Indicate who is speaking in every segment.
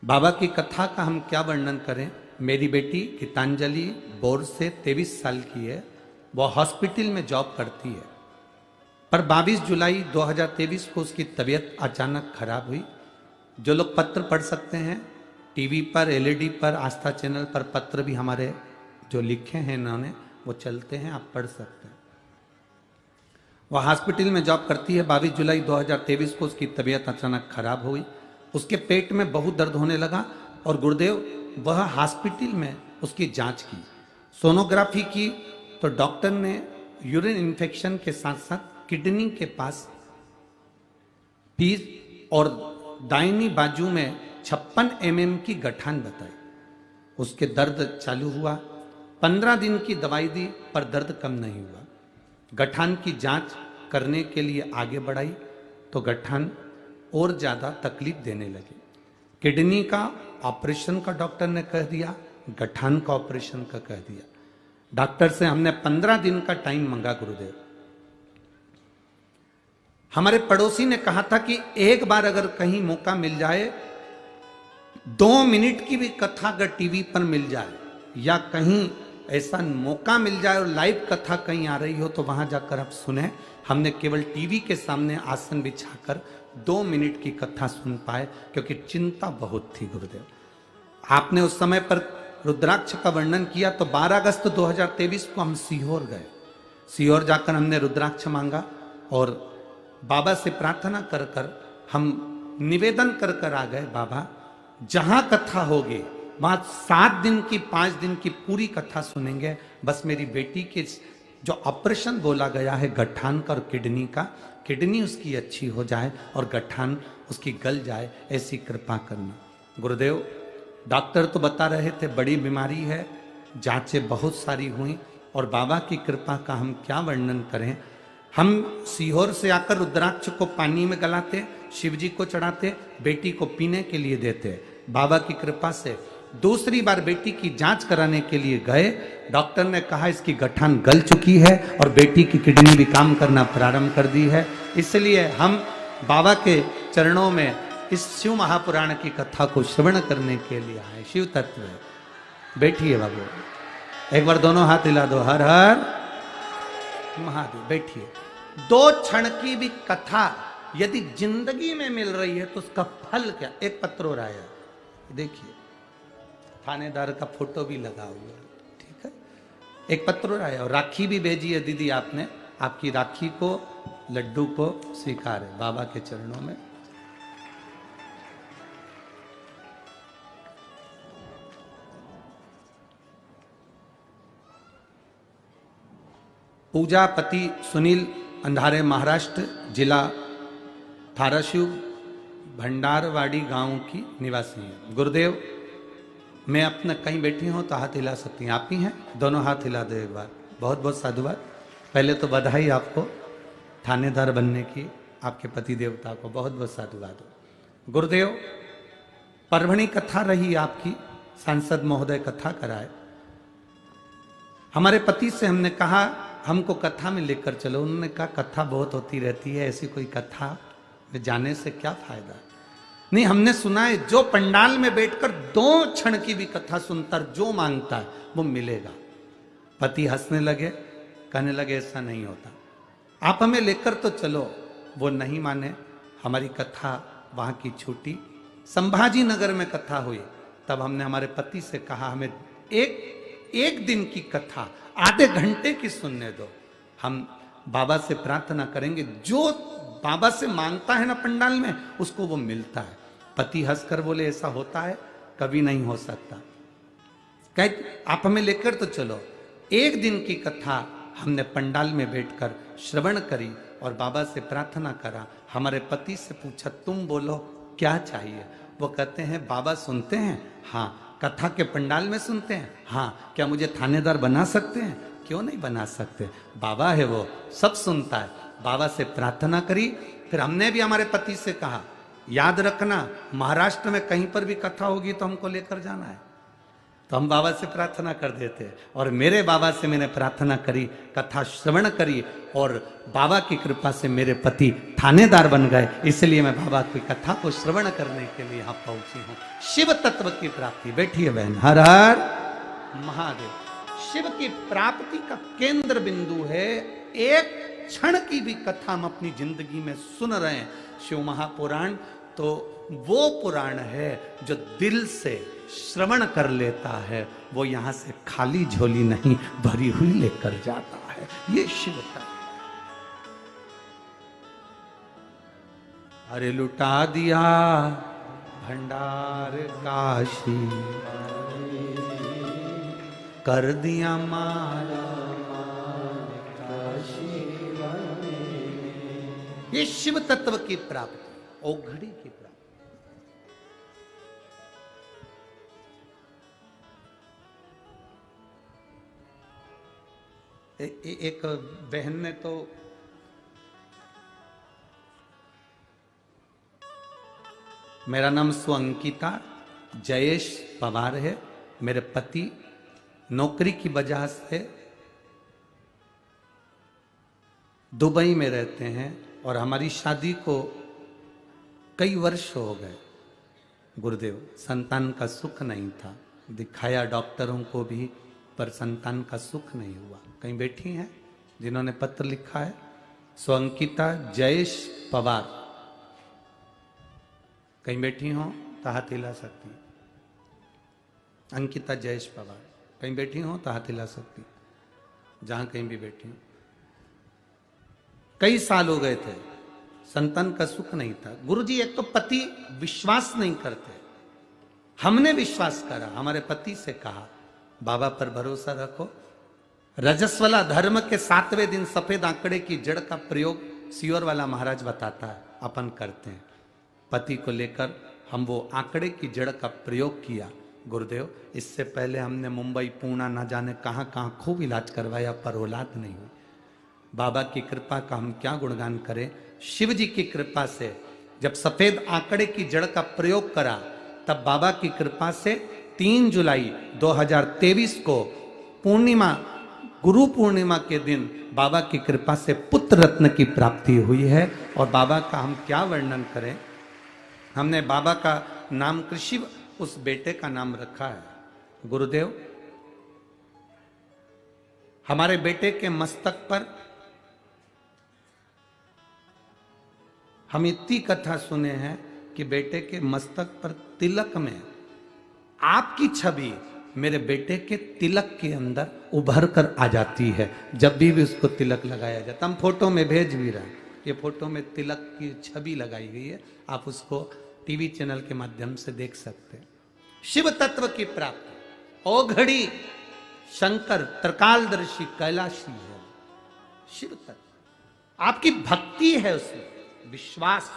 Speaker 1: बाबा की कथा का हम क्या वर्णन करें। मेरी बेटी गीतांजलि बोर से 23 साल की है। वह हॉस्पिटल में जॉब करती है, पर 22 जुलाई 2023 को उसकी तबीयत अचानक खराब हुई। जो लोग पत्र पढ़ सकते हैं, टीवी पर, एलईडी पर, आस्था चैनल पर पत्र भी हमारे जो लिखे हैं इन्होंने वो चलते हैं, आप पढ़ सकते हैं। वह हॉस्पिटल में जॉब करती है। 22 जुलाई 2023 को उसकी तबीयत अचानक खराब हुई। उसके पेट में बहुत दर्द होने लगा और गुरुदेव वह हॉस्पिटल में उसकी जांच की, सोनोग्राफी की, तो डॉक्टर ने यूरिन इन्फेक्शन के साथ साथ किडनी के पास पीस और दाहिनी बाजू में 56 mm की गठान बताई। उसके दर्द चालू हुआ। 15 दिन की दवाई दी पर दर्द कम नहीं हुआ। गठान की जांच करने के लिए आगे बढ़ाई तो गठान और ज्यादा तकलीफ देने लगी। किडनी का ऑपरेशन का डॉक्टर ने कह दिया, गठान का ऑपरेशन का कह दिया। डॉक्टर से हमने 15 दिन का टाइम मांगा। गुरुदेव, हमारे पड़ोसी ने कहा था कि एक बार अगर कहीं मौका मिल जाए, 2 मिनट की भी कथा अगर टीवी पर मिल जाए या कहीं ऐसा मौका मिल जाए और लाइव कथा कहीं आ रही हो तो वहां जाकर आप सुने। हमने केवल टीवी के सामने आसन बिछाकर 2 मिनट की कथा सुन पाए, क्योंकि चिंता बहुत थी। गुरुदेव, आपने उस समय पर रुद्राक्ष का वर्णन किया तो 12 अगस्त 2023 को हम सीहोर गए। सीहोर जाकर हमने रुद्राक्ष मांगा और बाबा से प्रार्थना कर कर हम निवेदन कर कर आ गए, बाबा जहां कथा होगी वहां 7 दिन की 5 दिन की पूरी कथा सुनेंगे। बस मेरी बेटी के जो ऑपरेशन बोला गया है गठान का और किडनी का, किडनी उसकी अच्छी हो जाए और गठान उसकी गल जाए, ऐसी कृपा करना। गुरुदेव, डॉक्टर तो बता रहे थे बड़ी बीमारी है, जांचें बहुत सारी हुई और बाबा की कृपा का हम क्या वर्णन करें। हम सीहोर से आकर रुद्राक्ष को पानी में गलाते, शिव जी को चढ़ाते, बेटी को पीने के लिए देते। बाबा की कृपा से दूसरी बार बेटी की जांच कराने के लिए गए। डॉक्टर ने कहा इसकी गठान गल चुकी है और बेटी की किडनी भी काम करना प्रारंभ कर दी है। इसलिए हम बाबा के चरणों में इस शिव महापुराण की कथा को श्रवण करने के लिए आए। शिव तत्व है। बैठिए बाबू, एक बार दोनों हाथ हिला दो, हर हर महादेव। बैठिए। 2 क्षण की भी कथा यदि जिंदगी में मिल रही है तो उसका फल क्या। एक पत्र और आया, देखिए, थानेदार का फोटो भी लगा हुआ है, ठीक है। एक पत्र और आया और राखी भी भेजी है दीदी आपने। आपकी राखी को, लड्डू को स्वीकार है बाबा के चरणों में। पूजा पति सुनील, अंधारे महाराष्ट्र, जिला धाराशिव, भंडारवाड़ी गांव की निवासी है। गुरुदेव, मैं अपना कहीं बैठी हूं तो हाथ हिला सकती हैं। आप ही हैं, दोनों हाथ हिला दो एक बार। बहुत बहुत साधुवाद। पहले तो बधाई आपको थानेदार बनने की, आपके पति देवता को बहुत बहुत साधुवाद। गुरुदेव, परभणी कथा रही आपकी, सांसद महोदय कथा कराए। हमारे पति से हमने कहा हमको कथा में लेकर चलो। उन्होंने कहा कथा बहुत होती रहती है, ऐसी कोई कथा में जाने से क्या फायदा। नहीं, हमने सुना है जो पंडाल में बैठकर 2 क्षण की भी कथा सुनता जो मांगता है वो मिलेगा। पति हंसने लगे, कहने लगे ऐसा नहीं होता, आप हमें लेकर तो चलो। वो नहीं माने। हमारी कथा वहां की छूटी। संभाजी नगर में कथा हुई, तब हमने हमारे पति से कहा हमें एक दिन की कथा आधे घंटे की सुनने दो। हम बाबा से प्रार्थना करेंगे, जो बाबा से मांगता है ना पंडाल में उसको वो मिलता है। पति हंसकर बोले ऐसा होता है, कभी नहीं हो सकता। कहे आप हमें लेकर तो चलो। 1 दिन की कथा हमने पंडाल में बैठकर श्रवण करी और बाबा से प्रार्थना करा। हमारे पति से पूछा तुम बोलो क्या चाहिए। वो कहते हैं बाबा सुनते हैं, हाँ। कथा के पंडाल में सुनते हैं, हाँ। क्या मुझे थानेदार बना सकते हैं? क्यों नहीं बना सकते, बाबा है वो, सब सुनता है। बाबा से प्रार्थना करी। फिर हमने भी हमारे पति से कहा याद रखना महाराष्ट्र में कहीं पर भी कथा होगी तो हमको लेकर जाना है। तो हम बाबा से प्रार्थना कर देते। और मेरे बाबा से मैंने प्रार्थना करी, कथा श्रवण करी, और बाबा की कृपा से मेरे पति थानेदार बन गए। इसलिए मैं बाबा की कथा को श्रवण करने के लिए यहां पहुंची हूं। शिव तत्व की प्राप्ति, बैठिए बहन, हर हर महादेव। शिव की प्राप्ति का केंद्र बिंदु है। एक क्षण की भी कथा हम अपनी जिंदगी में सुन रहे हैं, शिव महापुराण, तो वो पुराण है जो दिल से श्रवण कर लेता है, वो यहां से खाली झोली नहीं भरी हुई लेकर जाता है। ये शिव का। अरे लुटा दिया भंडार काशी, कर दिया मारा काशी। ये शिव तत्व की प्राप्ति, औघड़ी की प्राप्ति। एक बहन ने तो मेरा नाम सुअंकिता जयेश पवार है। मेरे पति नौकरी की वजह से दुबई में रहते हैं और हमारी शादी को कई वर्ष हो गए। गुरुदेव, संतान का सुख नहीं था, दिखाया डॉक्टरों को भी, पर संतान का सुख नहीं हुआ। कहीं बैठी हैं जिन्होंने पत्र लिखा है, सुअंकिता जयेश पवार, कहीं बैठी हो तो हाथ हिला सकती। अंकिता जयेश पवार, कहीं बैठी हो तो हाथ हिला सकती, जहां कहीं भी बैठी हो। कई साल हो गए थे, संतान का सुख नहीं था। गुरुजी, एक तो पति विश्वास नहीं करते, हमने विश्वास करा, हमारे पति से कहा बाबा पर भरोसा रखो। रजस्वला धर्म के 7वें दिन सफेद आंकड़े की जड़ का प्रयोग सियोर वाला महाराज बताता है, अपन करते हैं। पति को लेकर हम वो आंकड़े की जड़ का प्रयोग किया। गुरुदेव, इससे पहले हमने मुंबई, पूना, ना जाने कहां कहां खूब इलाज करवाया, पर औलाद नहीं हुई। बाबा की कृपा का हम क्या गुणगान करें। शिव जी की कृपा से जब सफेद आंकड़े की जड़ का प्रयोग करा, तब बाबा की कृपा से 3 जुलाई 2023 को पूर्णिमा, गुरु पूर्णिमा के दिन बाबा की कृपा से पुत्र रत्न की प्राप्ति हुई है। और बाबा का हम क्या वर्णन करें। हमने बाबा का नाम कृषि, उस बेटे का नाम रखा है। गुरुदेव, हमारे बेटे के मस्तक पर हम इतनी कथा सुने हैं कि बेटे के मस्तक पर तिलक में आपकी छवि मेरे बेटे के तिलक के अंदर उभर कर आ जाती है। जब भी उसको तिलक लगाया जाता, हम फोटो में भेज भी रहे हैं, ये फोटो में तिलक की छवि लगाई गई है, आप उसको टीवी चैनल के माध्यम से देख सकते हैं। शिव तत्व की प्राप्ति, औघड़ी शंकर त्रिकालदर्शी कैलाशी है। शिव तत्व, आपकी भक्ति है उसमें, विश्वास,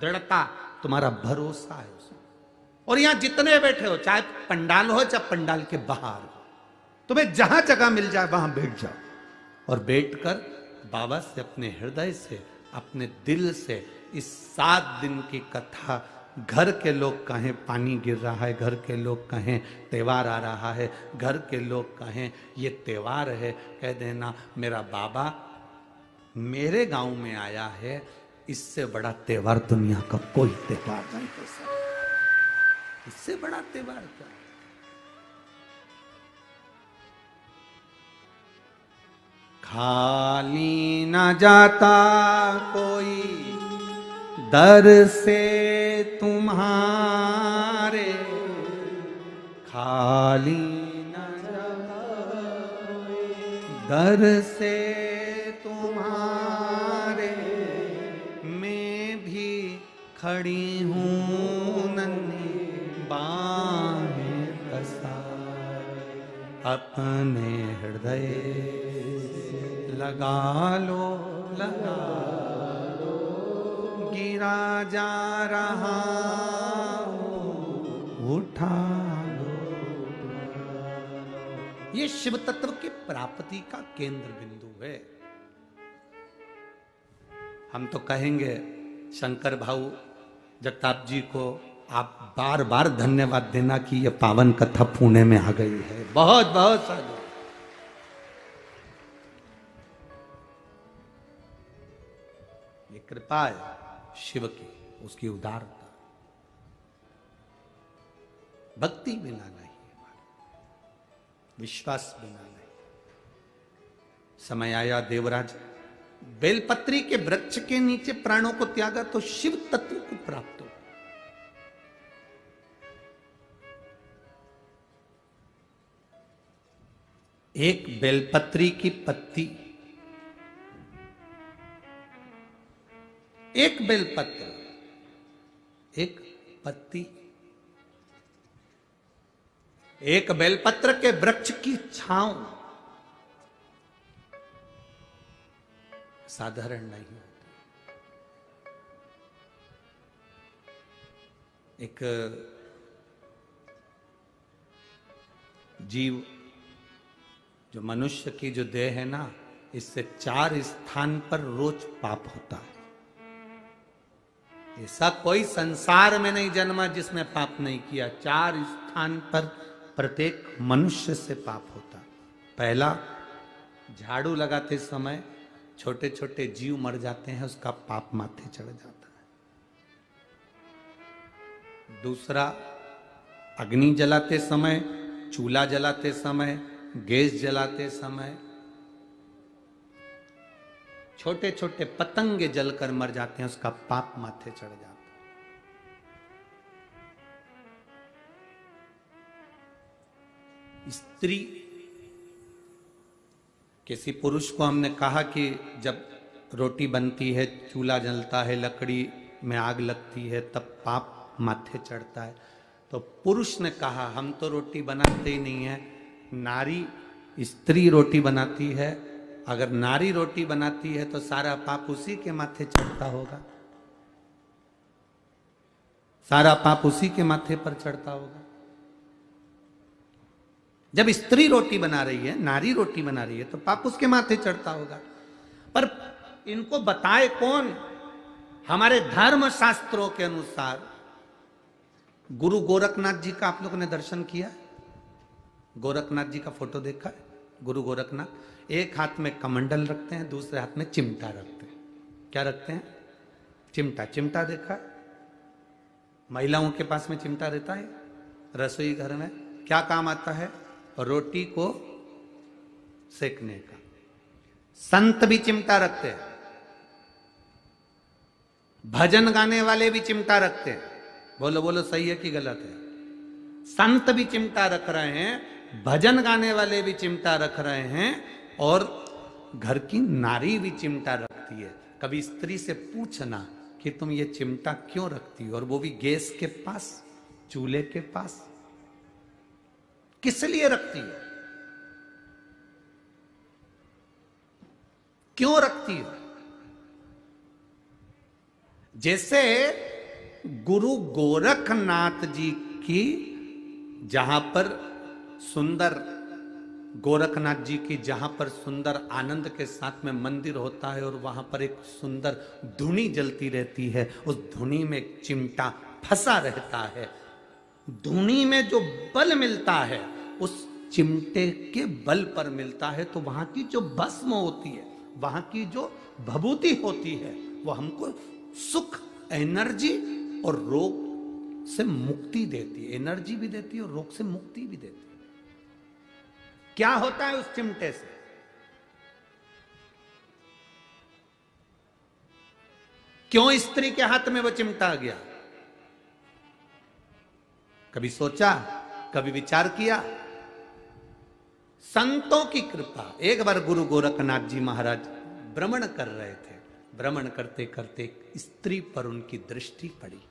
Speaker 1: दृढ़ता, तुम्हारा भरोसा है उसमें। और यहां जितने बैठे हो, चाहे पंडाल हो चाहे पंडाल के बाहर, तुम्हें जहां जगह मिल जाए वहां बैठ जाओ और बैठकर बाबा से अपने हृदय से, अपने दिल से इस 7 दिन की कथा, घर के लोग कहें पानी गिर रहा है, घर के लोग कहें त्योहार आ रहा है, घर के लोग कहें ये त्योहार है, कह देना मेरा बाबा मेरे गांव में आया है। इससे बड़ा त्योहार दुनिया का कोई त्योहार नहीं हो सकता। इससे बड़ा त्योहार क्या। खाली न जाता कोई दर से तुम्हारे, खाली न जाता कोई दर से तुम्हारे, मैं भी खड़ी हूँ नन्ही बाहें पसारे, अपने हृदय लगा लो, लगा लो, गिरा जा रहा उठा लो। ये शिव तत्व की प्राप्ति का केंद्र बिंदु है। हम तो कहेंगे शंकर भाऊ जगताप जी को आप बार बार धन्यवाद देना कि यह पावन कथा पुणे में आ गई है। बहुत बहुत साधु। ये कृपा है शिव की, उसकी उदारता। भक्ति बिना नहीं, विश्वास बिना नहीं। समय आया देवराज बेलपत्री के वृक्ष के नीचे प्राणों को त्यागा तो शिव तत्व को प्राप्त हो। एक बेलपत्री की पत्ती, एक बेलपत्र, एक पत्ती, एक बेलपत्र के वृक्ष की छांव साधारण नहीं होती। एक जीव जो मनुष्य की जो देह है ना, इससे 4 स्थान पर रोज पाप होता है। ऐसा कोई संसार में नहीं जन्मा जिसने पाप नहीं किया। 4 स्थान पर प्रत्येक मनुष्य से पाप होता। पहला, झाड़ू लगाते समय छोटे छोटे जीव मर जाते हैं, उसका पाप माथे चढ़ जाता है। दूसरा, अग्नि जलाते समय, चूल्हा जलाते समय, गैस जलाते समय छोटे छोटे पतंगे जलकर मर जाते हैं, उसका पाप माथे चढ़ जाता है। स्त्री, किसी पुरुष को हमने कहा कि जब रोटी बनती है, चूल्हा जलता है, लकड़ी में आग लगती है, तब पाप माथे चढ़ता है। तो पुरुष ने कहा हम तो रोटी बनाते ही नहीं है, नारी स्त्री रोटी बनाती है। अगर नारी रोटी बनाती है तो सारा पाप उसी के माथे चढ़ता होगा, सारा पाप उसी के माथे पर चढ़ता होगा। जब स्त्री रोटी बना रही है, नारी रोटी बना रही है, तो पाप उसके माथे चढ़ता होगा। पर इनको बताए कौन? हमारे धर्म शास्त्रों के अनुसार गुरु गोरखनाथ जी का आप लोगों ने दर्शन किया? गोरखनाथ जी का फोटो देखा है? गुरु गोरखनाथ एक हाथ में कमंडल रखते हैं, दूसरे हाथ में चिमटा रखते हैं। क्या रखते हैं? चिमटा। चिमटा देखा है? महिलाओं के पास में चिमटा रहता है रसोई घर में। क्या काम आता है? रोटी को सेकने का। संत भी चिमटा रखते हैं, भजन गाने वाले भी चिमटा रखते हैं। बोलो बोलो, सही है कि गलत है? संत भी चिमटा रख रहे हैं, भजन गाने वाले भी चिमटा रख रहे हैं, और घर की नारी भी चिमटा रखती है। कभी स्त्री से पूछना कि तुम ये चिमटा क्यों रखती हो, और वो भी गैस के पास, चूल्हे के पास, किस लिए रखती है? क्यों रखती हो? जैसे गुरु गोरखनाथ जी की, जहां पर सुंदर गोरखनाथ जी की, जहां पर सुंदर आनंद के साथ में मंदिर होता है, और वहां पर एक सुंदर धुनी जलती रहती है, उस धुनी में एक चिमटा फंसा रहता है। धुनी में जो बल मिलता है उस चिमटे के बल पर मिलता है। तो वहां की जो भस्म होती है, वहां की जो भभूति होती है, वो हमको सुख, एनर्जी और रोग से मुक्ति देती है। एनर्जी भी देती है और रोग से मुक्ति भी देती है। क्या होता है उस चिमटे से? क्यों स्त्री के हाथ में वो चिमटा आ गया? कभी सोचा, कभी विचार किया? संतों की कृपा। एक बार गुरु गोरखनाथ जी महाराज भ्रमण कर रहे थे। भ्रमण करते करते एक स्त्री पर उनकी दृष्टि पड़ी।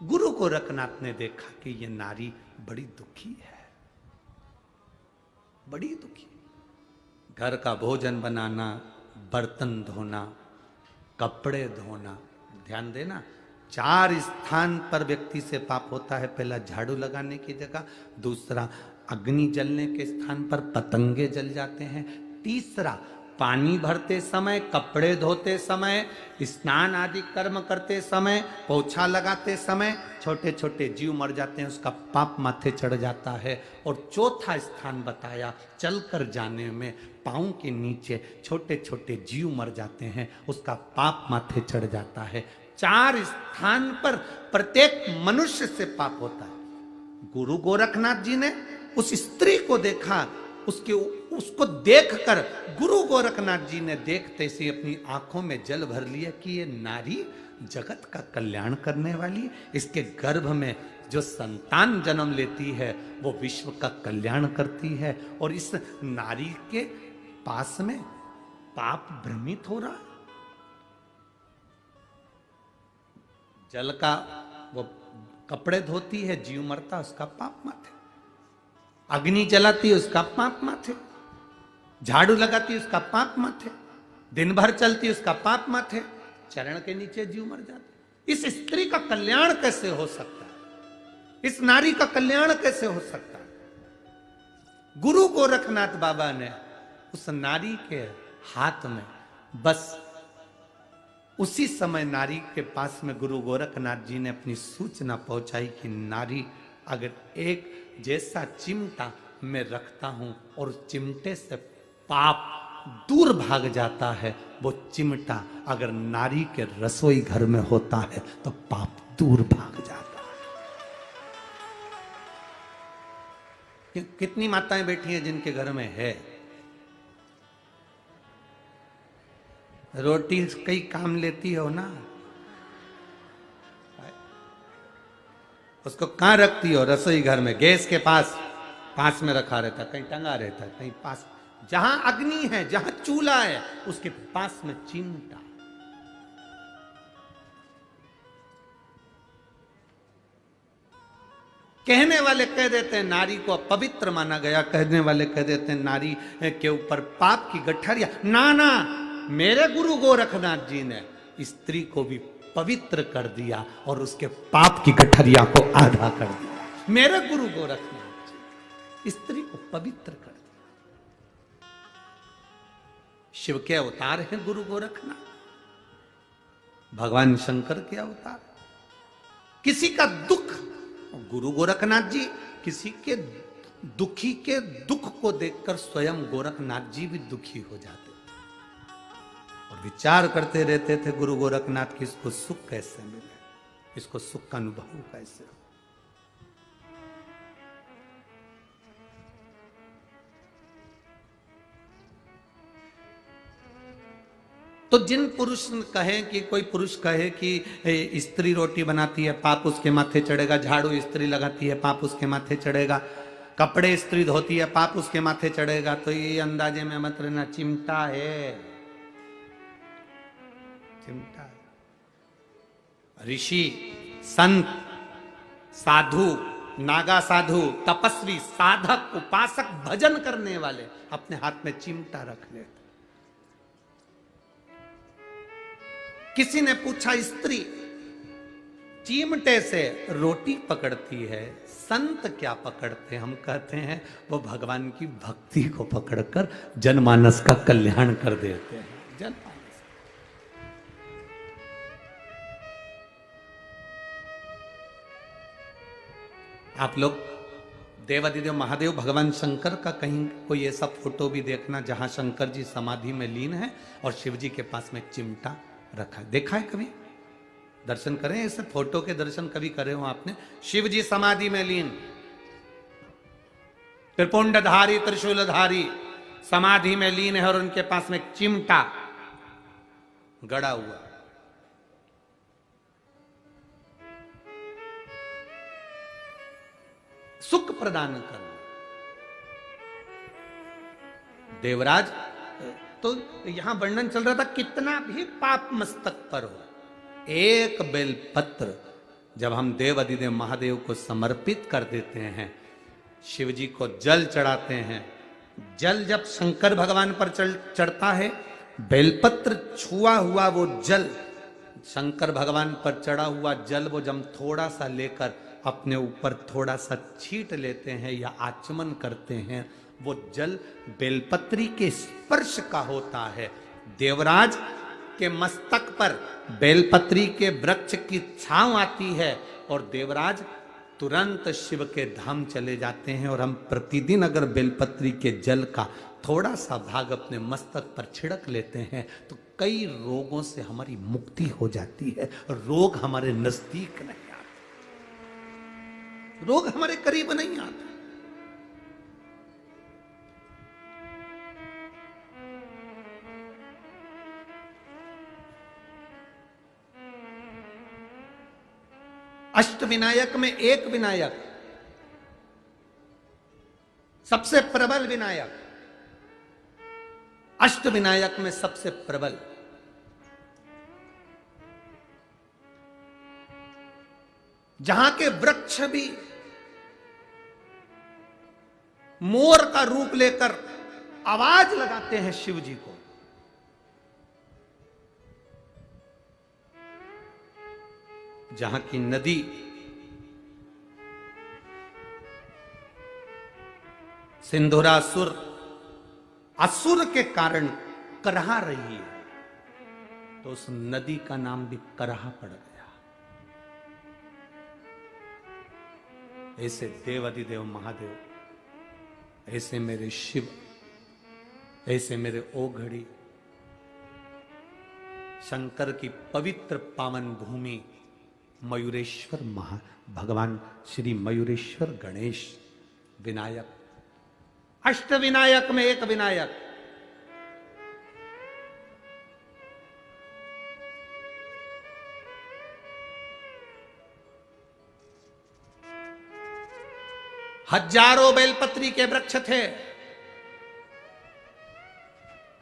Speaker 1: गुरु गोरखनाथ ने देखा कि ये नारी बड़ी दुखी है, बड़ी दुखी। घर का भोजन बनाना, बर्तन धोना, कपड़े धोना, ध्यान देना, 4 स्थान पर व्यक्ति से पाप होता है। पहला, झाड़ू लगाने की जगह। दूसरा, अग्नि जलने के स्थान पर पतंगे जल जाते हैं। तीसरा, पानी भरते समय, कपड़े धोते समय, स्नान आदि कर्म करते समय, पोछा लगाते समय छोटे छोटे जीव मर जाते हैं, उसका पाप माथे चढ़ जाता है। और चौथा स्थान बताया, चलकर जाने में पाँव के नीचे छोटे छोटे जीव मर जाते हैं, उसका पाप माथे चढ़ जाता है। 4 स्थान पर प्रत्येक मनुष्य से पाप होता है। गुरु गोरखनाथ जी ने उस स्त्री को देखा, उसको देखकर गुरु गोरखनाथ जी ने देखते से अपनी आंखों में जल भर लिया कि ये नारी जगत का कल्याण करने वाली, इसके गर्भ में जो संतान जन्म लेती है वो विश्व का कल्याण करती है, और इस नारी के पास में पाप भ्रमित हो रहा। जल का वो कपड़े धोती है, जीव मरता, उसका पाप माथे। अग्नि जलाती है, उसका पाप माथे। झाड़ू लगाती है, उसका पाप माथे। दिन भर चलती है, उसका पाप माथे। चरण के नीचे जीव मर जाते। इस स्त्री का कल्याण कैसे हो सकता है? इस नारी का कल्याण कैसे हो सकता है? गुरु गोरखनाथ बाबा ने उस नारी के हाथ में, बस उसी समय नारी के पास में गुरु गोरखनाथ जी ने अपनी सूचना पहुंचाई कि नारी, अगर एक जैसा चिमटा मैं रखता हूं और चिमटे से पाप दूर भाग जाता है, वो चिमटा अगर नारी के रसोई घर में होता है तो पाप दूर भाग जाता है। कितनी माताएं बैठी हैं जिनके घर में है रोटी, कई काम लेती हो ना, उसको कहां रखती हो? रसोई घर में, गैस के पास में रखा रहता, कहीं टंगा रहता, कहीं पास, जहां अग्नि है, जहां चूल्हा है, उसके पास में चिमटा। कहने वाले कह देते हैं नारी को अपवित्र माना गया, कहने वाले कह देते हैं नारी के ऊपर पाप की गठरिया। ना, मेरे गुरु गोरखनाथ जी ने स्त्री को भी पवित्र कर दिया और उसके पाप की गठरिया को आधा कर दिया। मेरे गुरु गोरखनाथ जी स्त्री को पवित्र कर दिया। शिव के अवतार हैं गुरु गोरखनाथ, भगवान शंकर के अवतार। किसी का दुख, गुरु गोरखनाथ जी किसी के दुखी के दुख को देखकर स्वयं गोरखनाथ जी भी दुखी हो जाते और विचार करते रहते थे गुरु गोरखनाथ की, इसको सुख कैसे मिले, इसको सुख का अनुभव कैसे हो। तो जिन पुरुष कहे कि, कोई पुरुष कहे कि स्त्री रोटी बनाती है पाप उसके माथे चढ़ेगा, झाड़ू स्त्री लगाती है पाप उसके माथे चढ़ेगा, कपड़े स्त्री धोती है पाप उसके माथे चढ़ेगा, तो ये अंदाजे में मत रहना, चिमटा है, चिमटा है। ऋषि, संत, साधु, नागा साधु, तपस्वी, साधक, उपासक, भजन करने वाले अपने हाथ में चिमटा रख लेते। किसी ने पूछा, स्त्री चिमटे से रोटी पकड़ती है, संत क्या पकड़ते हैं? हम कहते हैं वो भगवान की भक्ति को पकड़कर जनमानस का कल्याण कर देते हैं। जनमानस, आप लोग देवादिदेव महादेव भगवान शंकर का कहीं कोई ऐसा फोटो भी देखना जहां शंकर जी समाधि में लीन है और शिव जी के पास में चिमटा रखा है, देखा है कभी? दर्शन करें, ऐसे फोटो के दर्शन कभी करे हो आपने? शिव जी समाधि में लीन, त्रिपुंडधारी त्रिशूलधारी समाधि में लीन है और उनके पास में चिमटा गड़ा हुआ। सुख प्रदान करना। देवराज, तो यहां वर्णन चल रहा था, कितना भी पाप मस्तक पर हो, एक बेलपत्र जब हम देव अधिदेव महादेव को समर्पित कर देते हैं, शिव जी को जल चढ़ाते हैं, जल जब शंकर भगवान पर चढ़ता है, बेलपत्र छुआ हुआ वो जल, शंकर भगवान पर चढ़ा हुआ जल, वो जब थोड़ा सा लेकर अपने ऊपर थोड़ा सा छींट लेते हैं या आचमन करते हैं, वो जल बेलपत्री के स्पर्श का होता है। देवराज के मस्तक पर बेलपत्री के वृक्ष की छांव आती है और देवराज तुरंत शिव के धाम चले जाते हैं। और हम प्रतिदिन अगर बेलपत्री के जल का थोड़ा सा भाग अपने मस्तक पर छिड़क लेते हैं तो कई रोगों से हमारी मुक्ति हो जाती है। रोग हमारे नजदीक नहीं आते, रोग हमारे करीब नहीं आते। अष्टविनायक में एक विनायक, सबसे प्रबल विनायक, अष्टविनायक में सबसे प्रबल। जहां के वृक्ष भी मोर का रूप लेकर आवाज लगाते हैं शिव जी को, जहां की नदी सिंधुरासुर असुर के कारण करहा रही है, तो उस नदी का नाम भी करहा पड़ गया। ऐसे देव अधिदेव महादेव, ऐसे मेरे शिव, ऐसे मेरे ओघड़ी, शंकर की पवित्र पावन भूमि मयूरेश्वर भगवान श्री मयूरेश्वर गणेश विनायक, अष्टविनायक में एक विनायक। हजारों बेलपत्री के वृक्ष थे,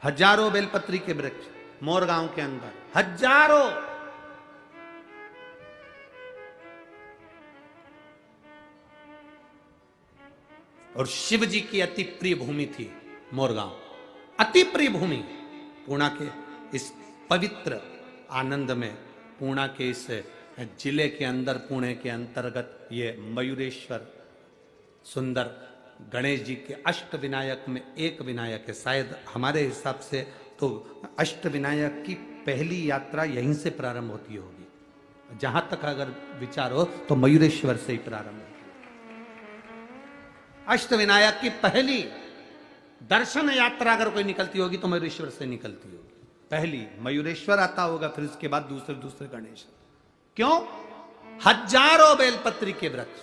Speaker 1: हजारों बेलपत्री के वृक्ष मोरगांव के अंदर, हजारों। और शिव जी की अति प्रिय भूमि थी मोरगांव, अति प्रिय भूमि। पूर्णा के इस पवित्र आनंद में, पूर्णा के इस जिले के अंदर, पुणे के अंतर्गत ये मयूरेश्वर सुंदर गणेश जी के अष्टविनायक में एक विनायक है। शायद हमारे हिसाब से तो अष्टविनायक की पहली यात्रा यहीं से प्रारंभ होती होगी। जहां तक अगर विचार हो तो मयूरेश्वर से ही प्रारंभ होती है। अष्टविनायक की पहली दर्शन यात्रा अगर कोई निकलती होगी तो मयूरेश्वर से निकलती होगी। पहली मयूरेश्वर आता होगा, फिर उसके बाद दूसरे दूसरे गणेश। क्यों? हजारों बेलपत्री के वृक्ष,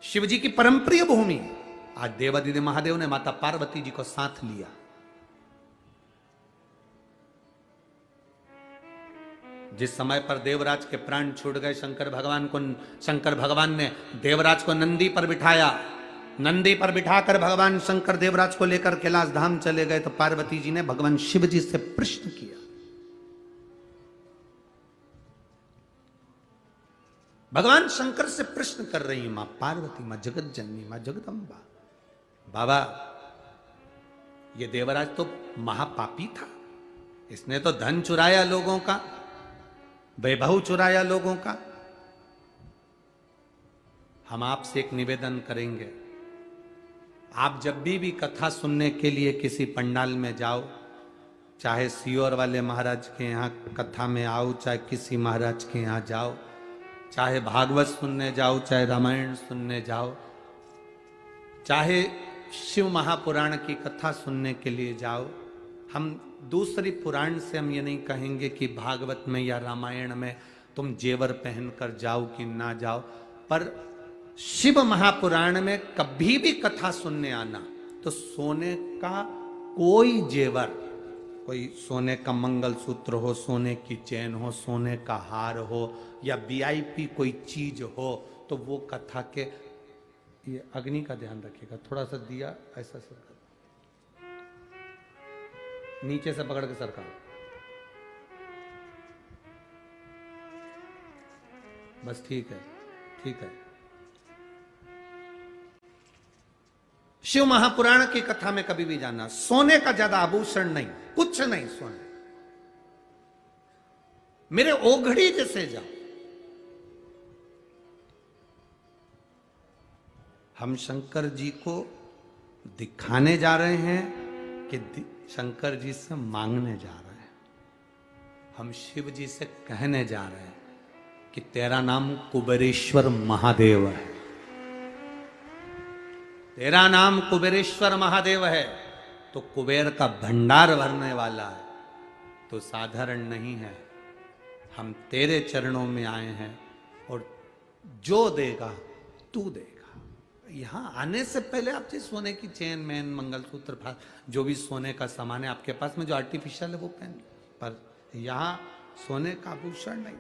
Speaker 1: शिव जी की परमप्रिय भूमि। आज देवादिदेव महादेव ने माता पार्वती जी को साथ लिया। जिस समय पर देवराज के प्राण छूट गए, शंकर भगवान ने देवराज को नंदी पर बिठाया। नंदी पर बिठाकर भगवान शंकर देवराज को लेकर कैलाश धाम चले गए तो पार्वती जी ने भगवान शिव जी से प्रश्न किया। भगवान शंकर से प्रश्न कर रही है मां पार्वती, मां जगत जननी, मां जगदम्बा, बाबा ये देवराज तो महापापी था, इसने तो धन चुराया लोगों का, वैभव चुराया लोगों का। हम आपसे एक निवेदन करेंगे, आप जब भी कथा सुनने के लिए किसी पंडाल में जाओ, चाहे सियोर वाले महाराज के यहाँ कथा में आओ, चाहे किसी महाराज के यहाँ जाओ, चाहे भागवत सुनने जाओ, चाहे रामायण सुनने जाओ, चाहे शिव महापुराण की कथा सुनने के लिए जाओ, हम दूसरी पुराण से हम ये नहीं कहेंगे कि भागवत में या रामायण में तुम जेवर पहनकर जाओ कि ना जाओ, पर शिव महापुराण में कभी भी कथा सुनने आना तो सोने का कोई जेवर, कोई सोने का मंगलसूत्र हो, सोने की चैन हो, सोने का हार हो या वीआईपी कोई चीज हो, तो वो कथा के, ये अग्नि का ध्यान रखिएगा, थोड़ा सा दिया ऐसा सरका, नीचे से पकड़ के सरका, बस ठीक है, ठीक है। शिव महापुराण की कथा में कभी भी जाना, सोने का ज्यादा आभूषण नहीं, कुछ नहीं सोने, मेरे ओघड़ी जैसे जाओ। हम शंकर जी को दिखाने जा रहे हैं कि शंकर जी से मांगने जा रहे हैं। हम शिव जी से कहने जा रहे हैं कि तेरा नाम कुबेरेश्वर महादेव है, तेरा नाम कुबेरेश्वर महादेव है, तो कुबेर का भंडार भरने वाला है, तो साधारण नहीं है। हम तेरे चरणों में आए हैं और जो देगा तू देगा। यहां आने से पहले आप जी सोने की चेन मैन मंगलसूत्र जो भी सोने का सामान है आपके पास में जो आर्टिफिशियल है वो पहन, पर यहां सोने का आभूषण नहीं,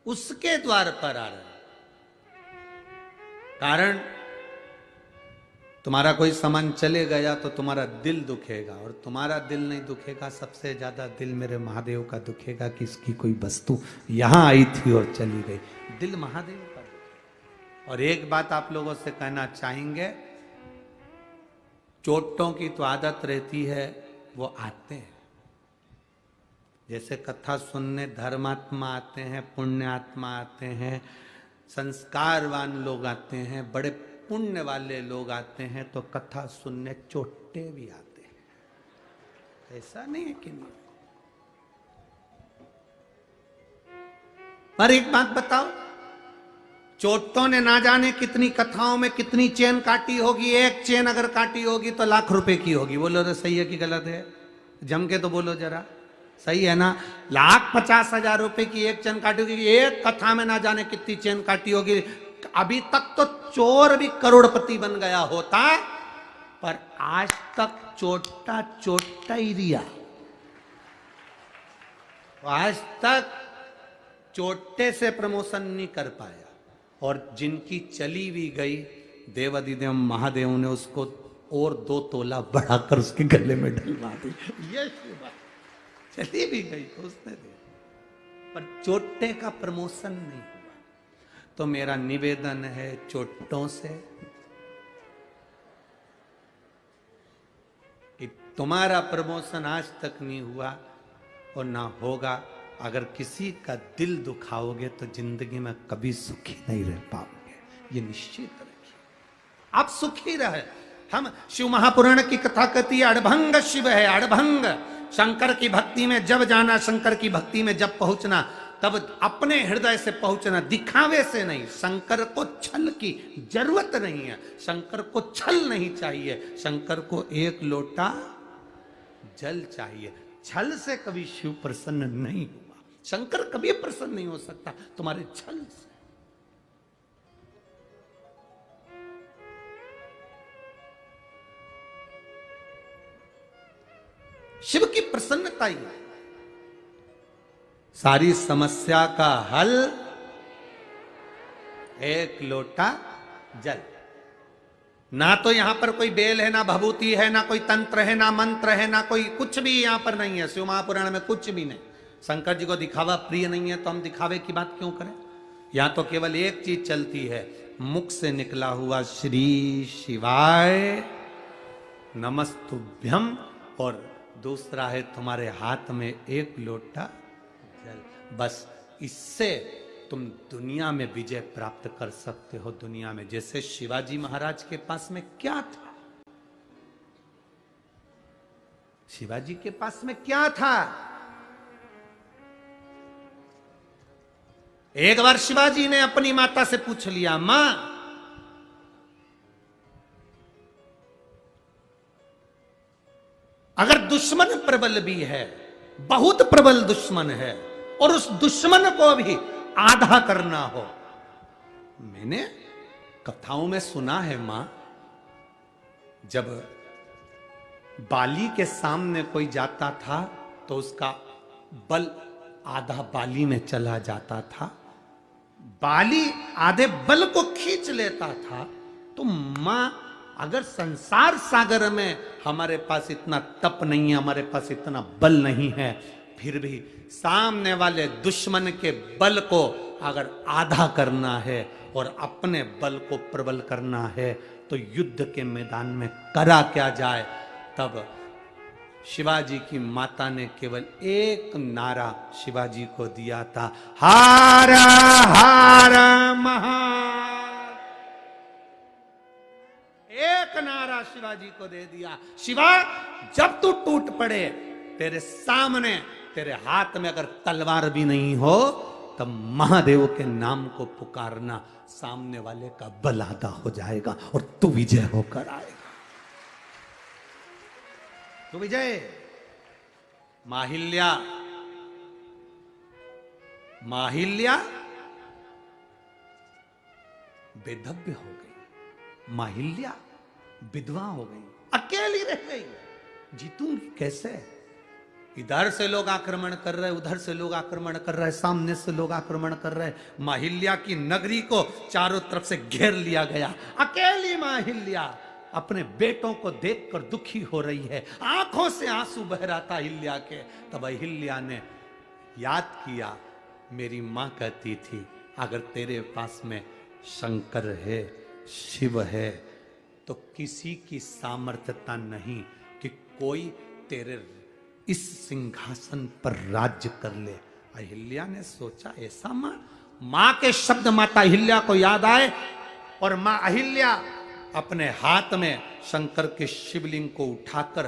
Speaker 1: उसके द्वार पर आ रहे हैं। कारण तुम्हारा कोई सामान चले गया तो तुम्हारा दिल दुखेगा, और तुम्हारा दिल नहीं दुखेगा, सबसे ज्यादा दिल मेरे महादेव का दुखेगा कि इसकी कोई वस्तु यहां आई थी और चली गई। दिल महादेव का दुखेगा। और एक बात आप लोगों से कहना चाहेंगे, चोटों की तो आदत रहती है, वो आते हैं, जैसे कथा सुनने धर्मात्मा आते हैं, पुण्यात्मा आते हैं, संस्कारवान लोग आते हैं, बड़े पुण्य वाले लोग आते हैं, तो कथा सुनने चोटे भी आते हैं। ऐसा नहीं है कि नहीं। पर एक बात बताओ, चोटों ने ना जाने कितनी कथाओं में कितनी चेन काटी होगी। एक चेन अगर काटी होगी तो लाख रुपए की होगी। बोलो तो सही है कि गलत है? जम के तो बोलो जरा, सही है ना? 1,50,000 रुपए की एक चेन काटी होगी। एक कथा में ना जाने कितनी चेन काटी होगी। अभी तक तो चोर भी करोड़पति बन गया होता, पर आज तक चोटा चोटा ही दिया। आज तक चोटे से प्रमोशन नहीं कर पाया, और जिनकी चली भी गई, देवाधिदेव महादेव ने उसको और 2 तोला बढ़ाकर उसके गले में डलवा दी। ये चली भी गई तो उसने दे, पर चोटे का प्रमोशन नहीं हुआ। तो मेरा निवेदन है चोटों से कि तुम्हारा प्रमोशन आज तक नहीं हुआ और ना होगा। अगर किसी का दिल दुखाओगे तो जिंदगी में कभी सुखी नहीं रह पाओगे, ये निश्चित रखिए। आप सुखी रहे। हम शिव महापुराण की कथा कहती है, अड़भंग शिव है, अड़भंग। शंकर की भक्ति में जब जाना, शंकर की भक्ति में जब पहुंचना, तब अपने हृदय से पहुंचना, दिखावे से नहीं। शंकर को छल की जरूरत नहीं है, शंकर को छल नहीं चाहिए, शंकर को एक लोटा जल चाहिए। छल से कभी शिव प्रसन्न नहीं हुआ, शंकर कभी प्रसन्न नहीं हो सकता तुम्हारे छल से। शिव की प्रसन्नता ही है सारी समस्या का हल, एक लोटा जल। ना तो यहां पर कोई बेल है, ना भभूति है, ना कोई तंत्र है, ना मंत्र है, ना कोई कुछ भी यहां पर नहीं है। शिव महापुराण में कुछ भी नहीं। शंकर जी को दिखावा प्रिय नहीं है, तो हम दिखावे की बात क्यों करें? यहां तो केवल एक चीज चलती है, मुख से निकला हुआ श्री शिवाय नमस्तुभ्यम, और दूसरा है तुम्हारे हाथ में एक लोटा जल। बस इससे तुम दुनिया में विजय प्राप्त कर सकते हो। दुनिया में जैसे शिवाजी महाराज के पास में क्या था, शिवाजी के पास में क्या था? एक बार शिवाजी ने अपनी माता से पूछ लिया, मां अगर दुश्मन प्रबल भी है, बहुत प्रबल दुश्मन है, और उस दुश्मन को भी आधा करना हो। मैंने कथाओं में सुना है मां, जब बाली के सामने कोई जाता था तो उसका बल आधा बाली में चला जाता था, बाली आधे बल को खींच लेता था। तो मां, अगर संसार सागर में हमारे पास इतना तप नहीं है, हमारे पास इतना बल नहीं है, फिर भी सामने वाले दुश्मन के बल को अगर आधा करना है और अपने बल को प्रबल करना है, तो युद्ध के मैदान में करा क्या जाए। तब शिवाजी की माता ने केवल एक नारा शिवाजी को दिया था, हार हार महा। सारा शिवाजी को दे दिया। शिवा, जब तू टूट पड़े, तेरे सामने, तेरे हाथ में अगर तलवार भी नहीं हो, तब महादेव के नाम को पुकारना, सामने वाले का बल आधा हो जाएगा और तू विजय होकर आएगा। तू विजय। माहिल्या, माहिल्या बेधव्य हो गई, माहिल्या विधवा हो गई, अकेली रह गई। जीतूंगी कैसे? इधर से लोग आक्रमण कर रहे, उधर से लोग आक्रमण कर रहे, सामने से लोग आक्रमण कर रहे। माहिल्या की नगरी को चारों तरफ से घेर लिया गया। अकेली माहिल्या अपने बेटों को देखकर दुखी हो रही है, आंखों से आंसू बह रहा था अहिल्या के। तब अहिल्या ने याद किया, मेरी मां कहती थी, अगर तेरे पास में शंकर है, शिव है, तो किसी की सामर्थ्यता नहीं कि कोई तेरे इस सिंहासन पर राज्य कर ले। अहिल्या ने सोचा, ऐसा मां के शब्द माता अहिल्या को याद आए और मां अहिल्या अपने हाथ में शंकर के शिवलिंग को उठाकर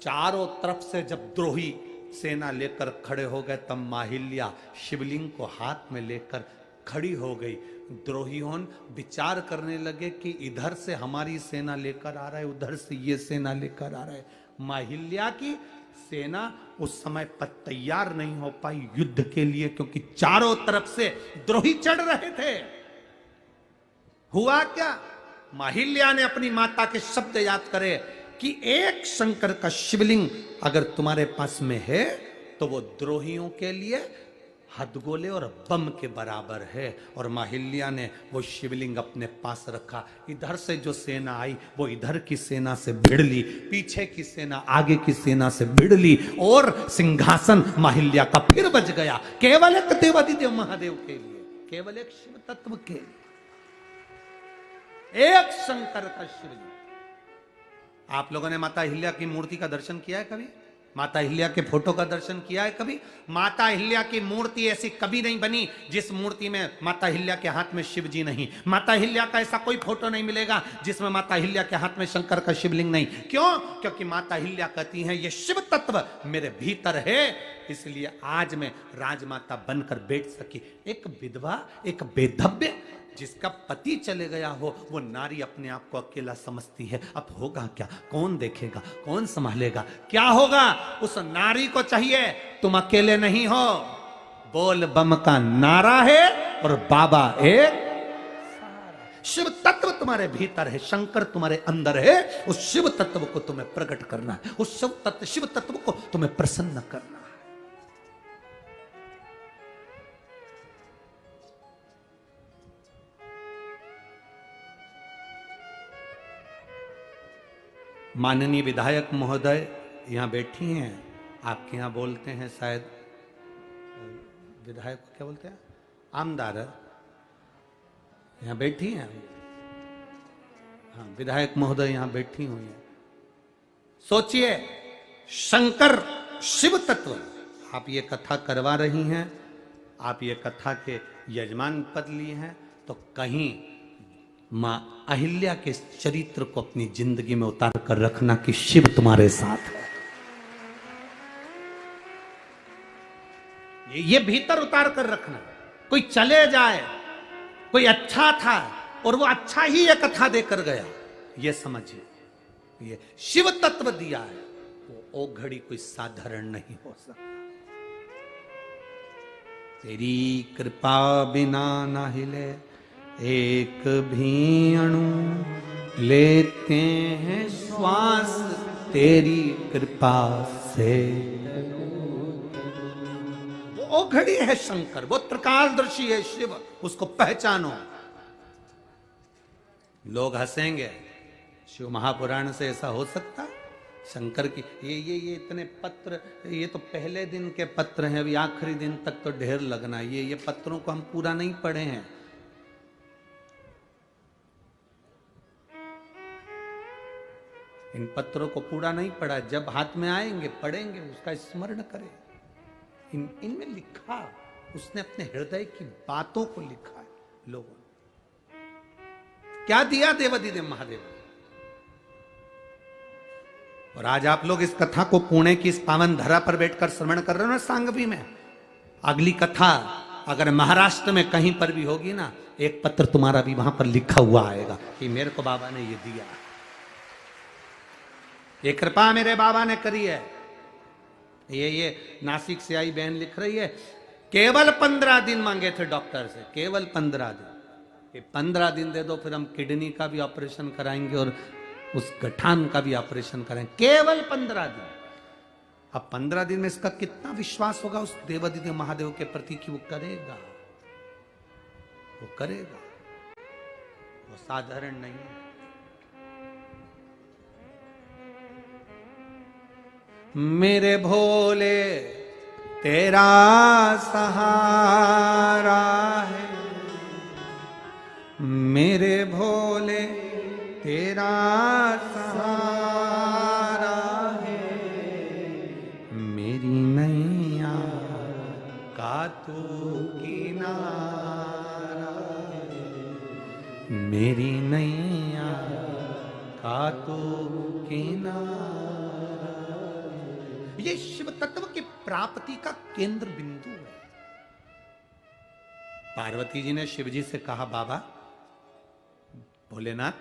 Speaker 1: चारों तरफ से जब द्रोही सेना लेकर खड़े हो गए, तब मां अहिल्या शिवलिंग को हाथ में लेकर खड़ी हो गई। द्रोहियों विचार करने लगे कि इधर से हमारी सेना लेकर आ रहा है, उधर से ये सेना लेकर आ रहा है। मां अहिल्या की सेना उस समय पर तैयार नहीं हो पाई युद्ध के लिए, क्योंकि चारों तरफ से द्रोही चढ़ रहे थे। हुआ क्या? माहिल्या ने अपनी माता के शब्द याद करे कि एक शंकर का शिवलिंग अगर तुम्हारे पास में है तो वो द्रोहियों के लिए हथगोले और बम के बराबर है। और माहिल्या ने वो शिवलिंग अपने पास रखा। इधर से जो सेना आई वो इधर की सेना से भिड़ ली, पीछे की सेना आगे की सेना से भिड़ ली, और सिंहासन माहिल्या का फिर बच गया, केवल एक देवादिदेव महादेव के लिए, केवल एक शिव तत्व के लिए, एक शंकर का शिवलिंग। आप लोगों ने माता अहिल्या की मूर्ति का दर्शन किया है कभी? माता अहिल्या के फोटो का दर्शन किया है कभी? माता अहिल्या की मूर्ति ऐसी कभी नहीं बनी जिस मूर्ति में माता अहिल्या के हाथ में शिव जी नहीं। माता अहिल्या का ऐसा कोई फोटो नहीं मिलेगा जिसमें माता अहिल्या के हाथ में शंकर का शिवलिंग नहीं। क्यों? क्योंकि माता अहिल्या कहती हैं, ये शिव तत्व मेरे भीतर है, इसलिए आज मैं राजमाता बनकर बैठ सकी। एक विधवा, एक बेधव्य, जिसका पति चले गया हो, वो नारी अपने आप को अकेला समझती है। अब होगा क्या? कौन देखेगा? कौन संभालेगा? क्या होगा? उस नारी को चाहिए तुम अकेले नहीं हो, बोल बम का नारा है और बाबा एक शिव तत्व तुम्हारे भीतर है, शंकर तुम्हारे अंदर है। उस शिव तत्व को तुम्हें प्रकट करना है, उस शिव तत्व को तुम्हें प्रसन्न करना है। माननीय विधायक महोदय यहाँ बैठी हैं, आपके यहाँ बोलते हैं शायद, विधायक को क्या बोलते हैं, आमदार, यहाँ बैठी हैं। हाँ, विधायक महोदय यहाँ बैठी हुई हैं। सोचिए, शंकर शिव तत्व, आप ये कथा करवा रही हैं, आप ये कथा के यजमान पद लिए हैं, तो कहीं मां अहिल्या के चरित्र को अपनी जिंदगी में उतार कर रखना कि शिव तुम्हारे साथ है। ये भीतर उतार कर रखना। कोई चले जाए, कोई अच्छा था और वो अच्छा ही ये कथा देकर गया, ये समझिए, ये शिव तत्व दिया है, वो घड़ी कोई साधारण नहीं हो सकता। तेरी कृपा बिना ना हिले एक भी अणु, लेते हैं श्वास तेरी कृपा से। वो घड़ी है शंकर, वो त्रिकालदर्शी है शिव, उसको पहचानो। लोग हंसेंगे, शिव महापुराण से ऐसा हो सकता? शंकर की ये इतने पत्र, ये तो पहले दिन के पत्र हैं, अभी आखिरी दिन तक तो ढेर लगना। ये पत्रों को हम पूरा नहीं पढ़े हैं। इन पत्रों को पूरा नहीं पढ़ा, जब हाथ में आएंगे पढ़ेंगे, उसका स्मरण करें। इनमें लिखा, उसने अपने हृदय की बातों को लिखा है। लोगों ने क्या दिया देवादिदेव महादेव? और आज आप लोग इस कथा को पुणे की इस पावन धरा पर बैठकर श्रवण कर रहे हो ना सांगवी में, अगली कथा अगर महाराष्ट्र में कहीं पर भी होगी ना, एक पत्र तुम्हारा भी वहां पर लिखा हुआ आएगा कि मेरे को बाबा ने ये दिया, ये कृपा मेरे बाबा ने करी है। ये नासिक से आई बहन लिख रही है, केवल 15 दिन मांगे थे डॉक्टर से, केवल 15 दिन। ये 15 दिन दे दो, फिर हम किडनी का भी ऑपरेशन कराएंगे और उस गठान का भी ऑपरेशन करेंगे, केवल 15 दिन। अब 15 दिन में इसका कितना विश्वास होगा उस देवादिदेव महादेव के प्रति कि वो करेगा, वो करेगा, वो साधारण नहीं है। मेरे भोले तेरा सहारा है, मेरे भोले तेरा सहारा है, मेरी नैया का तू किनारा है, मेरी नैया का तू किनारा। ये शिव तत्व की प्राप्ति का केंद्र बिंदु है। पार्वती जी ने शिव जी से कहा, बाबा भोलेनाथ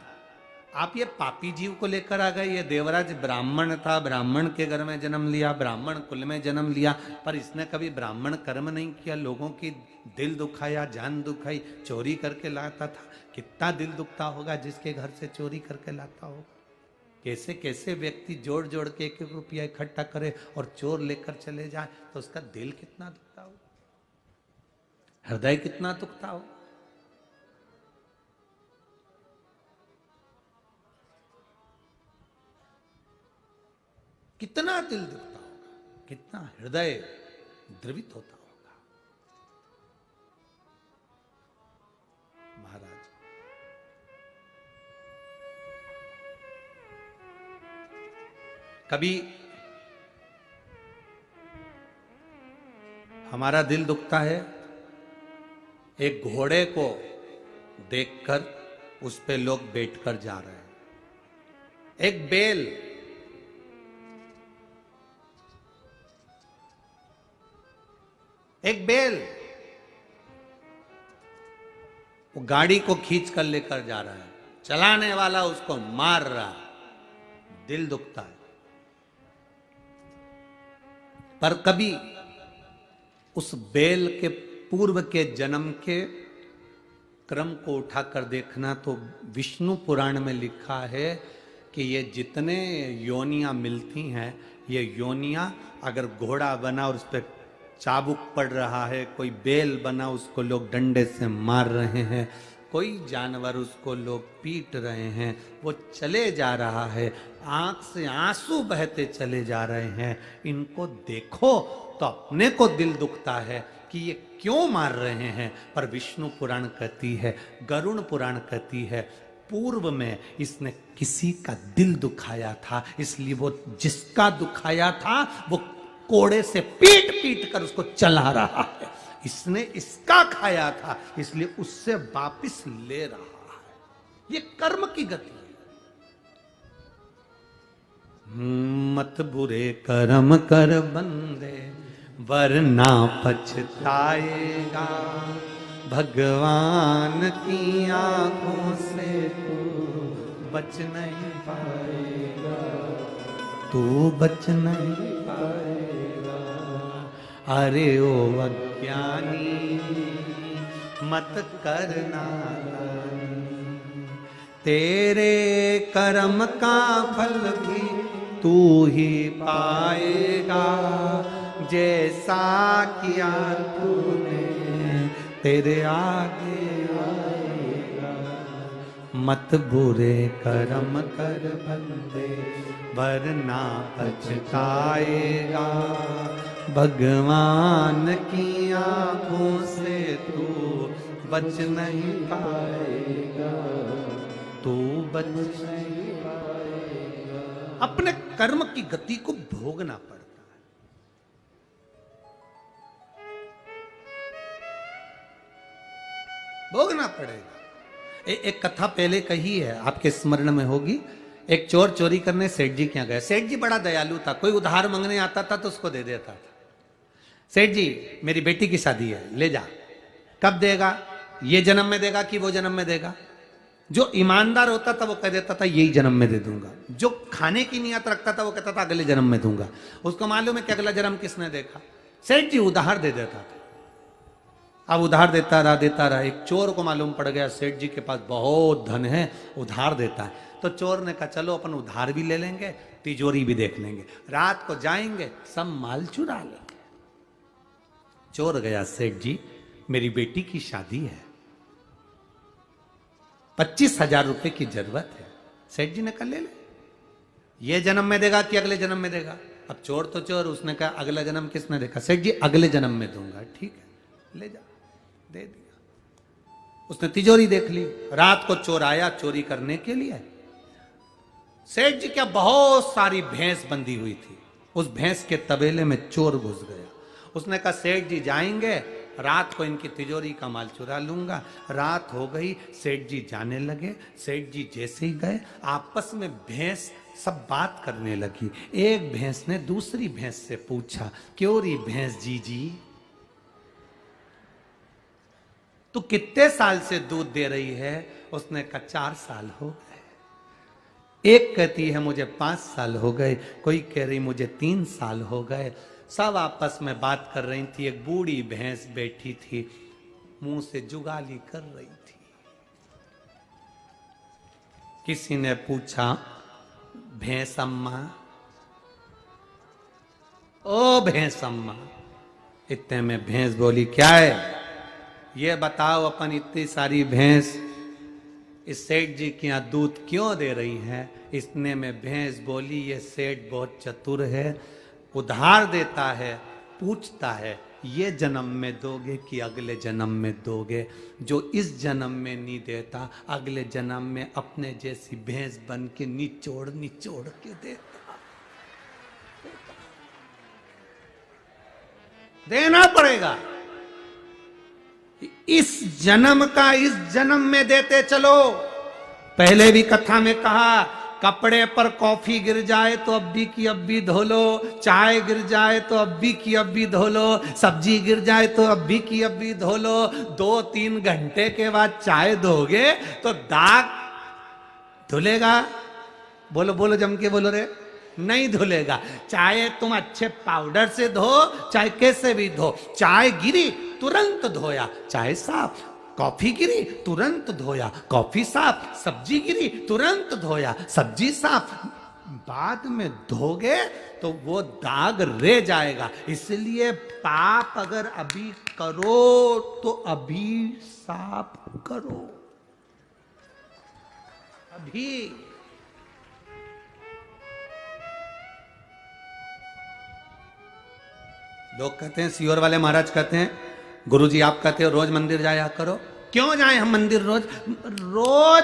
Speaker 1: आप ये पापी जीव को लेकर आ गए, ये देवराज ब्राह्मण था, ब्राह्मण के घर में जन्म लिया, ब्राह्मण कुल में जन्म लिया, पर इसने कभी ब्राह्मण कर्म नहीं किया, लोगों की दिल दुखाया, जान दुखाई, चोरी करके लाता था। कितना दिल दुखता होगा जिसके घर से चोरी करके लाता होगा। कैसे कैसे व्यक्ति जोड़ जोड़ के 1-1 रुपया इकट्ठा करे और चोर लेकर चले जाए, तो उसका दिल कितना दुखता हो, हृदय कितना दुखता हो। कितना दिल दुखता होगा, कितना हृदय द्रवित होता होगा। महाराज कभी हमारा दिल दुखता है एक घोड़े को देखकर, उस पे लोग बैठकर जा रहे हैं, एक बैल, एक बैल वो गाड़ी को खींच कर लेकर जा रहा है, चलाने वाला उसको मार रहा है, दिल दुखता है। पर कभी उस बैल के पूर्व के जन्म के क्रम को उठाकर देखना तो विष्णु पुराण में लिखा है कि ये जितने योनियां मिलती हैं, ये योनियां अगर घोड़ा बना और उस पर चाबुक पड़ रहा है, कोई बैल बना उसको लोग डंडे से मार रहे हैं, कोई जानवर उसको लोग पीट रहे हैं, वो चले जा रहा है, आंख से आंसू बहते चले जा रहे हैं, इनको देखो तो अपने को दिल दुखता है कि ये क्यों मार रहे हैं। पर विष्णु पुराण कहती है, गरुड़ पुराण कहती है, पूर्व में इसने किसी का दिल दुखाया था, इसलिए वो जिसका दुखाया था वो कोड़े से पीट पीट कर उसको चला रहा है, इसने इसका खाया था इसलिए उससे वापिस ले रहा है। ये कर्म की गति है। मत बुरे कर्म कर बंदे वरना पछताएगा, भगवान की आंखों से तू बच नहीं पाएगा, तू बच नहीं पाएगा। अरे ओ अज्ञानी मत करना, तेरे कर्म का फल भी तू ही पाएगा, जैसा किया तूने तेरे आगे आएगा। मत बुरे कर्म कर बंदे वरना पछताएगा, भगवान की आंखों से तू बच नहीं पाएगा, तू बच नहीं पाएगा। अपने कर्म की गति को भोगना पड़ता है। भोगना पड़ेगा। एक कथा पहले कही है, आपके स्मरण में होगी एक चोर चोरी करने सेठ जी के यहाँ गया। सेठ जी बड़ा दयालु था, कोई उधार मांगने आता था तो उसको दे देता था। सेठ जी मेरी बेटी की शादी है, ले जा। कब देगा? ये जन्म में देगा कि वो जन्म में देगा? जो ईमानदार होता था वो कह देता था यही जन्म में दे दूंगा। जो खाने की नियत रखता था वो कहता था अगले जन्म में दूंगा। उसको मालूम है कि अगला जन्म किसने देखा। सेठ जी उधार दे देता था। अब उधार देता रहा। एक चोर को मालूम पड़ गया सेठ जी के पास बहुत धन है, उधार देता है। तो चोर ने कहा चलो अपन उधार भी ले लेंगे, तिजोरी भी देख लेंगे, रात को जाएंगे सब माल चुरा लेंगे। चोर गया, सेठ जी मेरी बेटी की शादी है, 25,000 रुपए की जरूरत है। सेठ जी ने कहा ले ले, ये जन्म में देगा कि अगले जन्म में देगा? अब चोर तो चोर, उसने कहा अगला जन्म किसने देखा? सेठ जी अगले जन्म में दूंगा। ठीक है ले जा, दे दिया। उसने तिजोरी देख ली। रात को चोर आया चोरी करने के लिए। सेठ जी क्या बहुत सारी भैंस बंधी हुई थी, उस भैंस के तबेले में चोर घुस गया। उसने कहा सेठ जी जाएंगे, रात को इनकी तिजोरी का माल चुरा लूंगा। रात हो गई, सेठ जी जाने लगे। सेठ जी जैसे ही गए आपस में भैंस सब बात करने लगी। एक भैंस ने दूसरी भैंस से पूछा, क्यों री भैंस जी तू कितने साल से दूध दे रही है? उसने कहा 4 साल हो गए। एक कहती है मुझे 5 साल हो गए, कोई कह रही मुझे 3 साल हो गए। सब आपस में बात कर रही थी। एक बूढ़ी भैंस बैठी थी, मुंह से जुगाली कर रही थी। किसी ने पूछा भैंस अम्मा, ओ भैंस अम्मा। इतने में भैंस बोली क्या है ये बताओ, अपन इतनी सारी भैंस इस सेठ जी के यहाँ दूध क्यों दे रही है? इतने में भैंस बोली ये सेठ बहुत चतुर है, उधार देता है, पूछता है ये जन्म में दोगे कि अगले जन्म में दोगे। जो इस जन्म में नहीं देता अगले जन्म में अपने जैसी भैंस बन के निचोड़ निचोड़ के देता। देना पड़ेगा। इस जन्म का इस जन्म में देते चलो। पहले भी कथा में कहा, कपड़े पर कॉफी गिर जाए तो अब भी की अब भी धो लो, चाय गिर जाए तो अब भी की अब भी धो लो, सब्जी गिर जाए तो अब भी की अब भी धो लो। 2-3 घंटे के बाद चाय धोगे तो दाग धुलेगा? बोलो बोलो जम के बोलो रे, नहीं धुलेगा। चाहे तुम अच्छे पाउडर से धो, चाहे कैसे भी धो, चाय गिरी तुरंत धोया, चाय साफ। कॉफी गिरी तुरंत धोया, कॉफी साफ। सब्जी गिरी तुरंत धोया, सब्जी साफ। बाद में धोगे तो वो दाग रह जाएगा। इसलिए पाप अगर अभी करो तो अभी साफ करो, अभी। लोग कहते हैं, सीहोर वाले महाराज कहते हैं, गुरुजी आप कहते हो रोज मंदिर जाया करो। क्यों जाए हम मंदिर रोज? रोज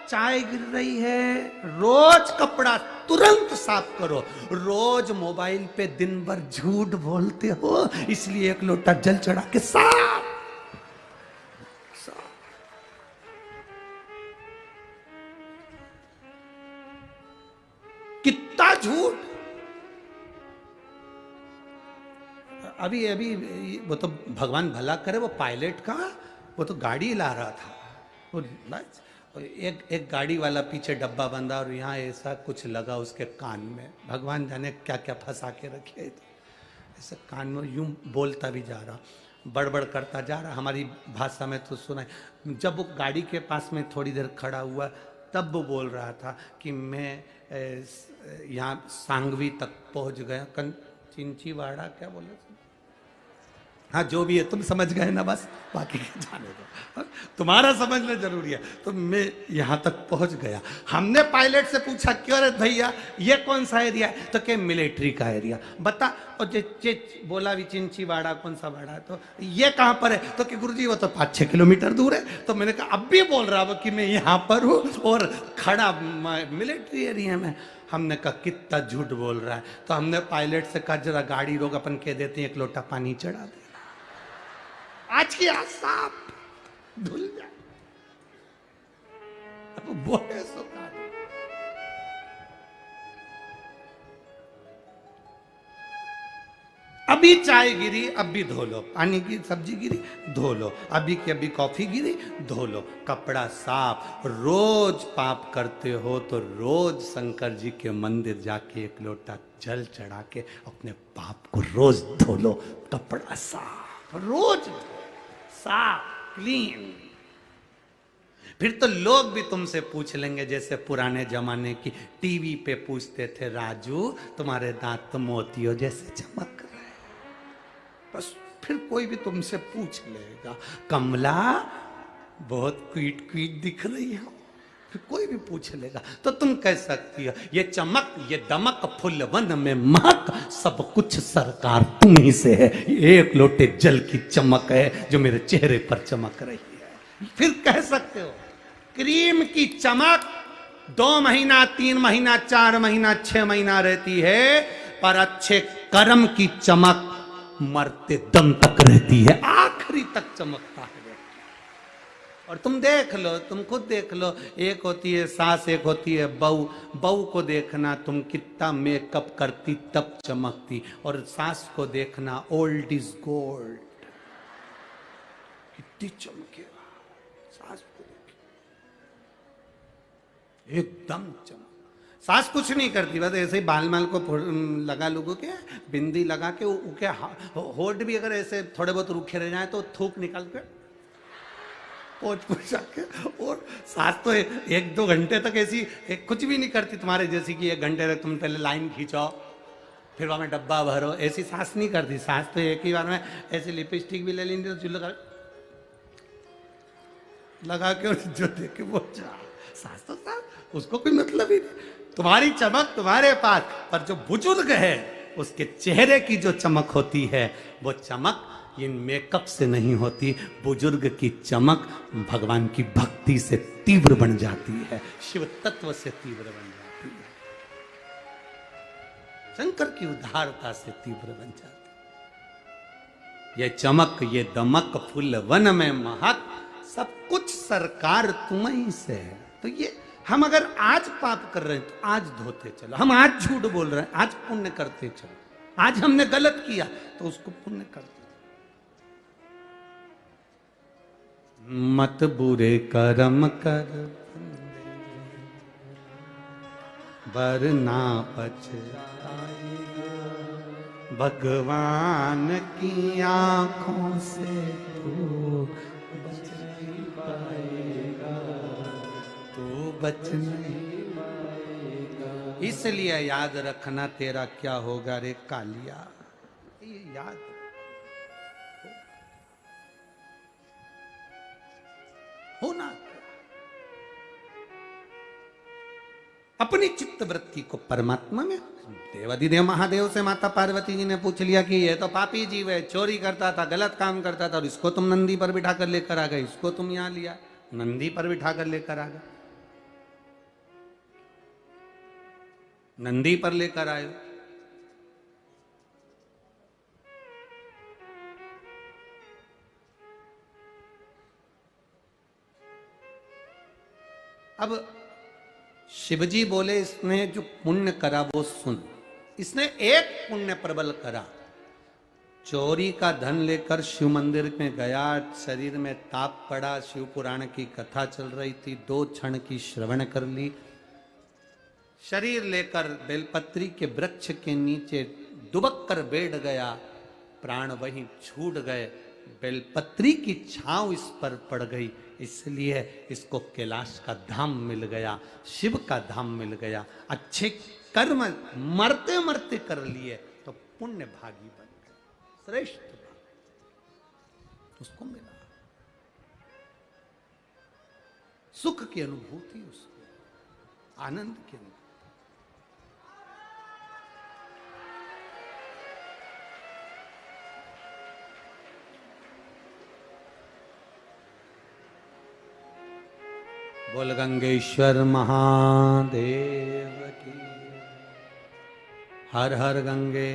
Speaker 1: चाय गिर रही है, रोज कपड़ा तुरंत साफ करो। रोज मोबाइल पे दिन भर झूठ बोलते हो, इसलिए एक लोटा जल चढ़ा के साफ। कितना झूठ। अभी अभी वो तो भगवान भला करे, वो पायलट का वो तो गाड़ी ला रहा था, वो एक गाड़ी वाला पीछे डब्बा बंधा और यहाँ ऐसा कुछ लगा उसके कान में, भगवान जाने क्या क्या फंसा के रखे। ऐसे कान में यूं बोलता भी जा रहा, बड़बड़ करता जा रहा। हमारी भाषा में तो सुना। जब वो गाड़ी के पास में थोड़ी देर खड़ा हुआ तब वो बोल रहा था कि मैं यहाँ सांगवी तक पहुँच गया। चिंचीवाड़ा क्या बोले? हाँ जो भी है तुम समझ गए ना, बस बाकी जाने दो, तुम्हारा समझना जरूरी है। तो मैं यहाँ तक पहुँच गया। हमने पायलट से पूछा क्यों रे भैया ये कौन सा एरिया है? तो क्या मिलिट्री का एरिया बता। और बोला भी चिंचीवाड़ा कौन सा वाड़ा, तो ये कहाँ पर है? तो कि गुरुजी वो तो 5-6 किलोमीटर दूर है। तो मैंने कहा अब भी बोल रहा वो कि मैं यहाँ पर हूँ और खड़ा मिलिट्री एरिया में। हमने कहा कितना झूठ बोल रहा है। तो हमने पायलट से कहा जरा गाड़ी रोक, अपन कह देते हैं एक लोटा पानी चढ़ा दे, आज की आज साफ धुल जाए। बोले सो अभी चाय गिरी अब भी धो लो, पानी की सब्जी गिरी धो लो, अभी की अभी कॉफी गिरी धो लो, कपड़ा साफ। रोज पाप करते हो तो रोज शंकर जी के मंदिर जाके एक लोटा जल चढ़ा के अपने पाप को रोज धो लो, कपड़ा साफ, रोज साफ क्लीन। फिर तो लोग भी तुमसे पूछ लेंगे, जैसे पुराने जमाने की टीवी पे पूछते थे, राजू तुम्हारे दांत तो मोतियों जैसे चमक रहे हैं। बस फिर कोई भी तुमसे पूछ लेगा, कमला बहुत क्वीट क्वीट दिख रही हो, फिर कोई भी पूछ लेगा तो तुम कह सकती हो, ये चमक ये दमक फुलवन में महक सब कुछ सरकार तुम ही से है, एक लोटे जल की चमक है जो मेरे चेहरे पर चमक रही है। फिर कह सकते हो क्रीम की चमक 2 महीना 3 महीना 4 महीना 6 महीना रहती है, पर अच्छे कर्म की चमक मरते दम तक रहती है, आखिरी तक चमकता है। और तुम देख लो, तुम खुद देख लो, एक होती है सास, एक होती है बहू। बहू को देखना तुम कितना मेकअप करती तब चमकती, और सास को देखना ओल्ड इज गोल्ड, कितनी चमकेगा सास को एकदम चमक। सास कुछ नहीं करती, बस ऐसे ही बाल माल को लगा लोगों के बिंदी लगा के उनके होठ भी अगर ऐसे थोड़े बहुत रूखे रह जाए तो थूक निकाल के पोछ पोछ के। और सास तो 1-2 घंटे तक ऐसी कुछ भी नहीं करती तुम्हारे जैसी कि 1 घंटे तक तुम पहले लाइन खींचो फिर वहां में डब्बा भरो, ऐसी सास नहीं करती। सास तो एक ही बार में ऐसी लिपस्टिक भी ले लेंगे तो चूल्हा लगा के और जो देखे वो सास तो सास, उसको कोई मतलब ही नहीं। तुम्हारी चमक तुम्हारे पास, पर जो बुजुर्ग है उसके चेहरे की जो चमक होती है वो चमक इन मेकअप से नहीं होती। बुजुर्ग की चमक भगवान की भक्ति से तीव्र बन जाती है, शिव तत्व से तीव्र बन जाती है, शंकर की उदारता से तीव्र बन जाती है। ये चमक ये दमक फुल वन में महक सब कुछ सरकार तुम ही से है। तो ये हम अगर आज पाप कर रहे हैं तो आज धोते चलो, हम आज झूठ बोल रहे हैं आज पुण्य करते चलो, आज हमने गलत किया तो उसको पुण्य करते। मत बुरे कर्म कर वरना पछताएगा, भगवान की आंखों से तू बच नहीं पाएगा, तू बच नहीं पाएगा। इसलिए याद रखना तेरा क्या होगा रे कालिया, ये याद होना। अपनी चित्त वृत्ति को परमात्मा में। देवाधिदेव महादेव से माता पार्वती जी ने पूछ लिया कि ये तो पापी जीव है, चोरी करता था, गलत काम करता था, और इसको तुम नंदी पर बिठा कर लेकर आ गए, इसको तुम यहां लिया, नंदी पर बिठा कर लेकर आ गए, नंदी पर लेकर आए। अब शिवजी बोले इसने जो पुण्य करा वो सुन। इसने एक पुण्य प्रबल करा, चोरी का धन लेकर शिव मंदिर में गया, शरीर में ताप पड़ा, शिव पुराण की कथा चल रही थी, 2 क्षण की श्रवण कर ली, शरीर लेकर बेलपत्री के वृक्ष के नीचे दुबक कर बैठ गया, प्राण वहीं छूट गए, बेलपत्री की छांव इस पर पड़ गई, इसलिए इसको कैलाश का धाम मिल गया, शिव का धाम मिल गया। अच्छे कर्म मरते मरते कर लिए तो पुण्य भागी बन गए, श्रेष्ठ उसको मिला, सुख की अनुभूति, उसको आनंद की अनुभूति। बोल गंगेश्वर महादेव की, हर हर गंगे।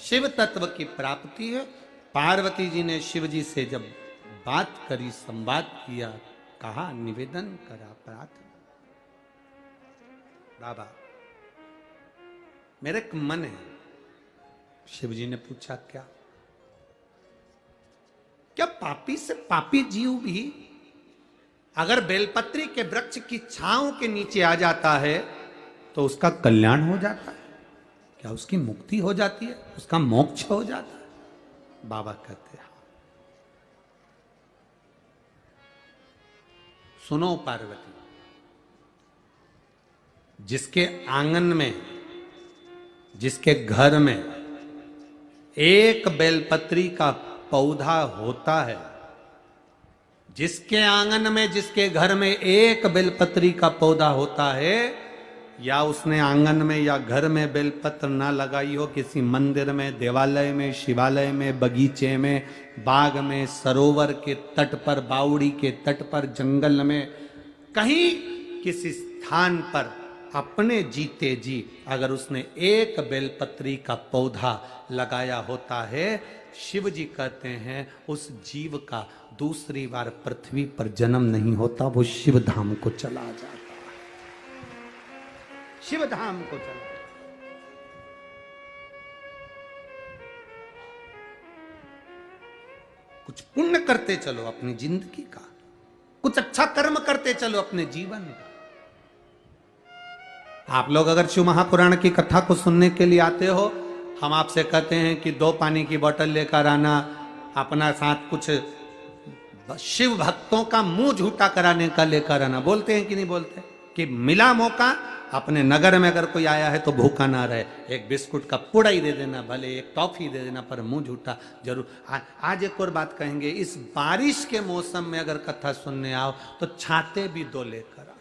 Speaker 1: शिव तत्व की प्राप्ति है। पार्वती जी ने शिव जी से जब बात करी, संवाद किया, कहा, निवेदन करा, प्रार्थना, बाबा मेरे एक मन है, शिव जी ने पूछा क्या? क्या पापी से पापी जीव भी अगर बेलपत्री के वृक्ष की छांव के नीचे आ जाता है तो उसका कल्याण हो जाता है? क्या उसकी मुक्ति हो जाती है? उसका मोक्ष हो जाता है? बाबा कहते हैं सुनो पार्वती, जिसके आंगन में, जिसके घर में एक बेलपत्री का पौधा होता है, जिसके आंगन में, जिसके घर में एक बेलपत्री का पौधा होता है, या उसने आंगन में या घर में बेलपत्र ना लगाई हो, किसी मंदिर में, देवालय में, शिवालय में, बगीचे में, बाग में, सरोवर के तट पर, बावड़ी के तट पर, जंगल में, कहीं किसी स्थान पर अपने जीते जी अगर उसने एक बेलपत्री का पौधा लगाया होता है, शिव जी कहते हैं उस जीव का दूसरी बार पृथ्वी पर जन्म नहीं होता, वो शिव धाम को चला जाता है। शिव धाम को चला। कुछ पुण्य करते चलो अपनी जिंदगी का, कुछ अच्छा कर्म करते चलो अपने जीवन का। आप लोग अगर शिव महापुराण की कथा को सुनने के लिए आते हो, हम आपसे कहते हैं कि 2 पानी की बोतल लेकर आना, अपना साथ कुछ शिव भक्तों का मुंह झूठा कराने का लेकर आना। बोलते हैं कि नहीं बोलते? कि मिला मौका, अपने नगर में अगर कोई आया है तो भूखा ना रहे, एक बिस्कुट का पुड़ा ही दे देना, भले एक टॉफी दे देना, पर मुंह झूठा जरूर। आज एक और बात कहेंगे, इस बारिश के मौसम में अगर कथा सुनने आओ तो छाते भी 2 लेकर आना।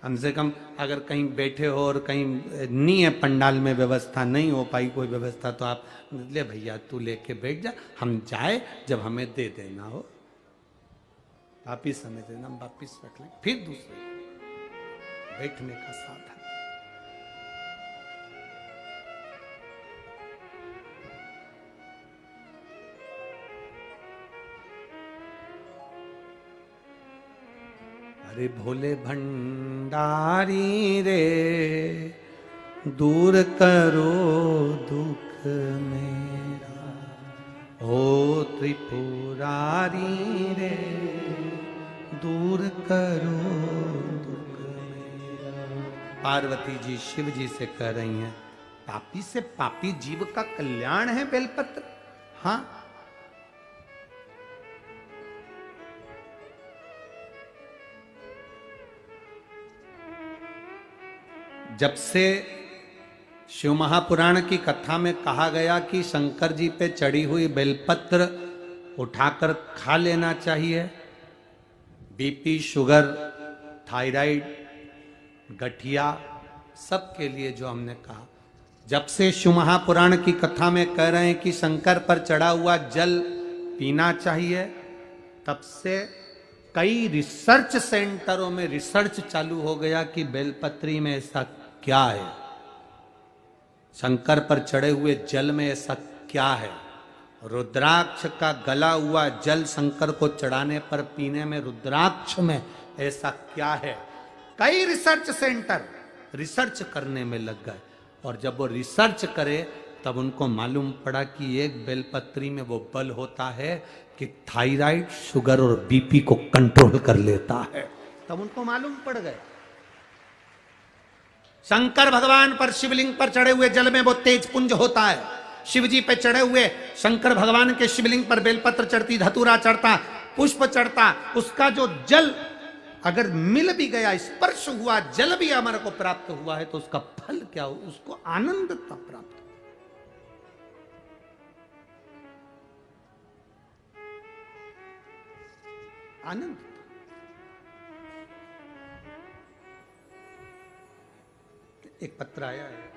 Speaker 1: कम से कम अगर कहीं बैठे हो और कहीं नहीं है पंडाल में व्यवस्था, नहीं हो पाई कोई व्यवस्था, तो आप ले भैया तू लेके बैठ जा, हम जाए जब हमें दे देना हो, वापिस हमें देना, हम वापिस रख लें, फिर दूसरे बैठने का साधन। अरे भोले भंडारी रे, दूर करो दुख मेरा, ओ त्रिपुरारी रे, दूर करो दुख मेरा। पार्वती जी शिव जी से कह रही हैं, पापी से पापी जीव का कल्याण है बेलपत्र। हाँ, जब से शिव महापुराण की कथा में कहा गया कि शंकर जी पे चढ़ी हुई बेलपत्र उठाकर खा लेना चाहिए, बीपी, शुगर, थायराइड, गठिया, सबके लिए जो हमने कहा, जब से शिव महापुराण की कथा में कह रहे हैं कि शंकर पर चढ़ा हुआ जल पीना चाहिए, तब से कई रिसर्च सेंटरों में रिसर्च चालू हो गया कि बेलपत्री में ऐसा क्या है, शंकर पर चढ़े हुए जल में ऐसा क्या है, रुद्राक्ष का गला हुआ जल शंकर को चढ़ाने पर पीने में रुद्राक्ष में ऐसा क्या है। कई रिसर्च सेंटर रिसर्च करने में लग गए, और जब वो रिसर्च करे तब उनको मालूम पड़ा कि एक बेलपत्री में वो बल होता है कि थायराइड, शुगर और बीपी को कंट्रोल कर लेता है। तब उनको मालूम पड़ गया। शंकर भगवान पर शिवलिंग पर चढ़े हुए जल में वो तेज पुंज होता है। शिव जी पे चढ़े हुए शंकर भगवान के शिवलिंग पर बेलपत्र चढ़ती, धतूरा चढ़ता, पुष्प चढ़ता, उसका जो जल अगर मिल भी गया, स्पर्श हुआ, जल भी हमारे को प्राप्त हुआ है, तो उसका फल क्या हो? उसको आनंदता प्राप्त। आनंद। एक पत्र आया है,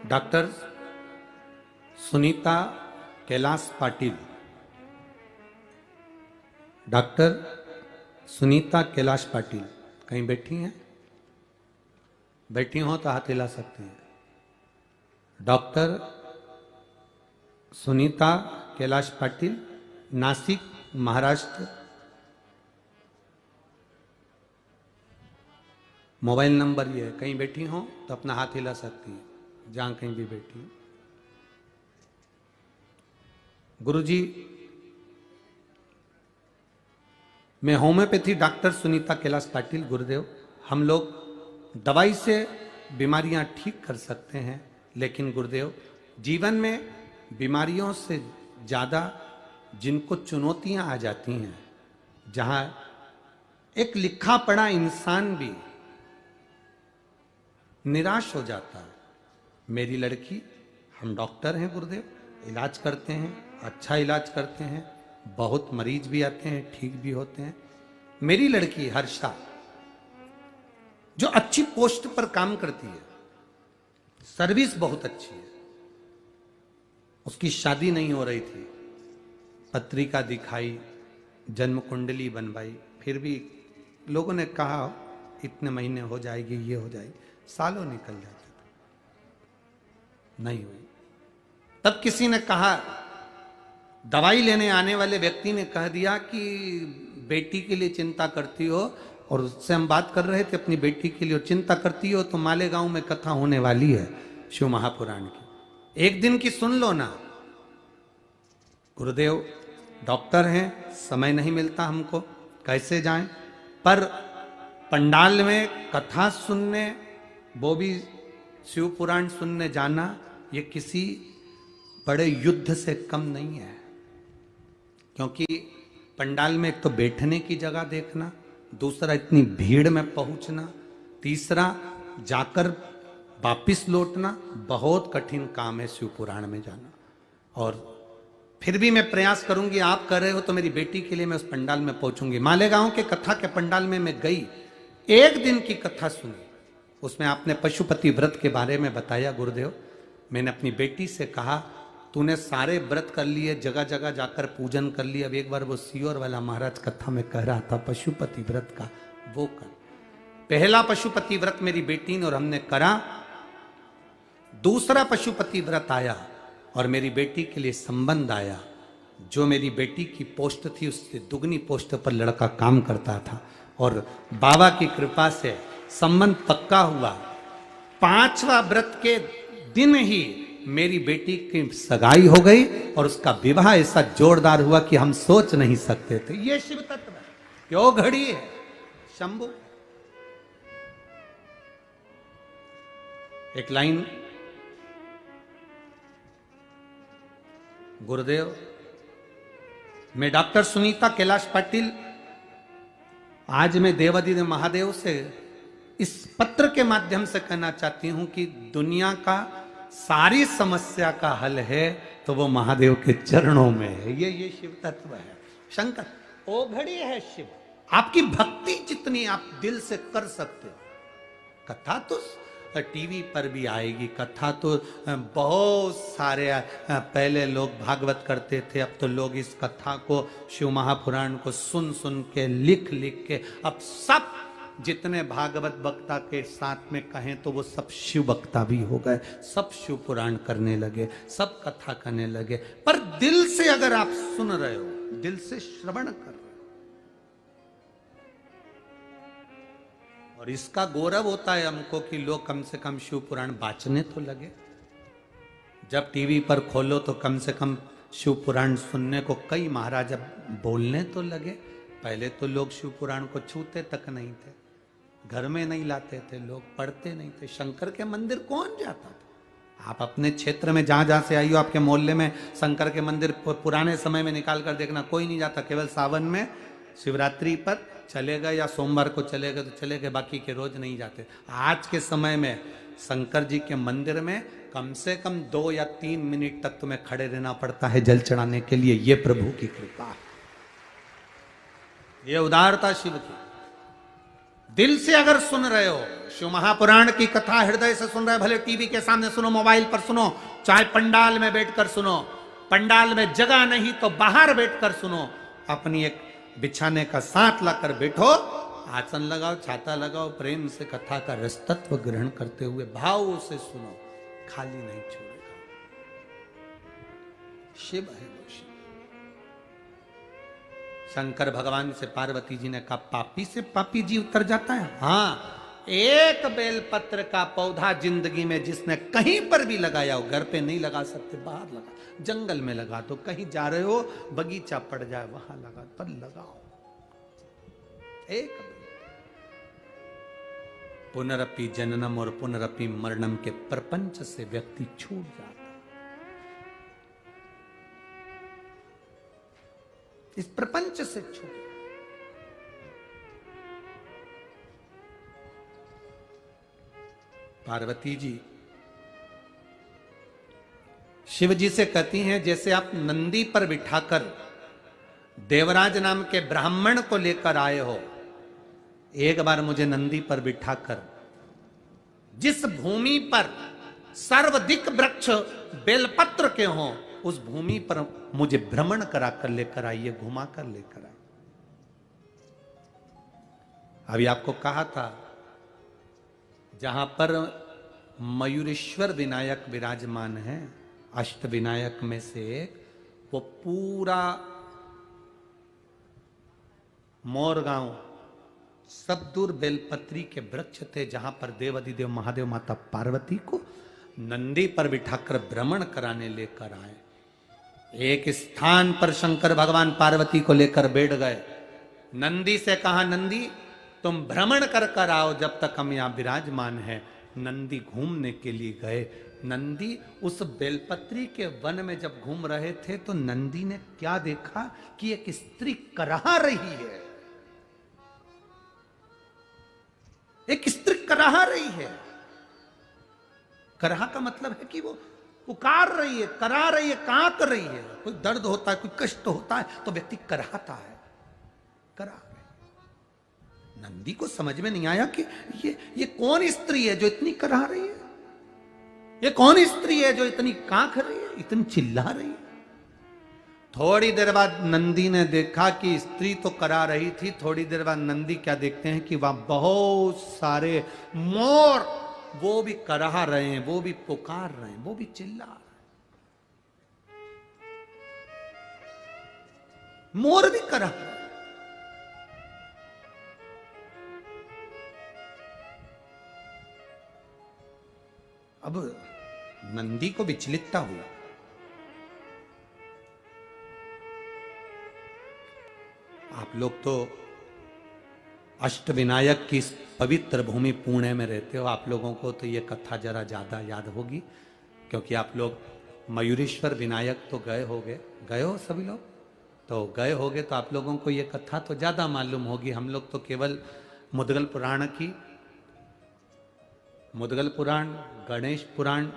Speaker 1: डॉक्टर सुनीता कैलाश पाटिल। डॉक्टर सुनीता कैलाश पाटिल कहीं बैठी हैं? बैठी हो तो हाथ हिला सकते हैं। Doctor Sunita Kailash Patil, Nashik, Maharashtra. Mobile number ये है, कहीं बैठी हो तो अपना हाथ हिला सकती है जहां कहीं भी बैठी हो। गुरुजी, मैं होम्योपैथी डॉक्टर सुनीता कैलाश पाटिल। गुरुदेव, हम लोग दवाई से बीमारियां ठीक कर सकते हैं, लेकिन गुरुदेव जीवन में बीमारियों से ज्यादा जिनको चुनौतियां आ जाती हैं, जहां एक लिखा पढ़ा इंसान भी निराश हो जाता है। मेरी लड़की, हम डॉक्टर हैं गुरुदेव, इलाज करते हैं, अच्छा इलाज करते हैं, बहुत मरीज भी आते हैं, ठीक भी होते हैं। मेरी लड़की हर्षा जो अच्छी पोस्ट पर काम करती है, सर्विस बहुत अच्छी है, उसकी शादी नहीं हो रही थी, पत्रिका दिखाई, जन्म कुंडली बनवाई, फिर भी लोगों ने कहा इतने महीने हो जाएगी, ये हो जाएगी, सालों निकल जाते थे, नहीं हुई। तब किसी ने कहा, दवाई लेने आने वाले व्यक्ति ने कह दिया कि बेटी के लिए चिंता करती हो, और उससे हम बात कर रहे थे अपनी बेटी के लिए, और चिंता करती हो तो मालेगांव में कथा होने वाली है शिव महापुराण की, एक दिन की सुन लो ना। गुरुदेव डॉक्टर हैं, समय नहीं मिलता हमको, कैसे जाएं? पर पंडाल में कथा सुनने, वो भी शिव पुराण सुनने जाना, ये किसी बड़े युद्ध से कम नहीं है। क्योंकि पंडाल में एक तो बैठने की जगह देखना, दूसरा इतनी भीड़ में पहुंचना, तीसरा जाकर वापिस लौटना, बहुत कठिन काम है शिव पुराण में जाना। और फिर भी मैं प्रयास करूंगी, आप कर रहे हो तो मेरी बेटी के लिए मैं उस पंडाल में पहुंचूंगी। मालेगांव के कथा के पंडाल में मैं गई, एक दिन की कथा सुनी, उसमें आपने पशुपति व्रत के बारे में बताया गुरुदेव। मैंने अपनी बेटी से कहा, तूने सारे व्रत कर लिए, जगह जगह जाकर पूजन कर लिया, अब एक बार वो सीओर वाला महाराज कथा में कह रहा था पशुपति व्रत का, वो कर। पहला पशुपति व्रत मेरी बेटी ने और हमने करा, दूसरा पशुपति व्रत आया और मेरी बेटी के लिए संबंध आया। जो मेरी बेटी की पोस्ट थी उससे दुगनी पोस्ट पर लड़का काम करता था, और बाबा की कृपा से संबंध पक्का हुआ। पांचवा व्रत के दिन ही मेरी बेटी की सगाई हो गई और उसका विवाह ऐसा जोरदार हुआ कि हम सोच नहीं सकते थे। ये शिव तत्व है, क्यों घड़ी है शंभु। एक लाइन गुरुदेव, मैं डॉक्टर सुनीता कैलाश पाटिल, आज मैं देवादिदेव महादेव से इस पत्र के माध्यम से कहना चाहती हूं कि दुनिया का सारी समस्या का हल है तो वो महादेव के चरणों में है। ये शिव तत्व है। शंकर ओ घड़ी है शिव। आपकी भक्ति जितनी आप दिल से कर सकते हो, कथा तो टीवी पर भी आएगी, कथा तो बहुत सारे पहले लोग भागवत करते थे, अब तो लोग इस कथा को, शिव महापुराण को सुन सुन के, लिख लिख के, अब सब जितने भागवत वक्ता के साथ में कहें तो वो सब शिव वक्ता भी हो गए, सब शिव पुराण करने लगे, सब कथा करने लगे। पर दिल से अगर आप सुन रहे हो, दिल से श्रवण कर रहे हो, और इसका गौरव होता है हमको कि लोग कम से कम शिव पुराण बांचने तो लगे। जब टीवी पर खोलो तो कम से कम शिव पुराण सुनने को कई महाराज अब बोलने तो लगे। पहले तो लोग शिव पुराण को छूते तक नहीं थे, घर में नहीं लाते थे, लोग पढ़ते नहीं थे। शंकर के मंदिर कौन जाता था? आप अपने क्षेत्र में जहां जहां से आई हो, आपके मोहल्ले में शंकर के मंदिर पुराने समय में निकाल कर देखना, कोई नहीं जाता। केवल सावन में, शिवरात्रि पर चले गए या सोमवार को चले गए तो चले गए, बाकी के रोज नहीं जाते। आज के समय में शंकर जी के मंदिर में कम से कम 2 या 3 मिनट तक तुम्हें खड़े रहना पड़ता है जल चढ़ाने के लिए। ये प्रभु की कृपा है, ये उदारता शिव की। दिल से अगर सुन रहे हो, शिव महापुराण की कथा हृदय से सुन रहे हो, भले टीवी के सामने सुनो, मोबाइल पर सुनो, चाहे पंडाल में बैठकर सुनो, पंडाल में जगह नहीं तो बाहर बैठकर सुनो, अपनी एक बिछाने का साथ लाकर बैठो, आसन लगाओ, छाता लगाओ, प्रेम से कथा का रसतत्व ग्रहण करते हुए भाव से सुनो, खाली नहीं छोड़ेगा। शिव है वो शिव। शंकर भगवान से पार्वती जी ने कहा, पापी से पापी जी उतर जाता है? हाँ, एक बेलपत्र का पौधा जिंदगी में जिसने कहीं पर भी लगाया हो, घर पे नहीं लगा सकते, बाहर लगा, जंगल में लगा दो, कहीं जा रहे हो बगीचा पड़ जाए वहां लगा, पर लगाओ एक। पुनरपि जननम और पुनरपि मरणम के प्रपंच से व्यक्ति छूट जाता है, इस प्रपंच से छूट। पार्वती जी शिव जी से कहती हैं, जैसे आप नंदी पर बिठाकर देवराज नाम के ब्राह्मण को लेकर आए हो, एक बार मुझे नंदी पर बिठाकर जिस भूमि पर सर्वाधिक वृक्ष बेलपत्र के हों, उस भूमि पर मुझे भ्रमण कराकर लेकर आइए, घुमा कर लेकर आइए। अभी आपको कहा था, जहां पर मयूरेश्वर विनायक विराजमान है, अष्ट विनायक में से एक, वो पूरा मोरगांव सब दूर बेलपत्री के वृक्ष थे, जहां पर देवाधिदेव महादेव माता पार्वती को नंदी पर बिठाकर भ्रमण कराने लेकर आए। एक स्थान पर शंकर भगवान पार्वती को लेकर बैठ गए, नंदी से कहा, नंदी तुम भ्रमण कर कर आओ जब तक हम यहां विराजमान हैं। नंदी घूमने के लिए गए। नंदी उस बेलपत्री के वन में जब घूम रहे थे तो नंदी ने क्या देखा कि एक स्त्री कराह रही है, एक स्त्री कराह रही है। कराह का मतलब है कि वो पुकार रही है, करा रही है, कांप रही है। कोई दर्द होता है, कोई कष्ट होता है तो व्यक्ति कराहता है, करा। नंदी को समझ में नहीं आया कि ये कौन स्त्री है जो इतनी करा रही है, ये कौन स्त्री है जो इतनी कांख रही है, इतनी चिल्ला रही है। थोड़ी देर बाद नंदी ने देखा कि स्त्री तो करा रही थी, थोड़ी देर बाद नंदी क्या देखते हैं कि वहां बहुत सारे मोर, वो भी करा रहे हैं, वो भी पुकार रहे हैं, वो भी चिल्ला रहे हैं, मोर भी करा रहे हैं। अब नंदी को विचलितता हुआ। आप लोग तो अष्टविनायक की पवित्र भूमि पुणे में रहते हो, आप लोगों को तो ये कथा जरा ज्यादा याद होगी, क्योंकि आप लोग मयूरेश्वर विनायक तो गए हो सभी लोग, तो गए होगे तो आप लोगों को ये कथा तो ज्यादा मालूम होगी। हम लोग तो केवल मुद्गल पुराण की, मुद्गल पुराण, गणेश पुराण,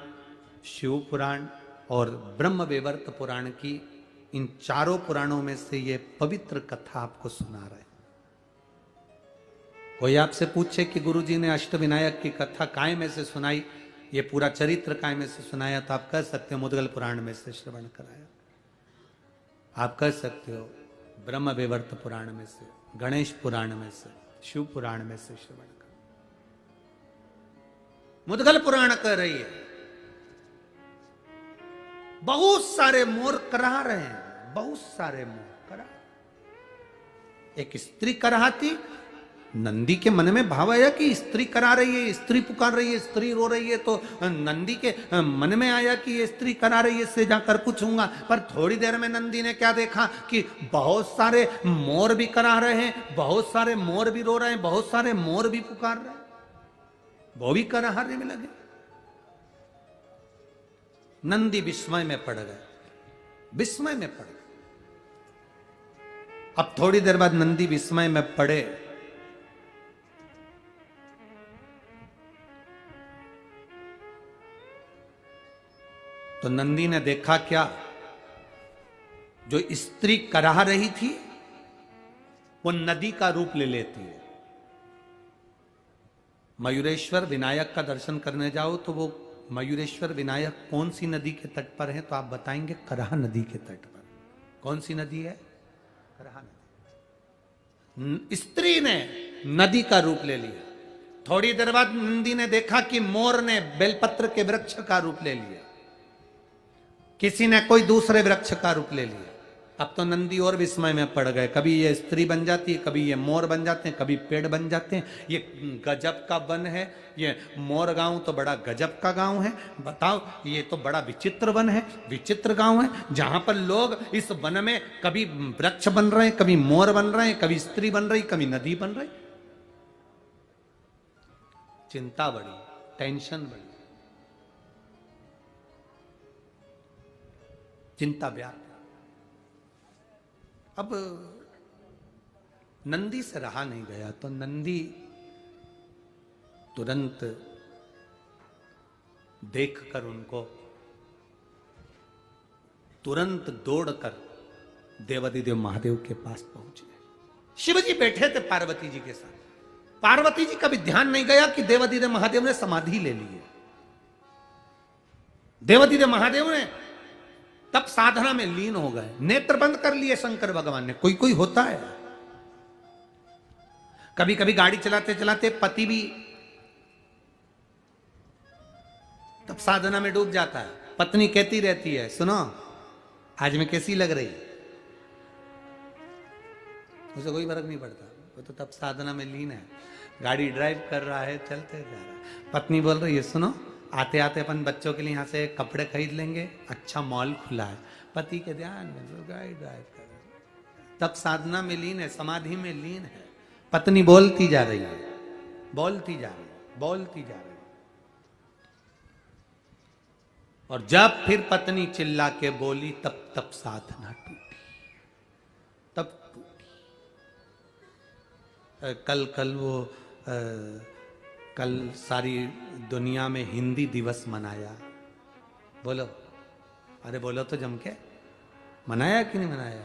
Speaker 1: शिव पुराण और ब्रह्म वैवर्त पुराण की, इन चारों पुराणों में से ये पवित्र कथा आपको सुना रहे हैं। कोई आपसे पूछे कि गुरुजी ने अष्टविनायक की कथा काय में से सुनाई, ये पूरा चरित्र काय में से सुनाया, तो आप कह सकते हो मुद्गल पुराण में से श्रवण कराया, आप कह सकते हो ब्रह्म वैवर्त पुराण में से, गणेश पुराण में से, शिव पुराण में से श्रवण। मुद्गल पुराण कह रही है बहुत सारे मोर करा रहे हैं, बहुत सारे मोर करा। एक स्त्री कराती, नंदी के मन में भाव आया कि स्त्री करा रही है, स्त्री पुकार रही है, स्त्री रो रही है, तो नंदी के मन में आया कि ये स्त्री करा रही है, इससे जाकर पूछूंगा। पर थोड़ी देर में नंदी ने क्या देखा कि बहुत सारे मोर भी करा रहे हैं, बहुत सारे मोर भी रो रहे हैं, बहुत सारे मोर भी पुकार रहे हैं, वो भी कराहने में लगे। नंदी विस्मय में पड़ गए, विस्मय में पड़ गए। अब थोड़ी देर बाद नंदी विस्मय में पड़े तो नंदी ने देखा क्या, जो स्त्री कराह रही थी वो नदी का रूप ले लेती है। मयूरेश्वर विनायक का दर्शन करने जाओ तो वो मयूरेश्वर विनायक कौन सी नदी के तट पर है, तो आप बताएंगे कराह नदी के तट पर। कौन सी नदी है? कराह नदी। स्त्री ने नदी का रूप ले लिया। थोड़ी देर बाद नंदी ने देखा कि मोर ने बेलपत्र के वृक्ष का रूप ले लिया, किसी ने कोई दूसरे वृक्ष का रूप ले लिया। अब तो नंदी और विस्मय में पड़ गए, कभी ये स्त्री बन जाती है, कभी ये मोर बन जाते हैं, कभी पेड़ बन जाते हैं। ये गजब का वन है, ये मोर गांव तो बड़ा गजब का गांव है। बताओ, ये तो बड़ा विचित्र वन है, विचित्र गांव है, जहां पर लोग इस वन में कभी वृक्ष बन रहे हैं, कभी मोर बन रहे हैं, कभी स्त्री बन रही, कभी नदी बन रही। चिंता बढ़ी, टेंशन बढ़ी, चिंता व्याप्त। अब नंदी से रहा नहीं गया तो नंदी तुरंत देखकर उनको तुरंत दौड़कर देवादिदेव महादेव के पास पहुंच गए। शिव जी बैठे थे पार्वती जी के साथ। पार्वती जी का भी ध्यान नहीं गया कि देवादिदेव महादेव ने समाधि ले ली है। देवादिदेव महादेव ने तब साधना में लीन हो गए, नेत्र बंद कर लिए शंकर भगवान ने। कोई कोई होता है, कभी कभी गाड़ी चलाते चलाते पति भी तब साधना में डूब जाता है। पत्नी कहती रहती है, सुनो आज मैं कैसी लग रही, उसे कोई फर्क नहीं पड़ता, वो तो तब साधना में लीन है। गाड़ी ड्राइव कर रहा है, चलते जा रहा है, पत्नी बोल रही है, सुनो आते आते अपन बच्चों के लिए यहां से कपड़े खरीद लेंगे, अच्छा मॉल खुला है। पति के ध्यान में जो गाड़ी ड्राइव कर रहा है, तब साधना में लीन है, समाधि में लीन है। पत्नी बोलती जा रही है, बोलती जा रही है, बोलती जा रही है। और जब फिर पत्नी चिल्ला के बोली, तब साधना टूटी, तब टूटी। कल वो कल सारी दुनिया में हिंदी दिवस मनाया। बोलो, अरे बोलो तो जम के, मनाया कि नहीं मनाया?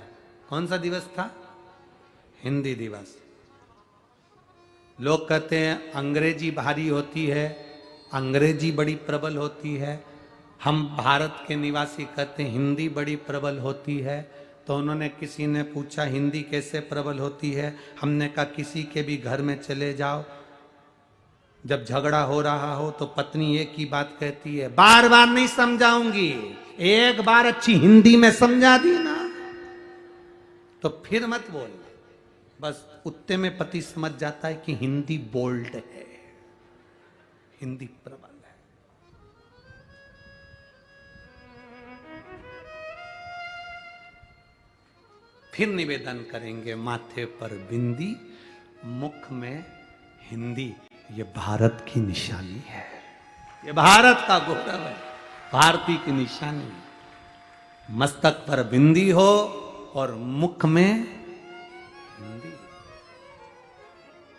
Speaker 1: कौन सा दिवस था? हिंदी दिवस। लोग कहते हैं अंग्रेजी भारी होती है, अंग्रेजी बड़ी प्रबल होती है। हम भारत के निवासी कहते हैं हिंदी बड़ी प्रबल होती है। तो उन्होंने, किसी ने पूछा हिंदी कैसे प्रबल होती है? हमने कहा किसी के भी घर में चले जाओ, जब झगड़ा हो रहा हो तो पत्नी एक ही बात कहती है, बार बार नहीं समझाऊंगी, एक बार अच्छी हिंदी में समझा दी ना तो फिर मत बोल। बस उतने में पति समझ जाता है कि हिंदी बोल्ड है, हिंदी प्रबल है। फिर निवेदन करेंगे, माथे पर बिंदी, मुख में हिंदी, ये भारत की निशानी है, ये भारत का गौरव है, भारतीय की निशानी है। मस्तक पर बिंदी हो और मुख में हिंदी,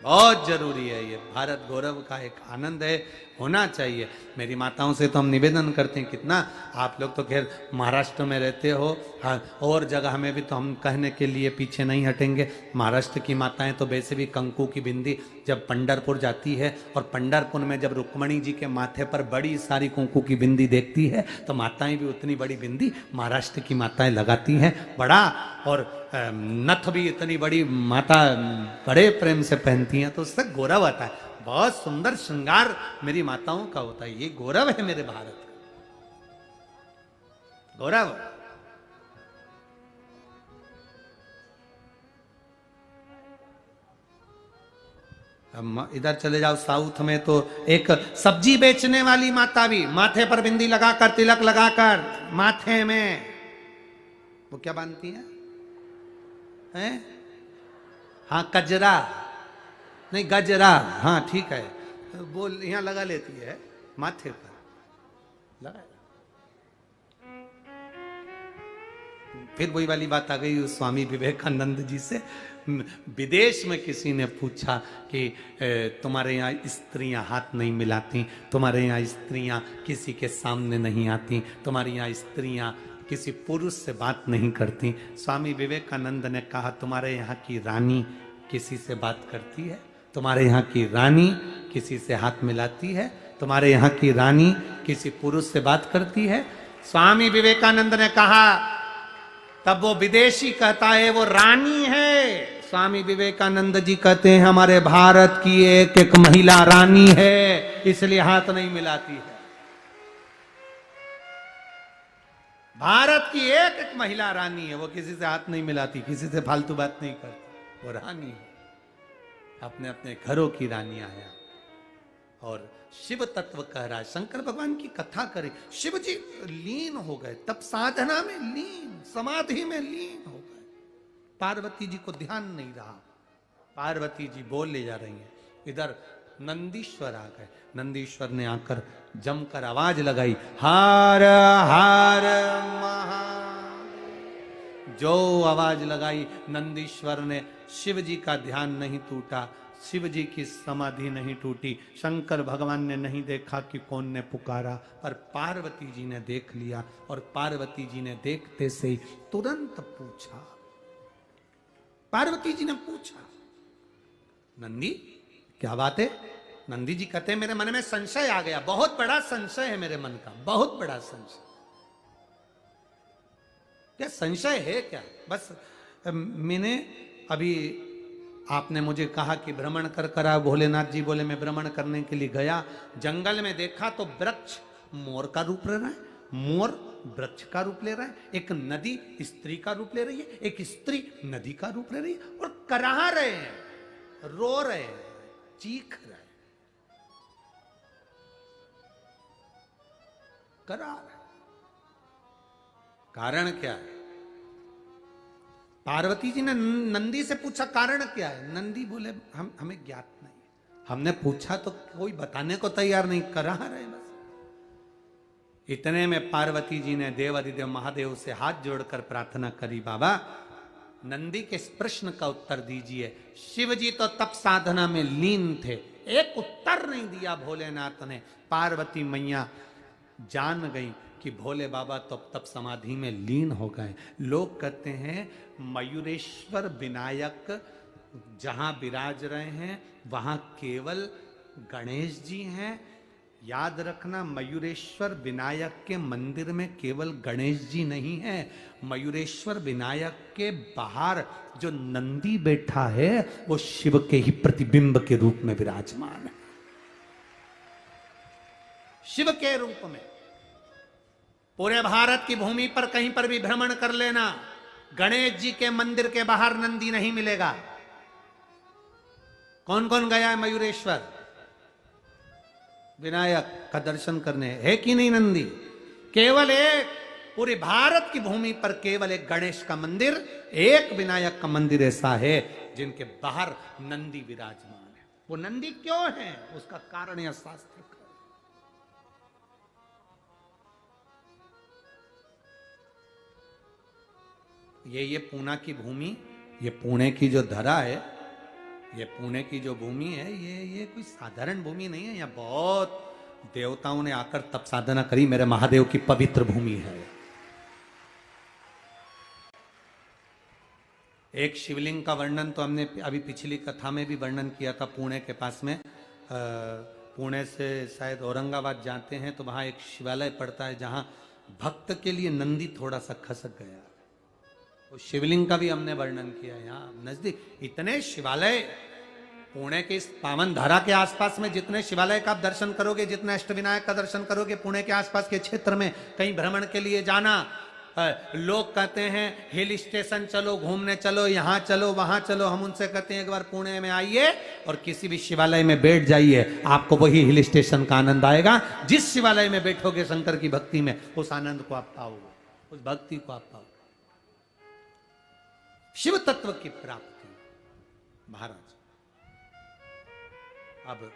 Speaker 1: बहुत जरूरी है। ये भारत गौरव का एक आनंद है, होना चाहिए। मेरी माताओं से तो हम निवेदन करते हैं, कितना आप लोग तो खैर महाराष्ट्र में रहते हो, हाँ, और जगह में भी तो हम कहने के लिए पीछे नहीं हटेंगे। महाराष्ट्र की माताएं तो वैसे भी कंकु की बिंदी जब पंढरपुर जाती है और पंढरपुर में जब रुक्मणी जी के माथे पर बड़ी सारी कुंकू की बिंदी देखती है तो माताएं भी उतनी बड़ी बिंदी महाराष्ट्र की माताएं लगाती हैं, बड़ा, और नथ भी इतनी बड़ी माता बड़े प्रेम से पहनती हैं, तो उससे गौरव आता है। बहुत सुंदर श्रृंगार मेरी माताओं का होता है, ये गौरव है मेरे भारत का, गौरव। इधर चले जाओ साउथ में तो एक सब्जी बेचने वाली माता भी माथे पर बिंदी लगाकर, तिलक लगाकर माथे में, वो क्या बांधती हैं? हाँ, कजरा नहीं, गजरा, हाँ ठीक है, वो यहां लगा लेती है माथे पर लगा। फिर वही वाली बात आ गई उस स्वामी विवेकानंद जी से। विदेश में किसी ने पूछा कि तुम्हारे यहाँ स्त्रियां हाथ नहीं मिलाती, तुम्हारे यहाँ स्त्रियां किसी के सामने नहीं आती, तुम्हारे यहाँ स्त्रियां किसी पुरुष से बात नहीं करती। स्वामी विवेकानंद ने कहा, तुम्हारे यहाँ की रानी किसी से बात करती है? तुम्हारे यहाँ की रानी किसी से हाथ मिलाती है, तुम्हारे यहाँ की रानी किसी पुरुष से बात करती है। स्वामी विवेकानंद ने कहा, तब वो विदेशी कहता है वो रानी है। स्वामी विवेकानंद जी कहते हैं हमारे भारत की एक एक महिला रानी है, इसलिए हाथ नहीं मिलाती है। भारत की एक एक महिला रानी है, वो किसी से हाथ नहीं मिलाती, किसी से फालतू बात नहीं करती, वो रानी है, अपने अपने घरों की रानियां हैं। और शिव तत्व कह रहा है, शंकर भगवान की कथा करे, शिव जी लीन हो गए, तब साधना में लीन, समाधि में लीन हो गए। पार्वती जी को ध्यान नहीं रहा, पार्वती जी बोल ले जा रही हैं। इधर नंदीश्वर आ गए, नंदीश्वर ने आकर जमकर आवाज लगाई, हर हर महादेव। जो आवाज लगाई, नंदीश्वर ने, शिव जी का ध्यान नहीं टूटा, शिव जी की समाधि नहीं टूटी, शंकर भगवान ने नहीं देखा कि कौन ने पुकारा, पर पार्वती जी ने देख लिया। और पार्वती जी ने देखते से ही तुरंत पूछा, पार्वती जी ने पूछा, नंदी क्या बात है? नंदी जी कहते हैं मेरे मन में संशय आ गया, बहुत बड़ा संशय है मेरे मन का, बहुत बड़ा संशय। क्या संशय है क्या? बस मैंने अभी, आपने मुझे कहा कि भ्रमण कर कर आओ, भोलेनाथ जी बोले मैं भ्रमण करने के लिए गया, जंगल में देखा तो वृक्ष मोर का रूप ले रहा है, मोर वृक्ष का रूप ले रहा है, एक नदी स्त्री का रूप ले रही है, एक स्त्री नदी का रूप ले रही है, और करा रहे हैं, रो रहे हैं, चीख रहे हैं, करा रहे। कारण क्या है? पार्वती जी ने नंदी से पूछा कारण क्या है? नंदी बोले हमें ज्ञात नहीं, हमने पूछा तो कोई बताने को तैयार नहीं, करा रहे बस। इतने में पार्वती जी ने देवाधिदेव महादेव से हाथ जोड़कर प्रार्थना करी, बाबा नंदी के इस प्रश्न का उत्तर दीजिए। शिव जी तो तप साधना में लीन थे, एक उत्तर नहीं दिया भोलेनाथ ने। पार्वती मैया जान गई कि भोले बाबा तो तप समाधि में लीन हो गए। लोग कहते हैं मयूरेश्वर विनायक जहां विराज रहे हैं वहां केवल गणेश जी हैं। याद रखना, मयूरेश्वर विनायक के मंदिर में केवल गणेश जी नहीं है, मयूरेश्वर विनायक के बाहर जो नंदी बैठा है वो शिव के ही प्रतिबिंब के रूप में विराजमान है, शिव के रूप में। पूरे भारत की भूमि पर कहीं पर भी भ्रमण कर लेना, गणेश जी के मंदिर के बाहर नंदी नहीं मिलेगा। कौन कौन गया है मयूरेश्वर विनायक का दर्शन करने? है कि नहीं नंदी? केवल एक, पूरे भारत की भूमि पर केवल एक गणेश का मंदिर, एक विनायक का मंदिर ऐसा है जिनके बाहर नंदी विराजमान है। वो नंदी क्यों है? उसका कारण यह शास्त्र का। ये पूना की भूमि, ये पुणे की जो धरा है, ये पुणे की जो भूमि है, ये कोई साधारण भूमि नहीं है। यहाँ बहुत देवताओं ने आकर तप साधना करी, मेरे महादेव की पवित्र भूमि है। एक शिवलिंग का वर्णन तो हमने अभी पिछली कथा में भी वर्णन किया था। पुणे के पास में, पुणे से शायद औरंगाबाद जाते हैं तो वहां एक शिवालय पड़ता है जहां भक्त के लिए नंदी थोड़ा सा खसक गया। उस शिवलिंग का भी हमने वर्णन किया। यहाँ नजदीक इतने शिवालय, पुणे के इस पावन धारा के आसपास में जितने शिवालय का आप दर्शन करोगे, जितने अष्टविनायक का दर्शन करोगे, पुणे के आसपास के क्षेत्र में कहीं भ्रमण के लिए जाना। लोग कहते हैं हिल स्टेशन चलो, घूमने चलो, यहाँ चलो, वहां चलो। हम उनसे कहते हैं एक बार पुणे में आइए और किसी भी शिवालय में बैठ जाइए, आपको वही हिल स्टेशन का आनंद आएगा। जिस शिवालय में बैठोगे शंकर की भक्ति में, उस आनंद को आप पाओगे, उस भक्ति को आप पाओगे। शिव तत्व की प्राप्ति। महाराज अब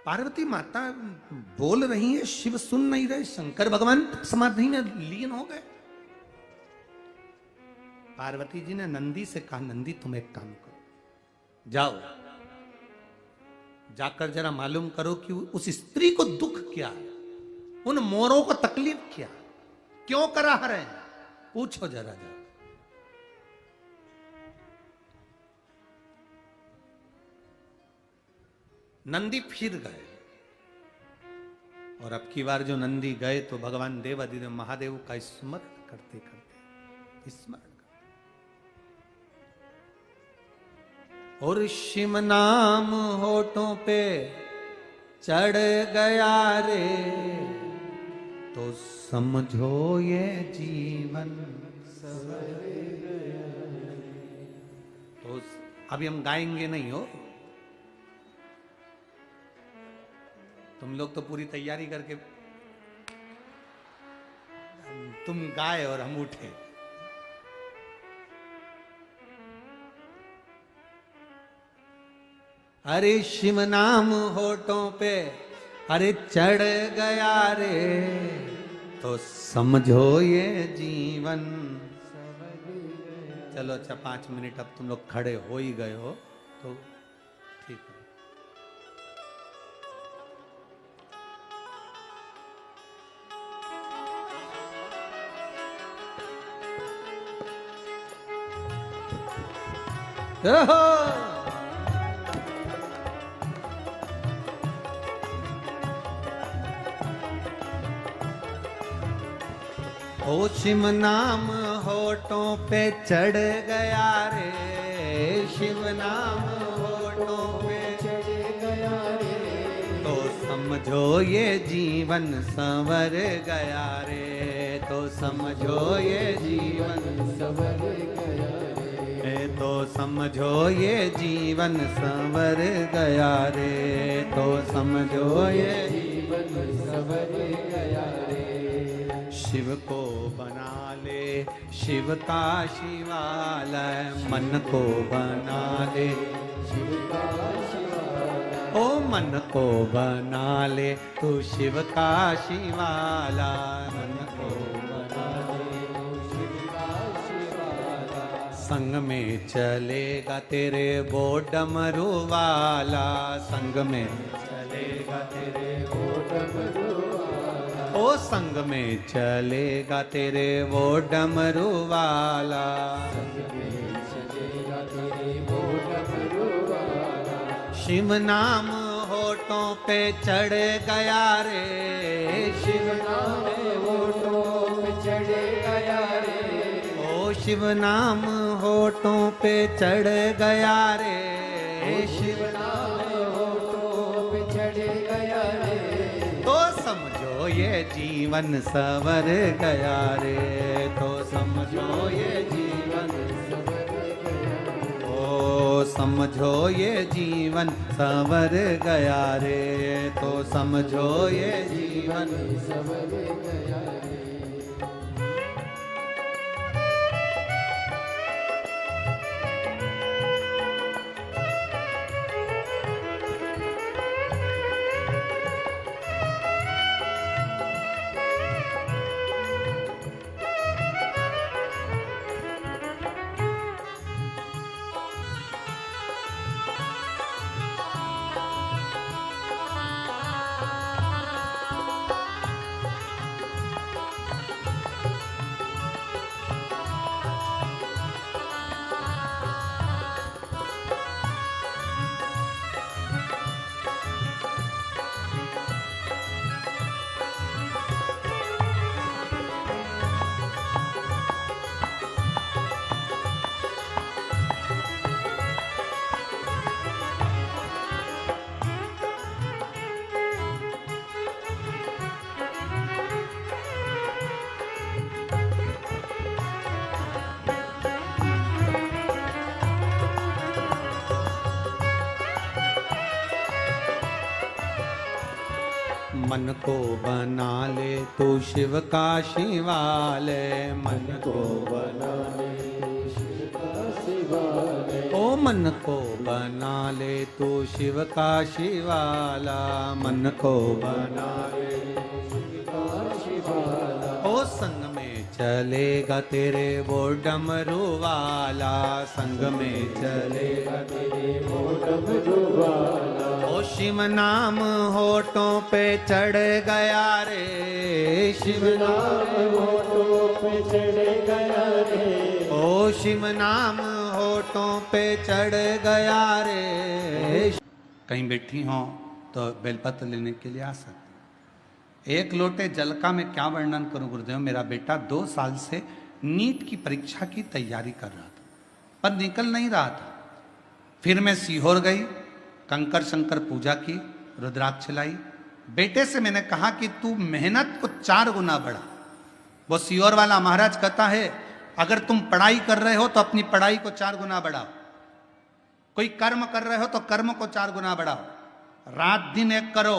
Speaker 1: पार्वती माता बोल रही है, शिव सुन नहीं रहे, शंकर भगवान समाधि में लीन हो गए। पार्वती जी ने नंदी से कहा, नंदी तुम एक काम करो, जाओ जाकर जरा मालूम करो कि उस स्त्री को दुख क्या है, उन मोरों को तकलीफ क्या, क्यों करा रहे हैं, पूछो जरा। नंदी फिर गए, और अब की बार जो नंदी गए तो भगवान देवाधिदेव महादेव का स्मरण करते करते स्मरण करते, और शिव नाम होठों पे चढ़ गया रे, तो समझो ये जीवन सवर गया। तो अभी हम गाएंगे नहीं हो, तुम लोग तो पूरी तैयारी करके, तुम गाए और हम उठे। अरे शिव नाम होठों पे अरे चढ़ गया रे, तो समझो ये जीवन। चलो अच्छा 5 मिनट अब तुम लोग खड़े हो ही गए हो तो ठीक है। ओ शिव नाम होठों पे चढ़ गया रे, शिव नाम होठों पे चढ़ गया रे, तो समझो ये जीवन संवर गया रे, तो समझो ये जीवन संवर गया रे, तो समझो ये जीवन संवर गया रे, तो समझो ये जीवन संवर गया रे। शिव को बना ले शिव का शिवालय, मन को बना ले शिव का शिवालय, ओ मन को बना ले तू शिव का शिवालय, मन को बना ले तू शिव का शिवालय, संग में चलेगा तेरे वो डमरू वाला, संग में चलेगा तेरे वो डमरू वाला, ओ संग में चलेगा तेरे वो डमरू वाला, संग में चलेगा तेरे वो डमरू वाला, शिव नाम होठों पे चढ़ गया रे, शिव नाम होठों पे चढ़ गया रे, ओ शिव नाम होठों पे चढ़ गया रे, शिव नाम होठों पे चढ़ गया रे, तो समझो ये जीवन सवर गया रे, तो समझो ये जीवन सवर गया, ओ समझो ये जीवन सवर गया रे, तो समझो ये जीवन सवर गया रे। मन को बना ले तू शिव का शिवालय, मन को बना ले शिव का शिवालय, ओ मन को बना ले तू शिव का शिवाला, मन को बना ले शिव का शिवाला, ओ संग में चलेगा तेरे वो डमरू वाला, संग में चलेगा तेरे वो डमरू वाला, ओ शिव नाम होठों पे चढ़ गया रे, शिव नाम होठों पे चढ़ गया रे, ओ शिव नाम होठों पे चढ़ गया रे। कहीं बैठी हो तो बेलपत्र लेने के लिए आ सकती। एक लोटे जल का मैं क्या वर्णन करूं गुरुदेव। मेरा बेटा 2 साल से नीट की परीक्षा की तैयारी कर रहा था, पर निकल नहीं रहा था। फिर मैं सीहोर गई, कंकर शंकर पूजा की, रुद्राक्ष लाई। बेटे से मैंने कहा कि तू मेहनत को 4 गुना बढ़ा। वो सीहोर वाला महाराज कहता है अगर तुम पढ़ाई कर रहे हो तो अपनी पढ़ाई को 4 गुना बढ़ाओ, कोई कर्म कर रहे हो तो कर्म को 4 गुना बढ़ाओ, रात दिन एक करो।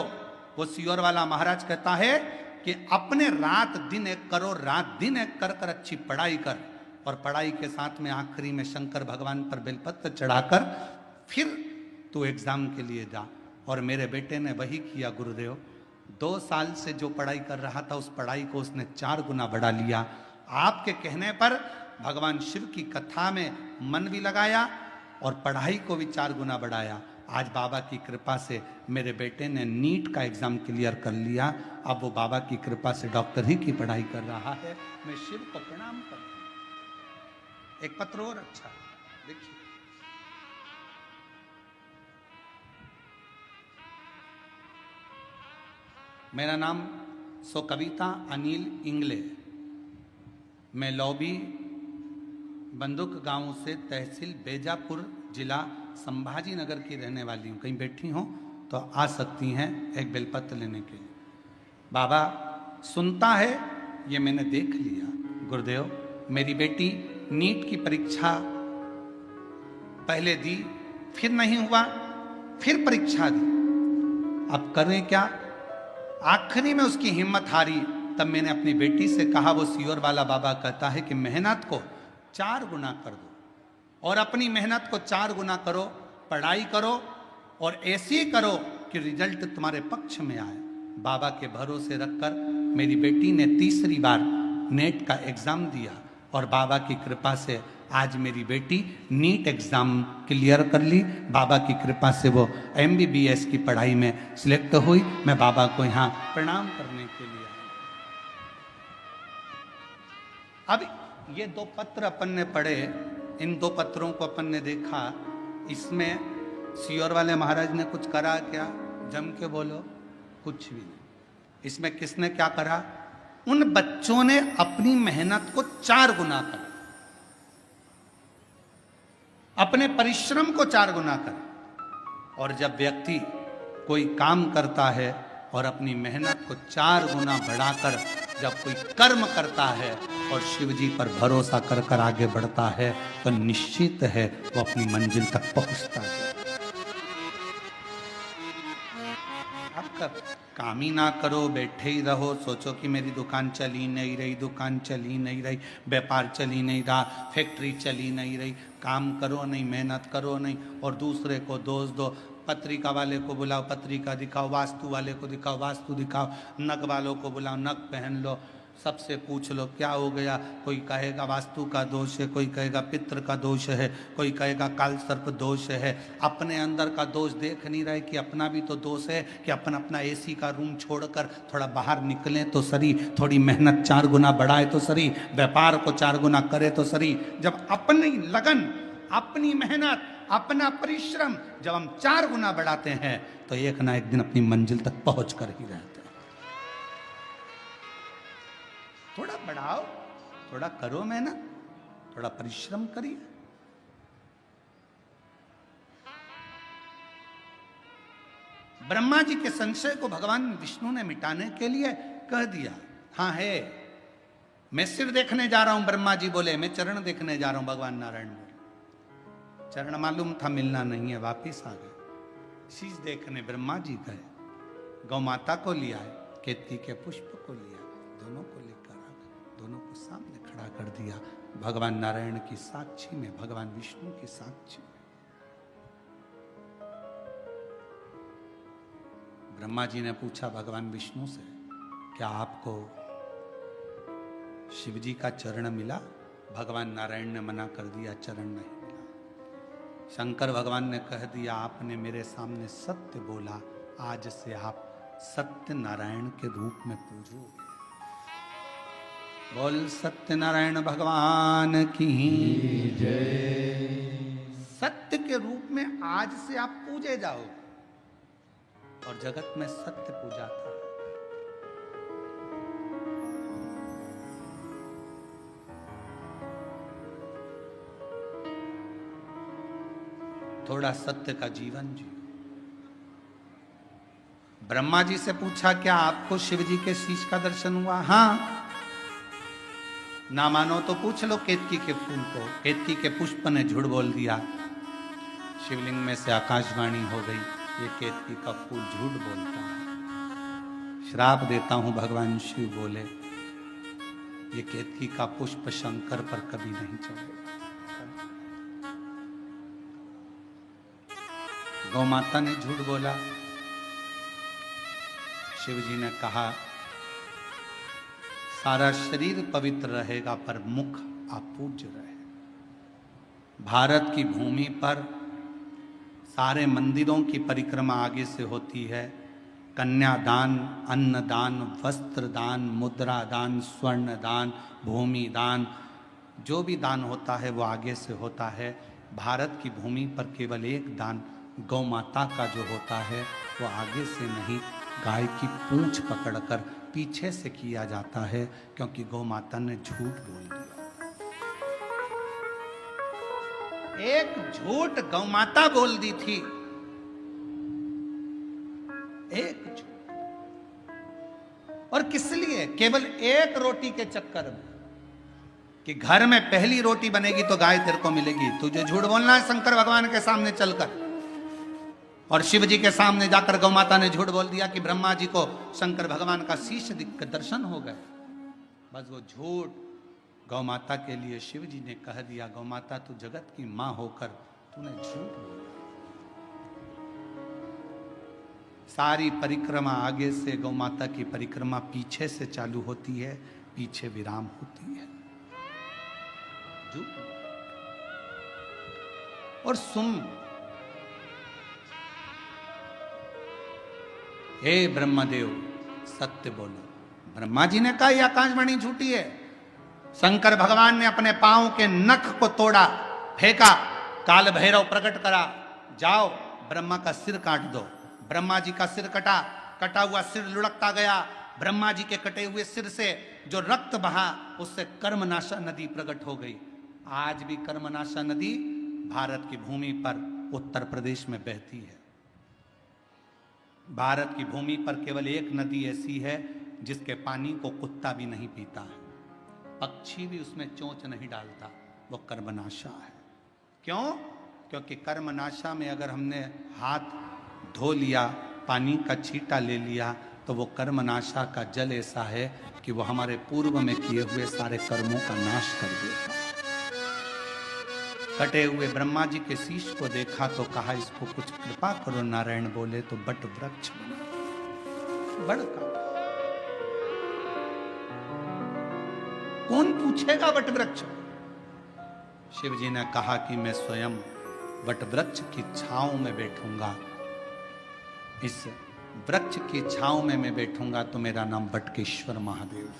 Speaker 1: वो सीहोर वाला महाराज कहता है कि अपने रात दिन एक करो, रात दिन एक कर कर अच्छी पढ़ाई कर, और पढ़ाई के साथ में आखिरी में शंकर भगवान पर बेलपत्र चढ़ाकर फिर तू एग्जाम के लिए जा। और मेरे बेटे ने वही किया गुरुदेव। 2 साल से जो पढ़ाई कर रहा था उस पढ़ाई को उसने 4 गुना बढ़ा लिया। आपके कहने पर भगवान शिव की कथा में मन भी लगाया और पढ़ाई को भी 4 गुना बढ़ाया। आज बाबा की कृपा से मेरे बेटे ने नीट का एग्जाम क्लियर कर लिया। अब वो बाबा की कृपा से डॉक्टर ही की पढ़ाई कर रहा है। मैं शिव को प्रणाम करता हूं। एक पत्र और अच्छा देखिए। मेरा नाम सो कविता अनिल इंगले। मैं लौबी बंदुक गांव से तहसील बेजापुर जिला संभाजी नगर की रहने वाली हूँ। कहीं बैठी हो तो आ सकती हैं एक बेलपत्र लेने के लिए। बाबा सुनता है ये मैंने देख लिया गुरुदेव। मेरी बेटी नीट की परीक्षा पहले दी, फिर नहीं हुआ, फिर परीक्षा दी। अब करें क्या। आखिरी में उसकी हिम्मत हारी। तब मैंने अपनी बेटी से कहा, वो सीहोर वाला बाबा कहता है कि मेहनत को 4 गुना कर दो और अपनी मेहनत को 4 गुना करो, पढ़ाई करो और ऐसी करो कि रिजल्ट तुम्हारे पक्ष में आए। बाबा के भरोसे रखकर मेरी बेटी ने 3री बार नेट का एग्जाम दिया और बाबा की कृपा से आज मेरी बेटी नीट एग्जाम क्लियर कर ली। बाबा की कृपा से वो MBBS की पढ़ाई में सिलेक्ट हुई। मैं बाबा को यहाँ प्रणाम करने के लिए आया। अब ये 2 पत्र अपन ने पढ़े, इन 2 पत्रों को अपन ने देखा। इसमें सीहोर वाले महाराज ने कुछ करा क्या? जम के बोलो, कुछ भी नहीं। इसमें किसने क्या करा? उन बच्चों ने अपनी मेहनत को 4 गुना करा, अपने परिश्रम को 4 गुना करा। और जब व्यक्ति कोई काम करता है और अपनी मेहनत को 4 गुना बढ़ाकर जब कोई कर्म करता है और शिव जी पर भरोसा कर कर आगे बढ़ता है तो निश्चित है वो अपनी मंजिल तक पहुंचता है। आपका काम ही ना करो, बैठे ही रहो, सोचो कि मेरी दुकान चली नहीं रही, दुकान चली नहीं रही, व्यापार चली नहीं रहा, फैक्ट्री चली नहीं रही। काम करो नहीं, मेहनत करो नहीं और दूसरे को दोष दो। पत्रिका वाले को बुलाओ, पत्रिका दिखाओ, वास्तु वाले को दिखाओ, वास्तु दिखाओ, नग वालों को बुलाओ, नग पहन लो, सबसे पूछ लो क्या हो गया। कोई कहेगा वास्तु का दोष है, कोई कहेगा पितृ का दोष है, कोई कहेगा काल सर्प दोष है। अपने अंदर का दोष देख नहीं रहे कि अपना भी तो दोष है, कि अपन अपना AC का रूम छोड़कर थोड़ा बाहर निकलें तो सही, थोड़ी मेहनत 4 गुना बढ़ाए तो सही, व्यापार को 4 गुना करे तो सही। जब अपनी लगन, अपनी मेहनत, अपना परिश्रम जब हम 4 गुना बढ़ाते हैं तो एक ना एक दिन अपनी मंजिल तक पहुंच कर ही रहते हैं। थोड़ा बढ़ाओ, थोड़ा करो मेहनत, थोड़ा परिश्रम करिए। ब्रह्मा जी के संशय को भगवान विष्णु ने मिटाने के लिए कह दिया, हाँ है, मैं सिर देखने जा रहा हूं। ब्रह्मा जी बोले मैं चरण देखने जा रहा हूं। भगवान नारायण बोले चरण मालूम था मिलना नहीं है, वापिस आ गए। शीश देखने ब्रह्मा जी गए, गौ माता को लिया है, केतकी के पुष्प को लिया, दोनों को लेकर आ गए, दोनों को सामने खड़ा कर दिया। भगवान नारायण की साक्षी में, भगवान विष्णु की साक्षी में। ब्रह्मा जी ने पूछा भगवान विष्णु से, क्या आपको शिव जी का चरण मिला? भगवान नारायण ने मना कर दिया, चरण नहीं मिला। शंकर भगवान ने कह दिया, आपने मेरे सामने सत्य बोला, आज से आप सत्य नारायण के रूप में पूजोगे। बोल सत्यनारायण भगवान की जय। सत्य के रूप में आज से आप पूजे जाओगे। और जगत में सत्य पूजा था। थोड़ा सत्य का जीवन जियो। ब्रह्मा जी से पूछा, क्या आपको शिव जी के शीश का दर्शन हुआ? हाँ। ना मानो तो पूछ लो केतकी के फूल को। केतकी के पुष्प ने झूठ बोल दिया। शिवलिंग में से आकाशवाणी हो गई, ये केतकी का फूल झूठ बोलता है। श्राप देता हूं, भगवान शिव बोले, ये केतकी का पुष्प शंकर पर कभी नहीं चढ़ेगा। गौ माता ने झूठ बोला। शिव जी ने कहा, सारा शरीर पवित्र रहेगा पर मुख अपूज्य रहे। भारत की भूमि पर सारे मंदिरों की परिक्रमा आगे से होती है। कन्यादान, अन्नदान, वस्त्र दान, मुद्रा दान, स्वर्ण दान, भूमि दान, जो भी दान होता है वो आगे से होता है। भारत की भूमि पर केवल एक दान गौ माता का जो होता है वो आगे से नहीं, गाय की पूंछ पकड़कर पीछे से किया जाता है, क्योंकि गौ माता ने झूठ बोल दिया। एक झूठ गौ माता बोल दी थी, एक झूठ। और किस लिए? केवल एक रोटी के चक्कर में, कि घर में पहली रोटी बनेगी तो गाय तेरे को मिलेगी। तुझे झूठ बोलना है शंकर भगवान के सामने चलकर। और शिव जी के सामने जाकर गौ माता ने झूठ बोल दिया कि ब्रह्मा जी को शंकर भगवान का शीश दिख दर्शन हो गए। बस वो झूठ गौ माता के लिए शिव जी ने कह दिया, गौ माता तू जगत की मां होकर तूने झूठ बोला। सारी परिक्रमा आगे से, गौ माता की परिक्रमा पीछे से चालू होती है, पीछे विराम होती है। झूठ। और सुन, हे ब्रह्मदेव सत्य बोलो। ब्रह्मा जी ने कहा, यह आकाशवाणी झूठी है। शंकर भगवान ने अपने पांव के नख को तोड़ा, फेंका, काल भैरव प्रकट करा, जाओ ब्रह्मा का सिर काट दो। ब्रह्मा जी का सिर कटा, कटा हुआ सिर लुढ़कता गया। ब्रह्मा जी के कटे हुए सिर से जो रक्त बहा, उससे कर्मनाशा नदी प्रकट हो गई। आज भी कर्मनाशा नदी भारत की भूमि पर उत्तर प्रदेश में बहती है। भारत की भूमि पर केवल एक नदी ऐसी है जिसके पानी को कुत्ता भी नहीं पीता है, पक्षी भी उसमें चोंच नहीं डालता, वो कर्मनाशा है। क्यों? क्योंकि कर्मनाशा में अगर हमने हाथ धो लिया, पानी का छींटा ले लिया, तो वो कर्मनाशा का जल ऐसा है कि वो हमारे पूर्व में किए हुए सारे कर्मों का नाश कर देता है। कटे हुए ब्रह्मा जी के शीश को देखा तो कहा, इसको कुछ कृपा करो। नारायण बोले तो बट वृक्ष बना। बड़का कौन पूछेगा वट वृक्ष? शिव जी ने कहा कि मैं स्वयं वट वृक्ष की छांव में बैठूंगा। इस वृक्ष की छांव में मैं बैठूंगा तो मेरा नाम बटकेश्वर महादेव।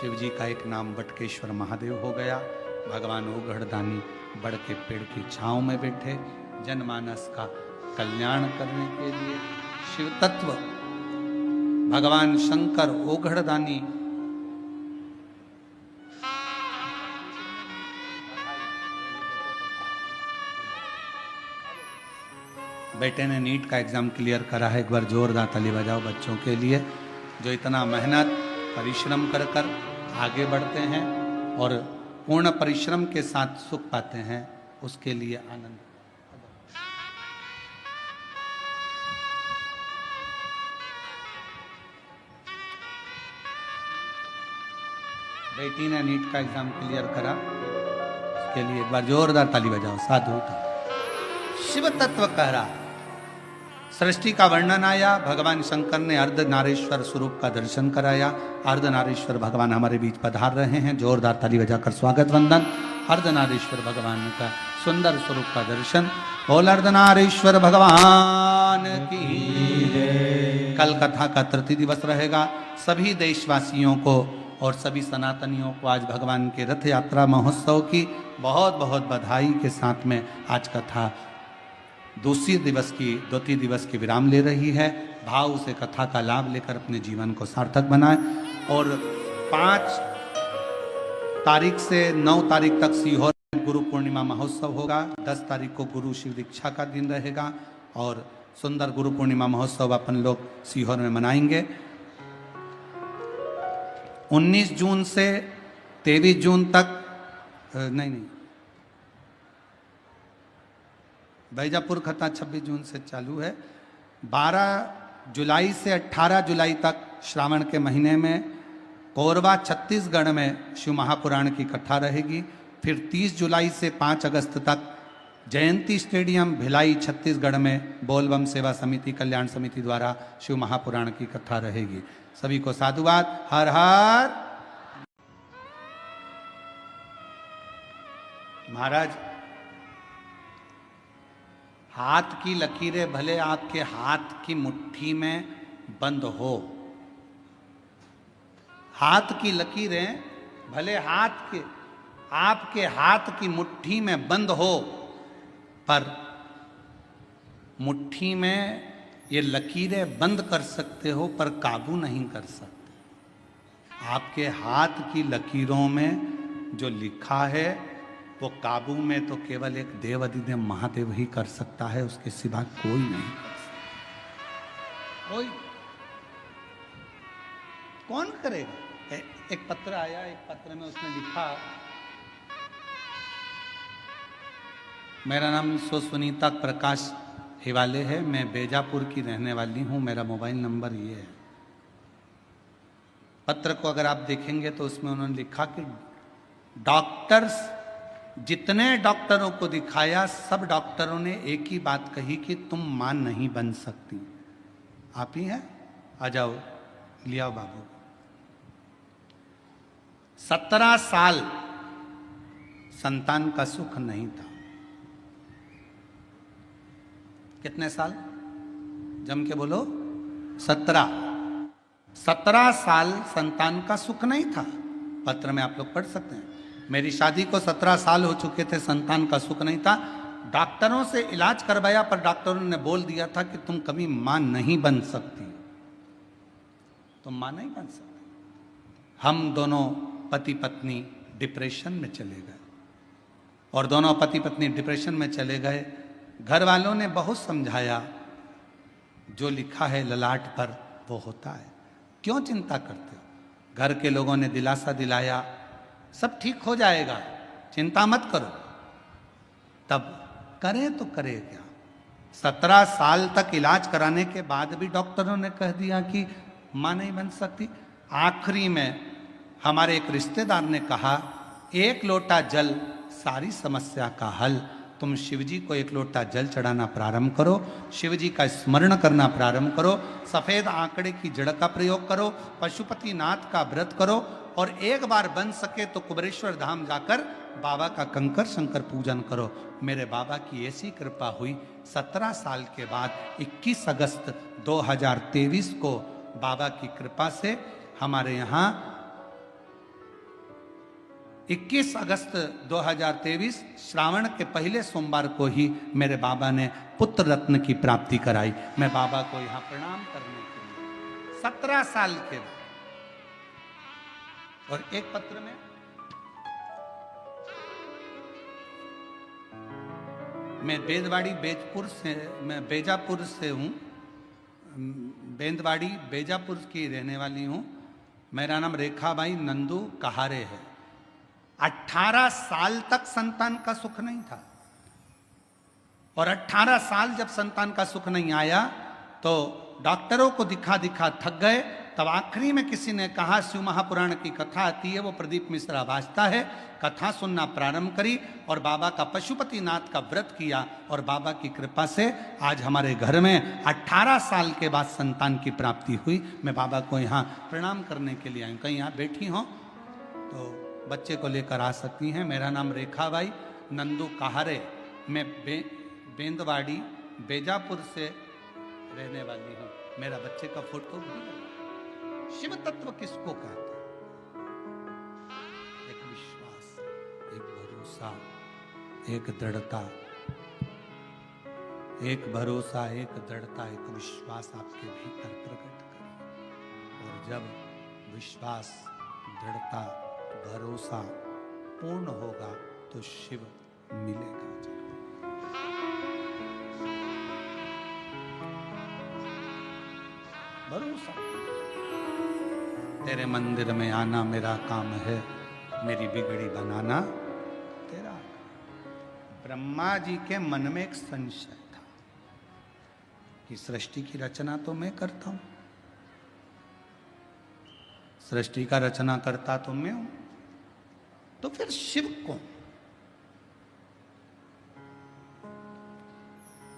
Speaker 1: शिव जी का एक नाम बटकेश्वर महादेव हो गया। भगवान ओघड़दानी बड़ के पेड़ की छांव में बैठे, जनमानस का कल्याण करने के लिए। शिव तत्व भगवान शंकर ओघड़दानी बेटे ने नीट का एग्जाम क्लियर करा है। एक बार जोरदार ताली बजाओ बच्चों के लिए, जो इतना मेहनत परिश्रम कर कर आगे बढ़ते हैं और पूर्ण परिश्रम के साथ सुख पाते हैं, उसके लिए आनंद। बेटी ने नीट का एग्जाम क्लियर करा, उसके लिए एक बार जोरदार ताली बजाओ। साधु शिव तत्व कह रहा, सृष्टि का वर्णन आया, भगवान शंकर ने अर्धनारीश्वर स्वरूप का दर्शन कराया। अर्धनारीश्वर भगवान हमारे बीच पधार रहे हैं, जोरदार ताली बजाकर स्वागत वंदन। अर्धनारीश्वर भगवान का सुंदर स्वरूप का दर्शन। बोल अर्धनारीश्वर भगवान की। कल कथा का तृतीय दिवस रहेगा। सभी देशवासियों को और सभी सनातनियों को आज भगवान के रथ यात्रा महोत्सव की बहुत बहुत बधाई के साथ में आज कथा द्वितीय दिवस की विराम ले रही है। भाव से कथा का लाभ लेकर अपने जीवन को सार्थक बनाए। और 5 तारीख से 9 तारीख तक सीहोर में गुरु पूर्णिमा महोत्सव होगा। 10 तारीख को गुरु शिव दीक्षा का दिन रहेगा और सुंदर गुरु पूर्णिमा महोत्सव अपन लोग सीहोर में मनाएंगे। 19 जून से 23 जून तक नहीं बैजापुर कथा 26 जून से चालू है। 12 जुलाई से 18 जुलाई तक श्रावण के महीने में कोरबा छत्तीसगढ़ में शिव महापुराण की कथा रहेगी। फिर 30 जुलाई से 5 अगस्त तक जयंती स्टेडियम भिलाई छत्तीसगढ़ में बोलबम सेवा समिति कल्याण समिति द्वारा शिव महापुराण की कथा रहेगी। सभी को साधुवाद। हर हर महाराज, हाथ की लकीरें भले आपके हाथ की मुट्ठी में बंद हो, हाथ की लकीरें भले आपके हाथ की मुट्ठी में बंद हो, पर मुट्ठी में ये लकीरें बंद कर सकते हो पर काबू नहीं कर सकते। आपके हाथ की लकीरों में जो लिखा है वो काबू में तो केवल एक देव अधिदेव महादेव ही कर सकता है, उसके सिवा कोई नहीं कर सकता। कोई कौन करेगा? एक पत्र आया, एक पत्र में उसने लिखा, मेरा नाम सुनीता प्रकाश हिवाले है, मैं बेजापुर की रहने वाली हूं, मेरा मोबाइल नंबर ये है। पत्र को अगर आप देखेंगे तो उसमें उन्होंने लिखा कि डॉक्टर्स, जितने डॉक्टरों को दिखाया सब डॉक्टरों ने एक ही बात कही कि तुम मां नहीं बन सकती। आप ही हैं, आ जाओ, लिया बाबू। 17 साल संतान का सुख नहीं था। कितने साल? जम के बोलो। 17 साल संतान का सुख नहीं था। पत्र में आप लोग पढ़ सकते हैं। मेरी शादी को 17 साल हो चुके थे, संतान का सुख नहीं था। डॉक्टरों से इलाज करवाया पर डॉक्टरों ने बोल दिया था कि तुम कभी मां नहीं बन सकती, तुम मां नहीं बन सकती। हम दोनों पति पत्नी डिप्रेशन में चले गए और दोनों पति पत्नी डिप्रेशन में चले गए। घर वालों ने बहुत समझाया, जो लिखा है ललाट पर वो होता है, क्यों चिंता करते हो? घर के लोगों ने दिलासा दिलाया, सब ठीक हो जाएगा, चिंता मत करो। तब करें तो करें क्या? 17 साल तक इलाज कराने के बाद भी डॉक्टरों ने कह दिया कि मां नहीं बन सकती। आखिरी में हमारे एक रिश्तेदार ने कहा, 1 लोटा जल सारी समस्या का हल। तुम शिवजी को 1 लोटा जल चढ़ाना प्रारंभ करो, शिवजी का स्मरण करना प्रारंभ करो, सफेद आंकड़े की जड़ का प्रयोग करो, पशुपति नाथ का व्रत करो और एक बार बन सके तो कुबेरेश्वर धाम जाकर बाबा का कंकर शंकर पूजन करो। मेरे बाबा की ऐसी कृपा हुई। 17 साल के बाद 21 अगस्त 2023 को बाबा की कृपा से हमारे यहाँ 21 अगस्त 2023 श्रावण के पहले सोमवार को ही मेरे बाबा ने पुत्र रत्न की प्राप्ति कराई। मैं बाबा को यहाँ प्रणाम करने के लिए 17 साल के बाद। और एक पत्र में मैं बेजापुर से हूँ, बेंदवाड़ी बेजापुर की रहने वाली हूँ। मेरा नाम रेखाबाई नंदू कहारे है। 18 साल तक संतान का सुख नहीं था और 18 साल जब संतान का सुख नहीं आया तो डॉक्टरों को दिखा दिखा थक गए। तब आखिरी में किसी ने कहा, शिव महापुराण की कथा आती है, वो प्रदीप मिश्रा वाचता है, कथा सुनना प्रारंभ करी और बाबा का पशुपति नाथ का व्रत किया और बाबा की कृपा से आज हमारे घर में 18 साल के बाद संतान की प्राप्ति हुई। मैं बाबा को यहाँ प्रणाम करने के लिए आई। कहीं यहाँ बैठी हो तो बच्चे को लेकर आ सकती हैं। मेरा नाम रेखाबाई नंदू कहारे, मैं बेंदवाड़ी बेजापुर से रहने वाली हूँ। मेरा बच्चे का फोटो भी है। शिव तत्व किसको कहते हैं? एक विश्वास, एक भरोसा, एक दृढ़ता, एक भरोसा, एक दृढ़ता, एक विश्वास आपके भीतर प्रकट करें। और जब विश्वास, दृढ़ता, भरोसा पूर्ण होगा तो शिव मिलेगा। भरोसा, तेरे मंदिर में आना मेरा काम है, मेरी बिगड़ी बनाना तेरा। ब्रह्मा जी के मन में एक संशय था कि सृष्टि की रचना तो मैं करता हूं, सृष्टि का रचना करता तो मैं हूं, तो फिर शिव कौन?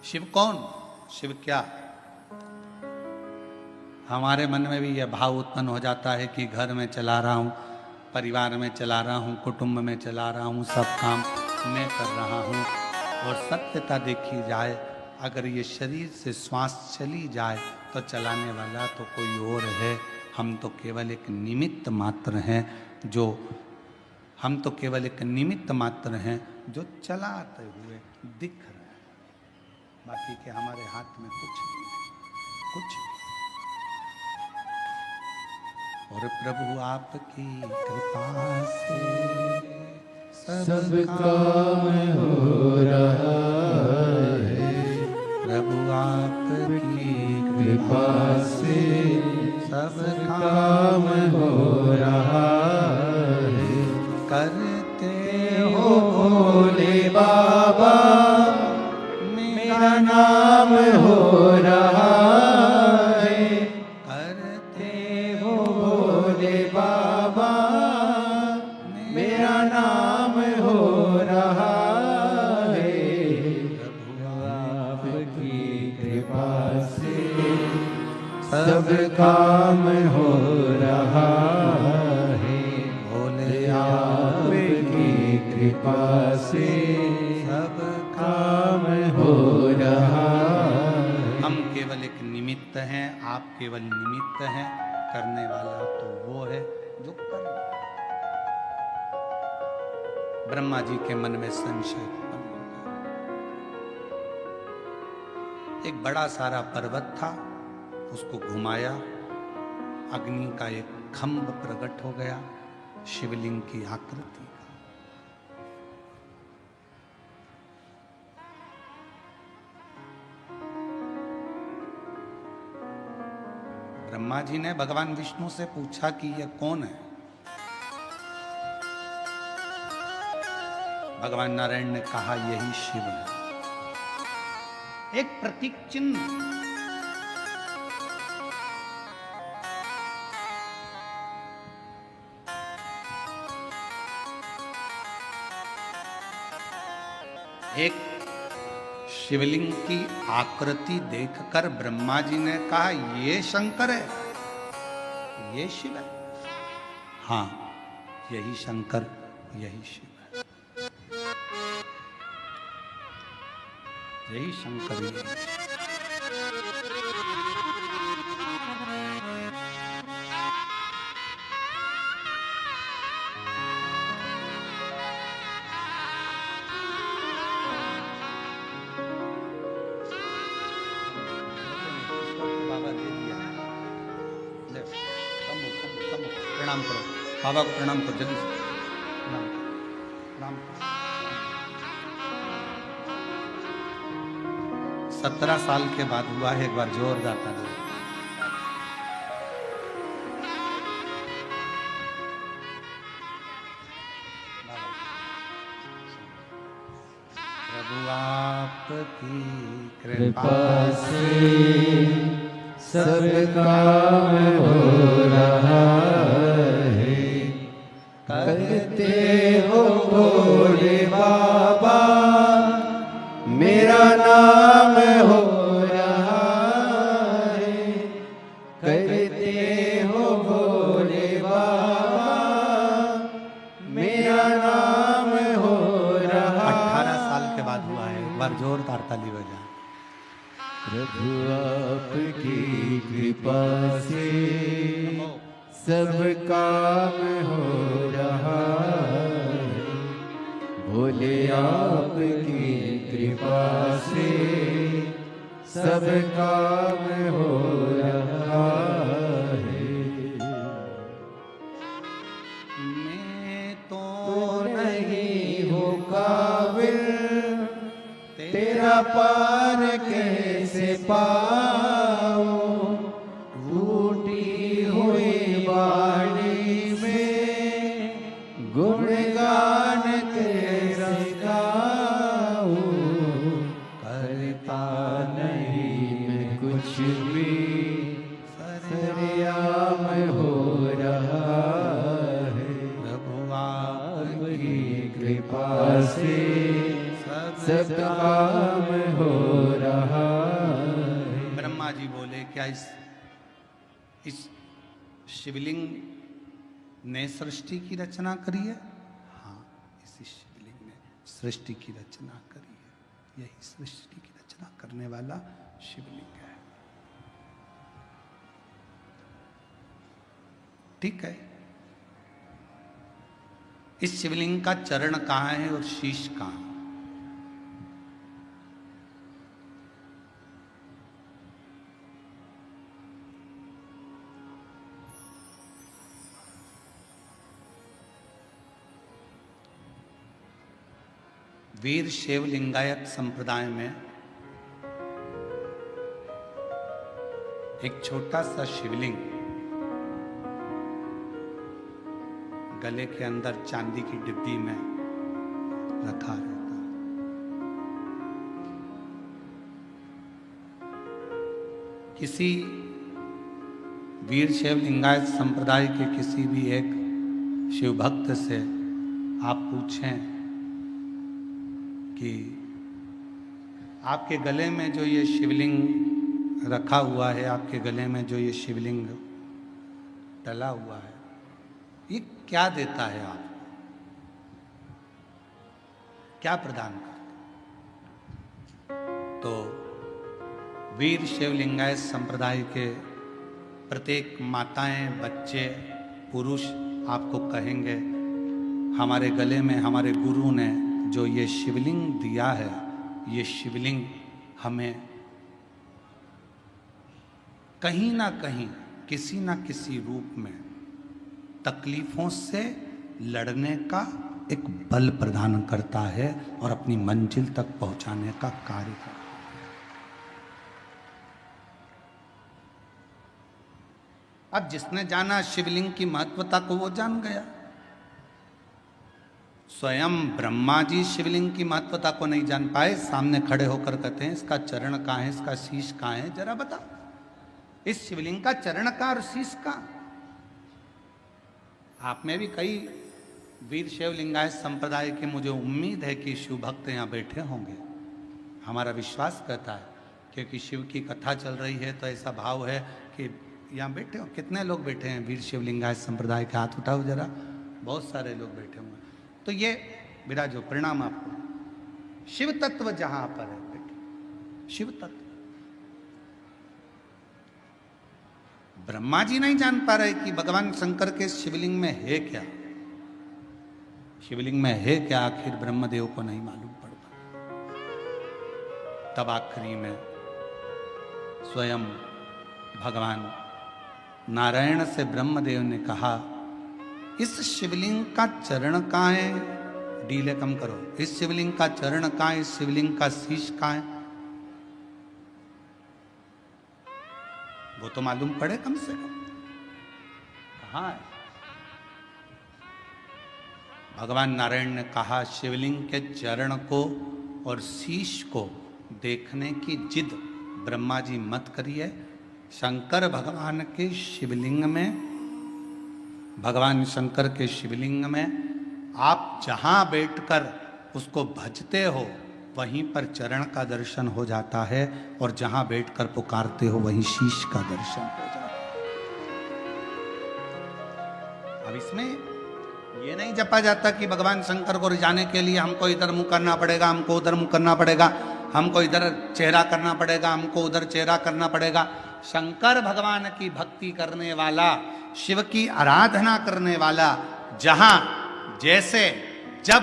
Speaker 1: शिव कौन? शिव क्या? हमारे मन में भी यह भाव उत्पन्न हो जाता है कि घर में चला रहा हूं, परिवार में चला रहा हूं, कुटुंब में चला रहा हूं, सब काम मैं कर रहा हूं। और सत्यता देखी जाए, अगर ये शरीर से श्वास चली जाए तो चलाने वाला तो कोई और है, हम तो केवल एक निमित्त मात्र हैं, जो हम तो केवल एक निमित्त मात्र हैं जो चलाते हुए दिख रहे हैं। बाकी के हमारे हाथ में कुछ नहीं, कुछ नहीं। और प्रभु आपकी कृपा से सब काम हो रहा है। प्रभु आपकी कृपा से सब काम हो रहा है। करते हो भोले बाबा मेरा नाम हो रहा है। करते हो भोले बाबा मेरा नाम हो रहा है। प्रभु आपकी कृपा से सब काम हो रहा है। भोले आपकी कृपा से सब काम हो रहा है। हम केवल एक निमित्त हैं, आप केवल निमित्त हैं, करने वाला तो वो है जो कर रहा है। ब्रह्मा जी के मन में संशय उत्पन्न हो गया। एक बड़ा सारा पर्वत था, उसको घुमाया, अग्नि का एक खंभ प्रकट हो गया, शिवलिंग की आकृति का। ब्रह्मा जी ने भगवान विष्णु से पूछा कि यह कौन है? भगवान नारायण ने कहा यही शिव है। एक प्रतीक चिन्ह, एक शिवलिंग की आकृति देखकर ब्रह्मा जी ने कहा ये शंकर है, ये शिव है। हाँ, यही शंकर, यही शिव है, यही शंकर, यही। प्रणाम करो बाबा को, प्रणाम करो जल्दी से, प्रणाम प्रणाम। 17 साल के बाद हुआ है, एक बार जोरदार ताली। प्रभु आपकी कृपा से सब काम हो रहा है। करते हो भोले बाबा मेरा नाम हो रहा है। करते हो भोले बाबा मेरा नाम हो रहा। 18 साल के बाद हुआ है, एक बार जोरदार ताली बजा।
Speaker 2: प्रभु आपकी कृपा से सब काम हो रहा है। बोले आपकी कृपा से सब काम हो रहा है।
Speaker 1: मैं तो
Speaker 2: नहीं हो काबिल तेरा पार कैसे पाऊं, टूटी हुई वाणी में गुणगान कैसे गाऊं, करता नहीं मैं कुछ भी सरेआम हो रहा है।
Speaker 1: प्रभु
Speaker 2: आपकी कृपा से सब काम हो रहा है।
Speaker 1: ब्रह्मा जी बोले क्या इस शिवलिंग ने सृष्टि की रचना करी है? हाँ, इसी शिवलिंग ने सृष्टि की रचना करी है। यही सृष्टि की रचना करने वाला शिवलिंग है। ठीक है, इस शिवलिंग का चरण कहाँ है और शीश कहाँ है? वीर शैव लिंगायत संप्रदाय में एक छोटा सा शिवलिंग गले के अंदर चांदी की डिब्बी में रखा रहता है। किसी वीर शैव लिंगायत संप्रदाय के किसी भी एक शिव भक्त से आप पूछें कि आपके गले में जो ये शिवलिंग रखा हुआ है, आपके गले में जो ये शिवलिंग डला हुआ है, ये क्या देता है आपको? क्या प्रदान करता? तो वीर शैव लिंगायत संप्रदाय के प्रत्येक माताएं, बच्चे, पुरुष आपको कहेंगे हमारे गले में हमारे गुरु ने जो ये शिवलिंग दिया है, ये शिवलिंग हमें कहीं ना कहीं किसी ना किसी रूप में तकलीफों से लड़ने का एक बल प्रदान करता है और अपनी मंजिल तक पहुंचाने का कार्य करता है। अब जिसने जाना शिवलिंग की महत्वता को वो जान गया। स्वयं ब्रह्मा जी शिवलिंग की महत्वता को नहीं जान पाए, सामने खड़े होकर कहते हैं इसका चरण कहाँ है, इसका शीश कहाँ है, जरा बता। इस शिवलिंग का चरण कहाँ और शीश कहाँ? आप में भी कई वीर शैव लिंगायत संप्रदाय के मुझे उम्मीद है कि शिव भक्त यहाँ बैठे होंगे। हमारा विश्वास कहता है क्योंकि शिव की कथा चल रही है तो ऐसा भाव है कि यहाँ बैठे हो। कितने लोग बैठे हैं वीर शैव लिंगायत संप्रदाय के? हाथ उठाओ जरा। बहुत सारे लोग बैठे हुए। तो ये मेरा जो प्रणाम आपको। शिव तत्व जहां पर है बेटे, शिव तत्व ब्रह्मा जी नहीं जान पा रहे कि भगवान शंकर के शिवलिंग में है क्या, शिवलिंग में है क्या, आखिर ब्रह्मदेव को नहीं मालूम पड़ पाया। तब आखिरी में स्वयं भगवान नारायण से ब्रह्मदेव ने कहा इस शिवलिंग का चरण कहाँ है? डीले कम करो। इस शिवलिंग का चरण कहाँ है? इस शिवलिंग का शीश कहाँ है? वो तो मालूम पड़े कम से कम कहाँ है। भगवान नारायण ने कहा शिवलिंग के चरण को और शीश को देखने की जिद ब्रह्मा जी मत करिए। शंकर भगवान के शिवलिंग में, भगवान शंकर के शिवलिंग में आप जहां बैठकर उसको भजते हो वहीं पर चरण का दर्शन हो जाता है और जहां बैठकर पुकारते हो वहीं शीश का दर्शन हो जाता है। अब इसमें ये नहीं जपा जाता कि भगवान शंकर को रिझाने के लिए हमको इधर मुंह करना पड़ेगा, हमको उधर मुंह करना पड़ेगा, हमको इधर चेहरा करना पड़ेगा, हमको उधर चेहरा करना पड़ेगा। शंकर भगवान की भक्ति करने वाला, शिव की आराधना करने वाला जहां जैसे जब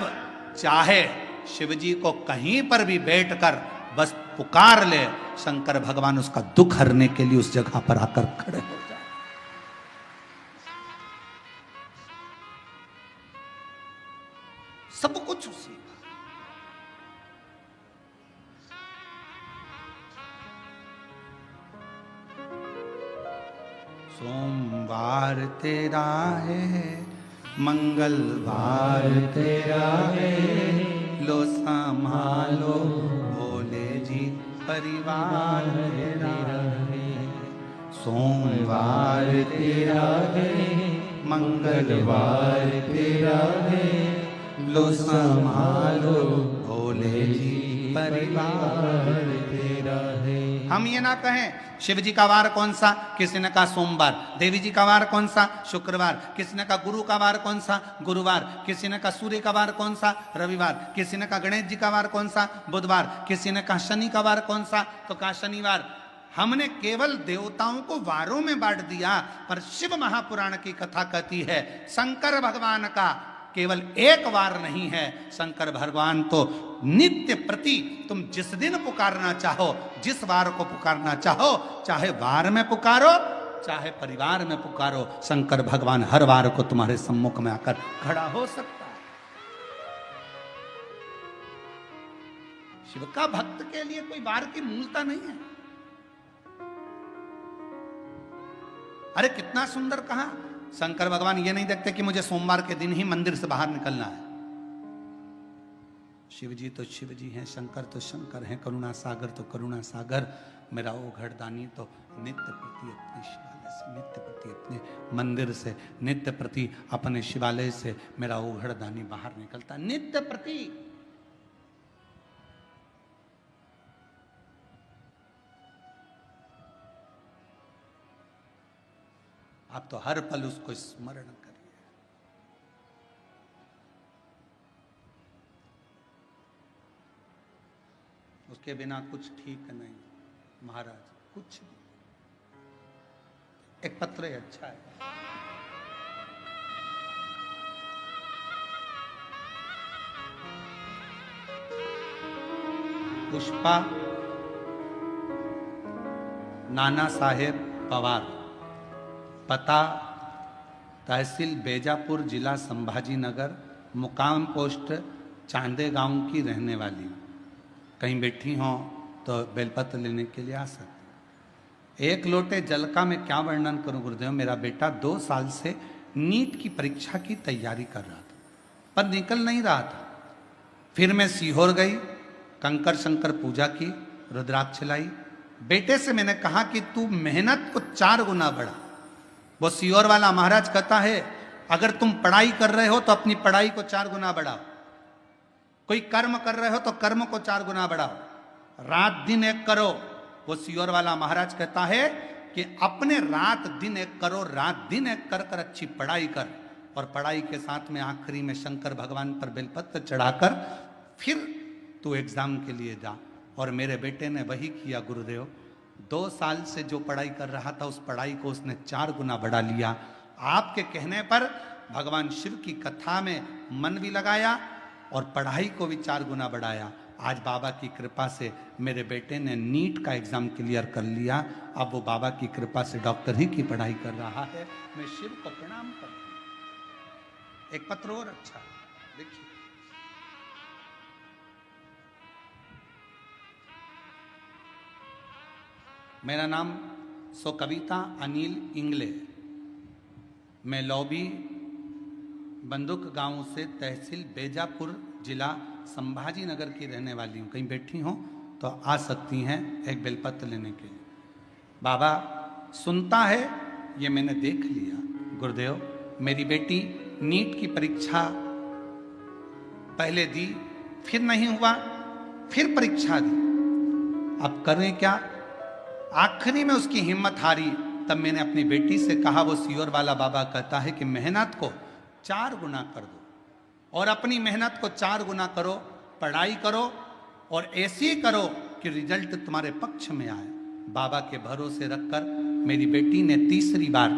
Speaker 1: चाहे शिव जी को कहीं पर भी बैठकर बस पुकार ले, शंकर भगवान उसका दुख हरने के लिए उस जगह पर आकर खड़े हो जाए। सब कुछ उसी का। सोमवार तेरा है, मंगलवार तेरा है, लो संभालो भोले जी परिवार तेरा है। सोमवार तेरा है, मंगलवार तेरा है, लो संभालो भोले जी परिवार तेरा है। हम ये ना कहें शिव जी का वार कौन सा, किसी ने कहा सोमवार, देवी जी का वार कौन सा, शुक्रवार, किसी ने कहा गुरु का वार कौन सा, गुरुवार, किसी ने कहा सूर्य का वार कौन सा, रविवार, किसी ने कहा गणेश जी का वार कौन सा, बुधवार, किसी ने कहा शनि का वार कौन सा, तो कहा शनिवार। हमने केवल देवताओं को वारों में बांट दिया, पर शिव महापुराण की कथा कहती है शंकर भगवान का केवल एक वार नहीं है। शंकर भगवान तो नित्य प्रति तुम जिस दिन पुकारना चाहो, जिस वार को पुकारना चाहो, चाहे वार में पुकारो चाहे परिवार में पुकारो, शंकर भगवान हर वार को तुम्हारे सम्मुख में आकर खड़ा हो सकता है। शिव का भक्त के लिए कोई वार की मूलता नहीं है। अरे कितना सुंदर कहा, शंकर भगवान ये नहीं देखते कि मुझे सोमवार के दिन ही मंदिर से बाहर निकलना है। शिव जी तो शिव जी हैं, शंकर तो शंकर हैं, करुणा सागर तो करुणा सागर, मेरा ओघड़ दानी तो नित्य प्रति अपने शिवालय से, नित्य प्रति अपने मंदिर से, नित्य प्रति अपने शिवालय से मेरा ओघड़ दानी बाहर निकलता, नित्य प्रति। आप तो हर पल उसको स्मरण करिए। उसके बिना कुछ ठीक नहीं महाराज, कुछ नहीं। एक पत्र है, अच्छा है। पुष्पा नाना साहेब पवार, पता तहसील बेजापुर, जिला संभाजी नगर, मुकाम पोस्ट चांदे गांव की रहने वाली। कहीं बैठी हो तो बेलपत्र लेने के लिए आ सकते। एक लोटे जल का मैं क्या वर्णन करूं गुरुदेव। मेरा बेटा 2 साल से नीट की परीक्षा की तैयारी कर रहा था, पर निकल नहीं रहा था। फिर मैं सीहोर गई, कंकर शंकर पूजा की, रुद्राक्ष लाई। बेटे से मैंने कहा कि तू मेहनत को 4 गुना बढ़ा। वो सीहोर वाला महाराज कहता है अगर तुम पढ़ाई कर रहे हो तो अपनी पढ़ाई को 4 गुना बढ़ाओ, कोई कर्म कर रहे हो तो कर्म को 4 गुना बढ़ाओ, रात दिन एक करो। वो सीहोर वाला महाराज कहता है कि अपने रात दिन एक करो, रात दिन एक कर कर अच्छी पढ़ाई कर, और पढ़ाई के साथ में आखिरी में शंकर भगवान पर बेलपत्र चढ़ाकर फिर तू एग्जाम के लिए जा। और मेरे बेटे ने वही किया गुरुदेव। 2 साल से जो पढ़ाई कर रहा था उस पढ़ाई को उसने 4 गुना बढ़ा लिया। आपके कहने पर भगवान शिव की कथा में मन भी लगाया और पढ़ाई को भी 4 गुना बढ़ाया। आज बाबा की कृपा से मेरे बेटे ने नीट का एग्जाम क्लियर कर लिया। अब वो बाबा की कृपा से डॉक्टर ही की पढ़ाई कर रहा है। मैं शिव को प्रणाम करता हूं। एक पत्र और अच्छा देखिए। मेरा नाम सो कविता अनिल इंगले, मैं लौबी बंदुक गांव से तहसील बेजापुर, जिला संभाजी नगर की रहने वाली हूँ। कहीं बैठी हो तो आ सकती हैं एक बेलपत्र लेने के लिए। बाबा सुनता है ये मैंने देख लिया गुरुदेव। मेरी बेटी नीट की परीक्षा पहले दी, फिर नहीं हुआ, फिर परीक्षा दी। अब करें क्या? आखिरी में उसकी हिम्मत हारी। तब मैंने अपनी बेटी से कहा, वो सीहोर वाला बाबा कहता है कि मेहनत को 4 गुना कर दो, और अपनी मेहनत को 4 गुना करो, पढ़ाई करो, और ऐसी करो कि रिजल्ट तुम्हारे पक्ष में आए। बाबा के भरोसे रखकर मेरी बेटी ने तीसरी बार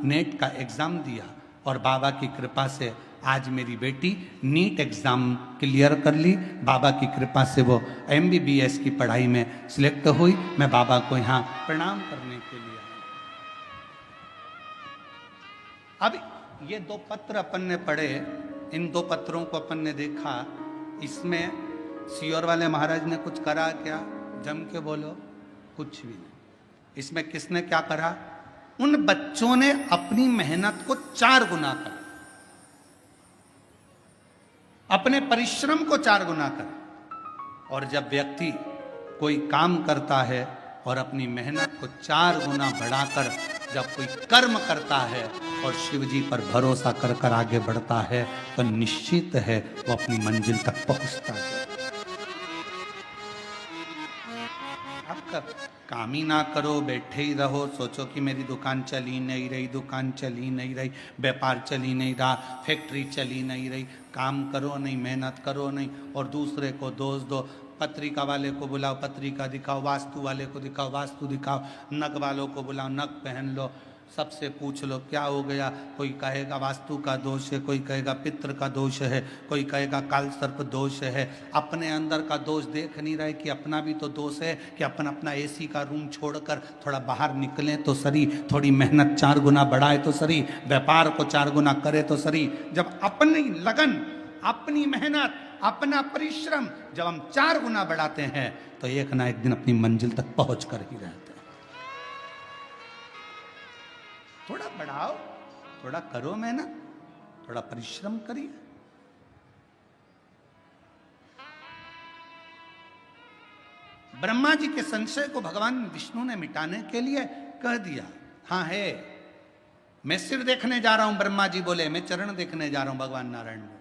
Speaker 1: नेट का एग्जाम दिया, और बाबा की कृपा से आज मेरी बेटी नीट एग्जाम क्लियर कर ली, बाबा की कृपा से वो MBBS की पढ़ाई में सिलेक्ट हुई। मैं बाबा को यहाँ प्रणाम करने के लिए आया। अब ये 2 पत्र अपन ने पढ़े, इन 2 पत्रों को अपन ने देखा, इसमें सियोर वाले महाराज ने कुछ करा क्या? जम के बोलो, कुछ भी नहीं। इसमें किसने क्या करा? उन बच्चों ने अपनी मेहनत को 4 गुना करा, अपने परिश्रम को 4 गुना करा। और जब व्यक्ति कोई काम करता है और अपनी मेहनत को 4 गुना बढ़ाकर जब कोई कर्म करता है और शिव जी पर भरोसा कर कर आगे बढ़ता है, तो निश्चित है वो अपनी मंजिल तक पहुंचता है। आपका काम ही ना करो, बैठे ही रहो, सोचो कि मेरी दुकान चली नहीं रही, दुकान चली नहीं रही, व्यापार चली नहीं रहा, फैक्ट्री चली नहीं रही, काम करो नहीं, मेहनत करो नहीं, और दूसरे को दोष दो। पत्रिका वाले को बुलाओ, पत्रिका दिखाओ, वास्तु वाले को दिखाओ, वास्तु दिखाओ, नग वालों को बुलाओ, नग पहन लो, सबसे पूछ लो क्या हो गया। कोई कहेगा वास्तु का दोष है, कोई कहेगा पितृ का दोष है, कोई कहेगा काल सर्प दोष है। अपने अंदर का दोष देख नहीं रहे कि अपना भी तो दोष है, कि अपन अपना AC का रूम छोड़कर थोड़ा बाहर निकलें तो सही, थोड़ी मेहनत 4 गुना बढ़ाए तो सही, व्यापार को 4 गुना करे तो सही। जब अपनी लगन, अपनी मेहनत, अपना परिश्रम जब हम 4 गुना बढ़ाते हैं, तो एक ना एक दिन अपनी मंजिल तक पहुंच कर ही रहते हैं। थोड़ा बढ़ाओ, थोड़ा करो मेहनत, थोड़ा परिश्रम करिए। ब्रह्मा जी के संशय को भगवान विष्णु ने मिटाने के लिए कह दिया, हाँ है, मैं सिर देखने जा रहा हूं। ब्रह्मा जी बोले मैं चरण देखने जा रहा हूं। भगवान नारायण बोले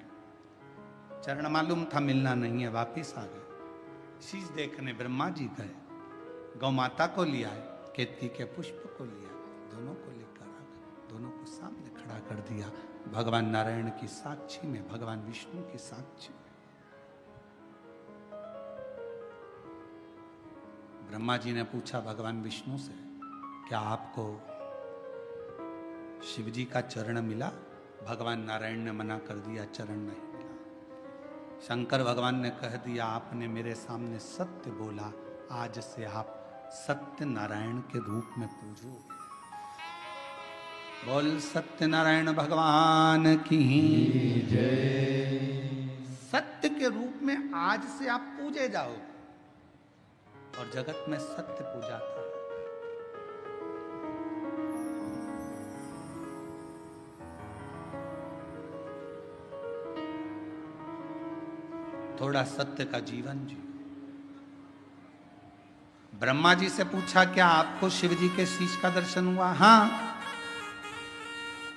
Speaker 1: चरण मालूम था मिलना नहीं है, वापिस आ गए। शीश देखने ब्रह्मा जी गए, गौ माता को लिया है, केतकी के पुष्प को लिया, दोनों को लेकर आ गए, दोनों को सामने खड़ा कर दिया, भगवान नारायण की साक्षी में, भगवान विष्णु की साक्षी में। ब्रह्मा जी ने पूछा भगवान विष्णु से, क्या आपको शिव जी का चरण मिला? भगवान नारायण ने मना कर दिया, चरण नहीं मिला। शंकर भगवान ने कह दिया, आपने मेरे सामने सत्य बोला, आज से आप सत्य नारायण के रूप में पूजो। बोल सत्य नारायण भगवान की जय। सत्य के रूप में आज से आप पूजे जाओ, और जगत में सत्य पूजाता है। थोड़ा सत्य का जीवन जियो। ब्रह्मा जी से पूछा, क्या आपको शिव जी के शीश का दर्शन हुआ? हाँ।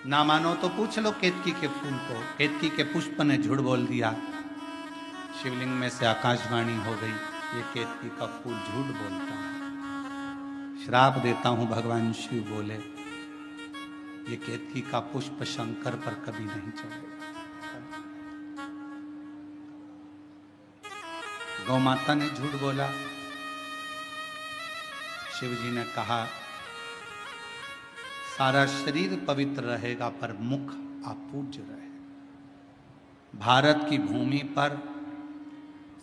Speaker 1: ना मानो तो पूछ लो केतकी के फूल को। केतकी के पुष्प ने झूठ बोल दिया। शिवलिंग में से आकाशवाणी हो गई, ये केतकी का फूल झूठ बोलता है। श्राप देता हूं, भगवान शिव बोले, ये केतकी का पुष्प शंकर पर कभी नहीं चढ़ेगा। गौ माता ने झूठ बोला। शिव जी ने कहा, सारा शरीर पवित्र रहेगा पर मुख अपूज्य रहे। भारत की भूमि पर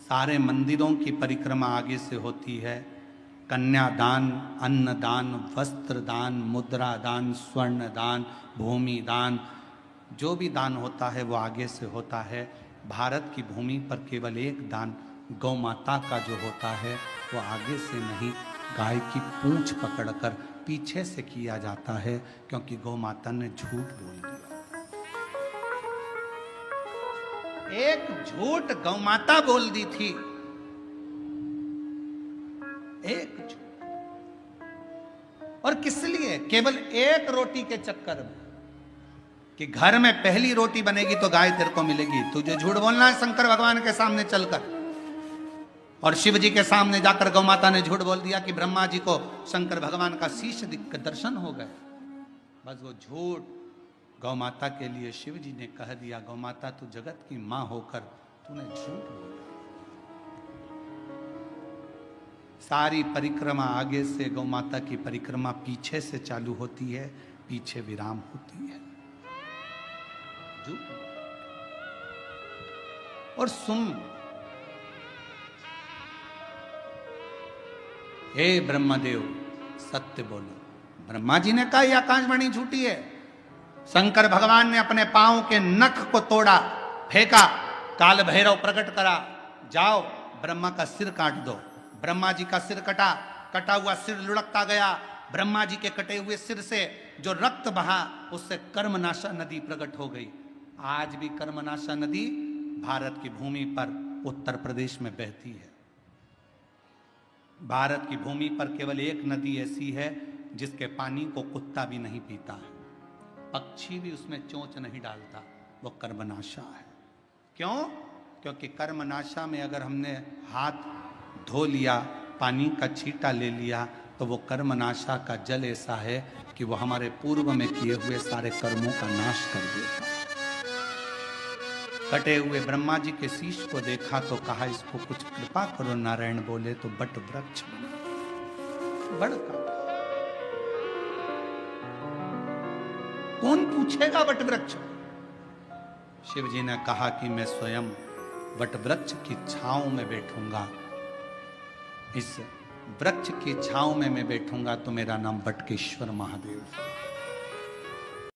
Speaker 1: सारे मंदिरों की परिक्रमा आगे से होती है। कन्यादान, अन्नदान, वस्त्र दान, मुद्रा दान, स्वर्ण दान, भूमि दान, जो भी दान होता है वो आगे से होता है। भारत की भूमि पर केवल एक दान गौ माता का जो होता है वो आगे से नहीं, गाय की पूंछ पकड़कर पीछे से किया जाता है, क्योंकि गौ माता ने झूठ बोल दिया। एक झूठ गौ माता बोल दी थी, एक झूठ। और किस लिए? केवल एक रोटी के चक्कर में, कि घर में पहली रोटी बनेगी तो गाय तेरे को मिलेगी। तुझे झूठ बोलना है शंकर भगवान के सामने चलकर। और शिव जी के सामने जाकर गौ माता ने झूठ बोल दिया कि ब्रह्मा जी को शंकर भगवान का शीश दिख दर्शन हो गए। बस वो झूठ गौ माता के लिए शिव जी ने कह दिया, गौ माता तू जगत की मां होकर तूने झूठ बोला। सारी परिक्रमा आगे से, गौ माता की परिक्रमा पीछे से चालू होती है, पीछे विराम होती है। झूठ। और सुन, हे ब्रह्मदेव सत्य बोलो। ब्रह्मा जी ने कहा यह आकाशवाणी झूठी है। शंकर भगवान ने अपने पांव के नख को तोड़ा, फेंका, काल भैरव प्रकट करा, जाओ ब्रह्मा का सिर काट दो। ब्रह्मा जी का सिर कटा, कटा हुआ सिर लुढ़कता गया। ब्रह्मा जी के कटे हुए सिर से जो रक्त बहा उससे कर्मनाशा नदी प्रकट हो गई। आज भी कर्मनाशा नदी भारत की भूमि पर उत्तर प्रदेश में बहती है। भारत की भूमि पर केवल एक नदी ऐसी है जिसके पानी को कुत्ता भी नहीं पीता है, पक्षी भी उसमें चोंच नहीं डालता, वो कर्मनाशा है। क्यों? क्योंकि कर्मनाशा में अगर हमने हाथ धो लिया, पानी का छींटा ले लिया, तो वो कर्मनाशा का जल ऐसा है कि वो हमारे पूर्व में किए हुए सारे कर्मों का नाश कर देता। कटे हुए ब्रह्मा जी के शीश को देखा तो कहा इसको कुछ कृपा करो। नारायण बोले तो बट वृक्ष बना, बड़ काटा। कौन पूछेगा वट वृक्ष? शिव जी ने कहा कि मैं स्वयं वट वृक्ष की छांव में बैठूंगा। इस वृक्ष की छांव में मैं बैठूंगा तो मेरा नाम बटकेश्वर महादेव है।